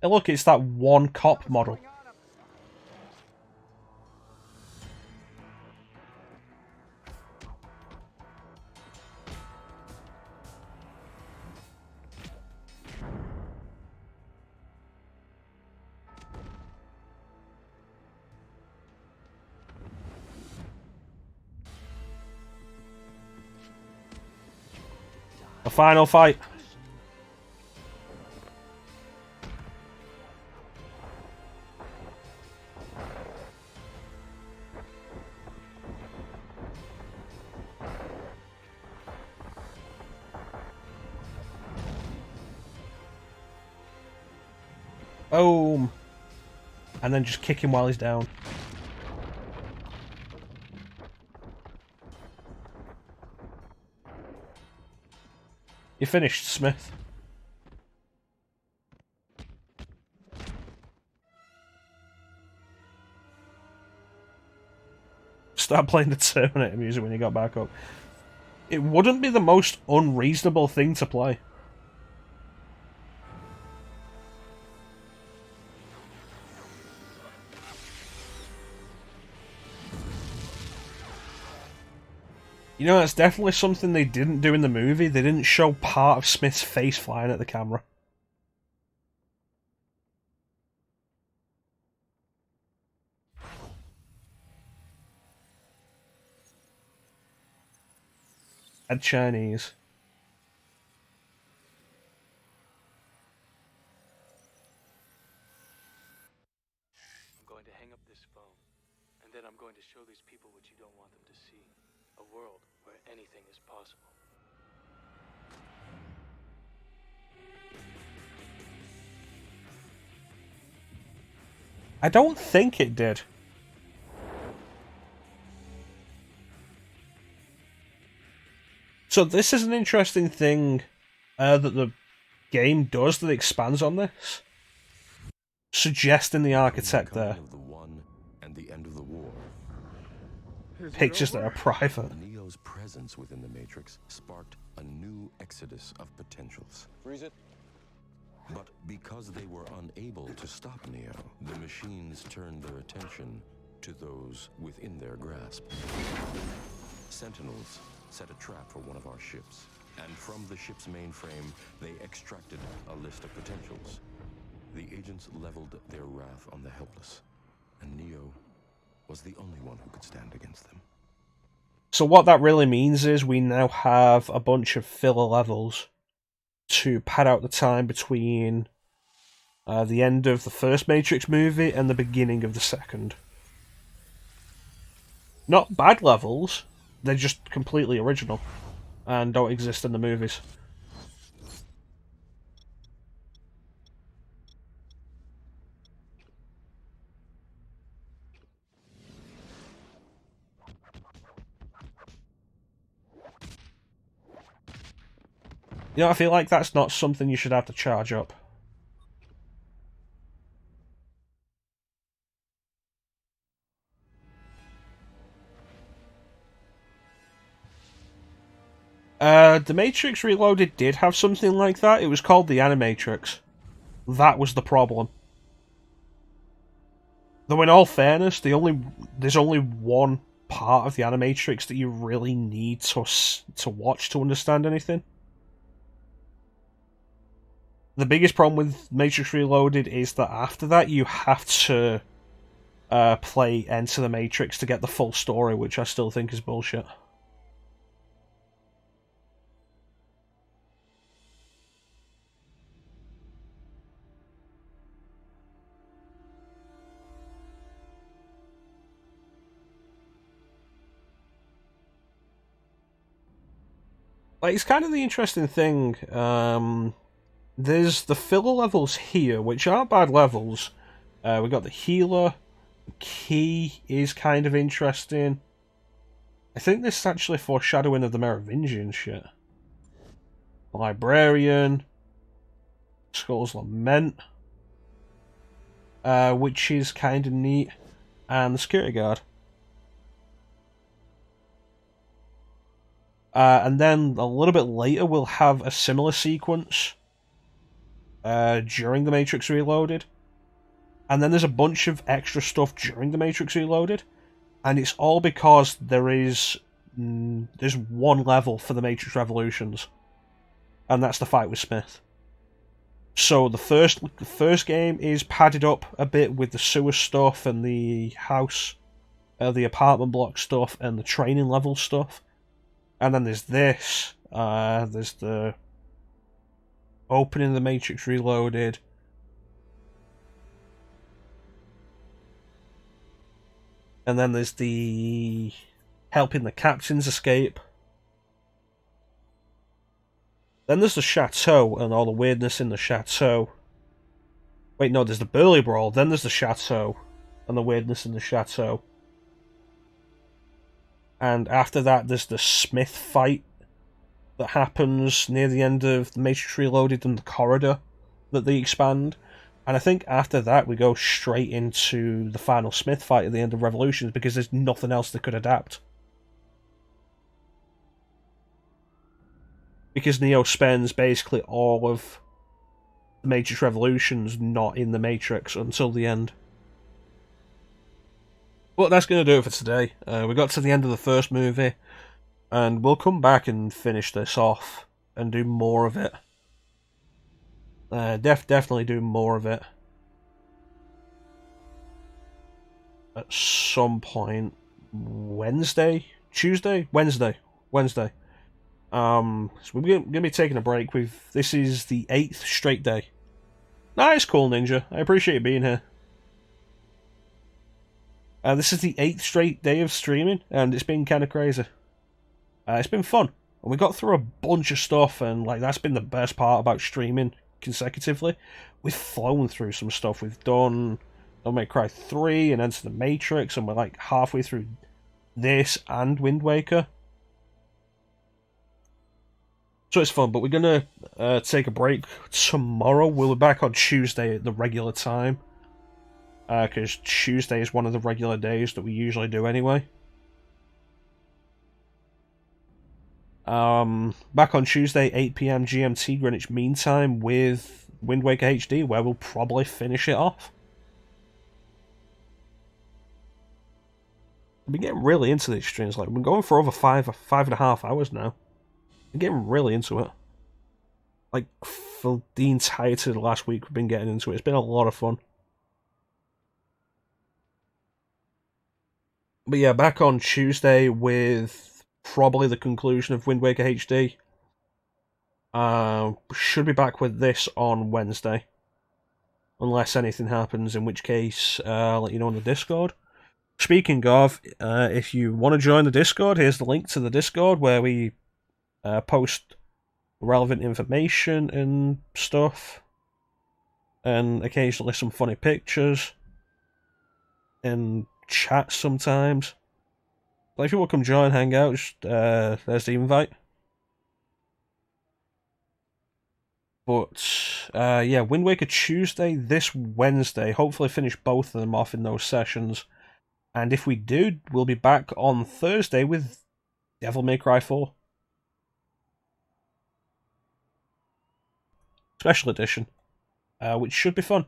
Hey, look, it's that one cop model. The final fight. Boom. And then just kick him while he's down. You finished, Smith. Start playing the Terminator music when you got back up. It wouldn't be the most unreasonable thing to play. You know, that's definitely something they didn't do in the movie. They didn't show part of Smith's face flying at the camera. Bad Chinese. I'm going to hang up this phone, and then I'm going to show these people what you don't want them to see. A world where anything is possible. I don't think it did. So this is an interesting thing that the game does that expands on this. Suggesting the architect there. Of the one and the end of the war. Pictures that are private. Neo's presence within the Matrix sparked a new exodus of potentials. Freeze it. But because they were unable to stop Neo, the machines turned their attention to those within their grasp. Sentinels set a trap for one of our ships, and from the ship's mainframe, they extracted a list of potentials. The agents leveled their wrath on the helpless, And Neo was the only one who could stand against them. So what that really means is we now have a bunch of filler levels to pad out the time between the end of the first Matrix movie and the beginning of the second. Not bad levels, they're just completely original and don't exist in the movies. You know, I feel like that's not something you should have to charge up. The Matrix Reloaded did have something like that. It was called the Animatrix. That was the problem. Though in all fairness, there's only one part of the Animatrix that you really need to watch to understand anything. The biggest problem with Matrix Reloaded is that after that you have to play Enter the Matrix to get the full story, which I still think is bullshit. Like, it's kind of the interesting thing. There's the filler levels here, which aren't bad levels. We got the healer. The key is kind of interesting. I think this is actually foreshadowing of the Merovingian shit. The librarian. Skull's Lament. Which is kind of neat. And the security guard. And then a little bit later we'll have a similar sequence during the Matrix Reloaded. And then there's a bunch of extra stuff during the Matrix Reloaded. And it's all because there's one level for the Matrix Revolutions. And that's the fight with Smith. So the first game is padded up a bit with the sewer stuff and the house, the apartment block stuff and the training level stuff. And then there's this. There's the opening of the Matrix Reloaded. And then there's the helping the captains escape. Then there's the chateau and all the weirdness in the chateau. Wait, no, there's the Burly Brawl. Then there's the chateau and the weirdness in the chateau. And after that, there's the Smith fight that happens near the end of the Matrix Reloaded and the corridor that they expand. And I think after that, we go straight into the final Smith fight at the end of Revolutions because there's nothing else they could adapt. Because Neo spends basically all of the Matrix Revolutions not in the Matrix until the end. But that's going to do it for today. We got to the end of the first movie, and we'll come back and finish this off and do more of it. Definitely do more of it at some point. Wednesday. So we're going to be taking a break. This is the 8th straight day. Nice, cool Ninja. I appreciate you being here. This is the 8th straight day of streaming, and it's been kind of crazy. It's been fun, and we got through a bunch of stuff, and like that's been the best part about streaming consecutively. We've flown through some stuff. We've done Devil May Cry 3 and Enter the Matrix, and we're like halfway through this and Wind Waker. So it's fun, but we're going to take a break tomorrow. We'll be back on Tuesday at the regular time. Because Tuesday is one of the regular days that we usually do anyway. Back on Tuesday, 8 PM GMT Greenwich Mean Time with Wind Waker HD, where we'll probably finish it off. I've been getting really into these streams. Like, we've been going for over 5.5 hours now. I'm getting really into it. Like, for the entirety of the last week, we've been getting into it. It's been a lot of fun. But yeah, back on Tuesday with probably the conclusion of Wind Waker HD. Should be back with this on Wednesday. Unless anything happens, in which case I'll let you know on the Discord. Speaking of, if you want to join the Discord, here's the link to the Discord where we post relevant information and stuff. And occasionally some funny pictures. And chat sometimes. But if you want to come join, hang out, just, there's the invite. But, yeah, Wind Waker Tuesday, this Wednesday. Hopefully finish both of them off in those sessions. And if we do, we'll be back on Thursday with Devil May Cry 4. Special Edition. Which should be fun.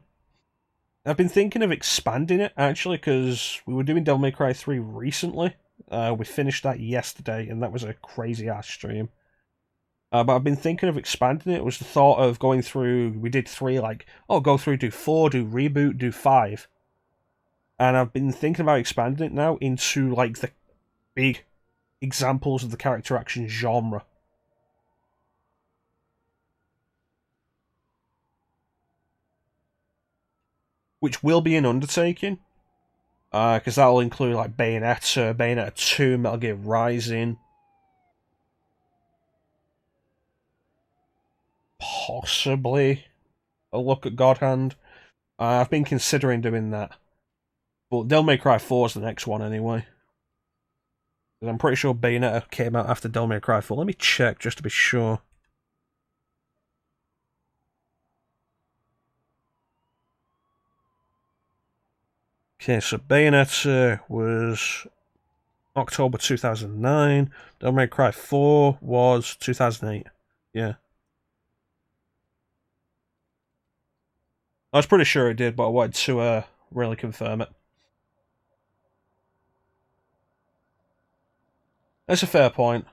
I've been thinking of expanding it, actually, because we were doing Devil May Cry 3 recently. We finished that yesterday, and that was a crazy-ass stream. But I've been thinking of expanding it. It was the thought of going through... We did 3, like, go through, do 4, do reboot, do 5. And I've been thinking about expanding it now into, like, the big examples of the character action genre. Which will be an undertaking. Because that'll include, like, Bayonetta, Bayonetta 2, Metal Gear Rising. Possibly a look at God Hand. I've been considering doing that. But Devil May Cry 4 is the next one anyway. I'm pretty sure Bayonetta came out after Devil May Cry 4. Let me check just to be sure. Okay, so Bayonetta was October 2009. Devil May Cry 4 was 2008. Yeah. I was pretty sure it did, but I wanted to really confirm it. That's a fair point.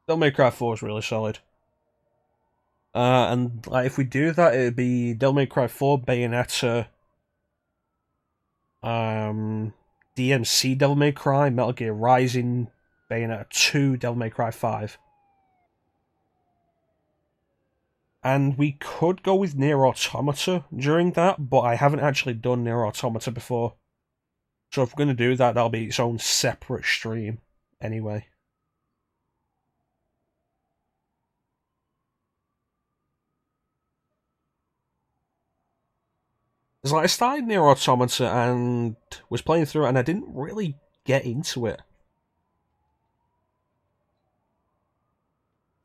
Devil May Cry 4 is really solid. And like, if we do that, it'd be Devil May Cry 4, Bayonetta, DMC Devil May Cry, Metal Gear Rising, Bayonetta 2, Devil May Cry 5. And we could go with Nier Automata during that, but I haven't actually done Nier Automata before. So if we're going to do that, that'll be its own separate stream anyway. It's like I started Nier Automata and was playing through it, and I didn't really get into it.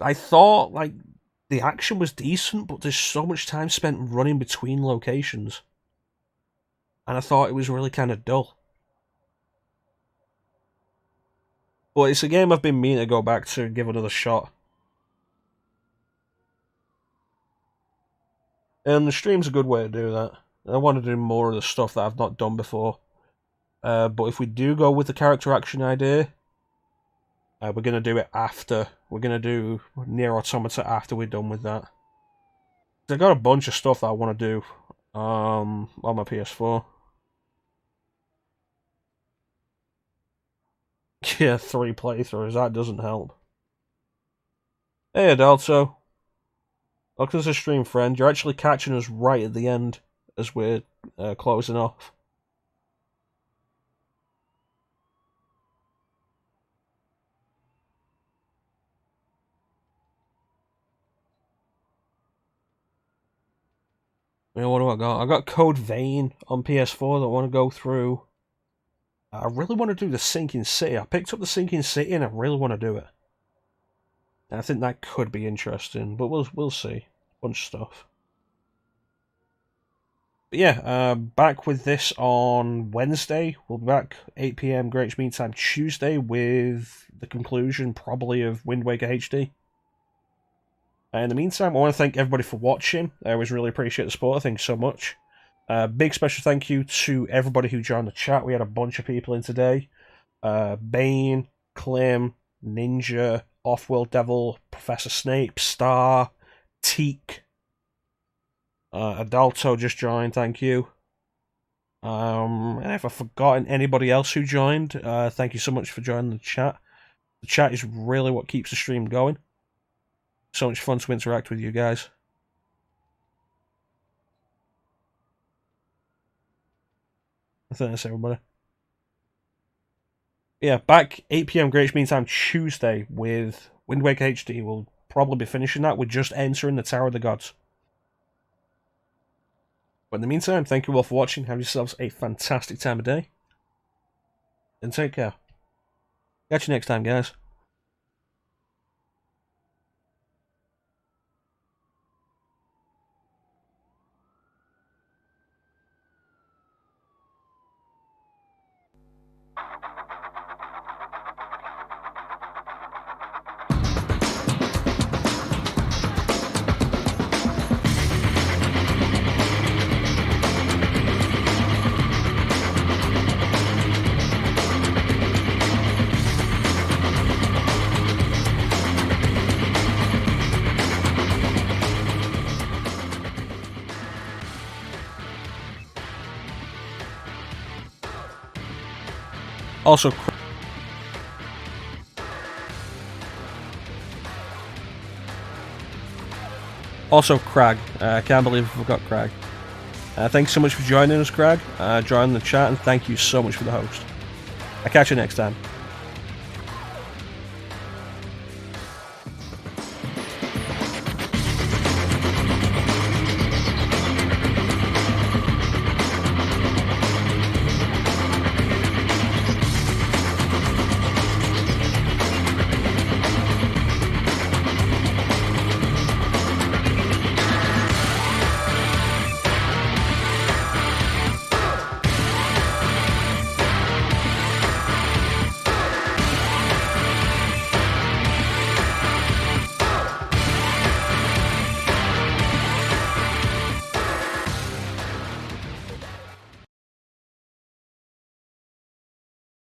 I thought, like, the action was decent, but there's so much time spent running between locations. And I thought it was really kind of dull. But it's a game I've been meaning to go back to and give another shot. And the stream's a good way to do that. I want to do more of the stuff that I've not done before. But if we do go with the character action idea, we're going to do it after. We're going to do Nier Automata after we're done with that. I've got a bunch of stuff that I want to do on my PS4. Yeah, 3 playthroughs, that doesn't help. Hey Adalto. Welcome to the stream, friend. You're actually catching us right at the end as we're closing off. Yeah, what do I got? I got Code Vein on PS4 that I want to go through. I really want to do the Sinking City. I picked up the Sinking City and I really want to do it. And I think that could be interesting, but we'll see. Bunch of stuff. But yeah, back with this on Wednesday. We'll be back 8 PM Greenwich Mean Time Tuesday with the conclusion probably of Wind Waker HD. In the meantime, I want to thank everybody for watching. I always really appreciate the support. Thank you so much. Big special thank you to everybody who joined the chat. We had a bunch of people in today. Bane, Clem, Ninja, Offworld Devil, Professor Snape, Star, Teak. Adalto just joined, thank you. And if I've forgotten anybody else who joined, thank you so much for joining the chat. The chat is really what keeps the stream going. So much fun to interact with you guys. Thanks, everybody. Yeah, back 8 PM Greenwich Mean Time Tuesday with Wind Waker HD. We'll probably be finishing that with just entering the Tower of the Gods. But in the meantime, thank you all for watching. Have yourselves a fantastic time of day. And take care. Catch you next time, guys. Also, Crag. I can't believe I forgot Crag. Thanks so much for joining us, Crag. Join the chat, and thank you so much for the host. I'll catch you next time.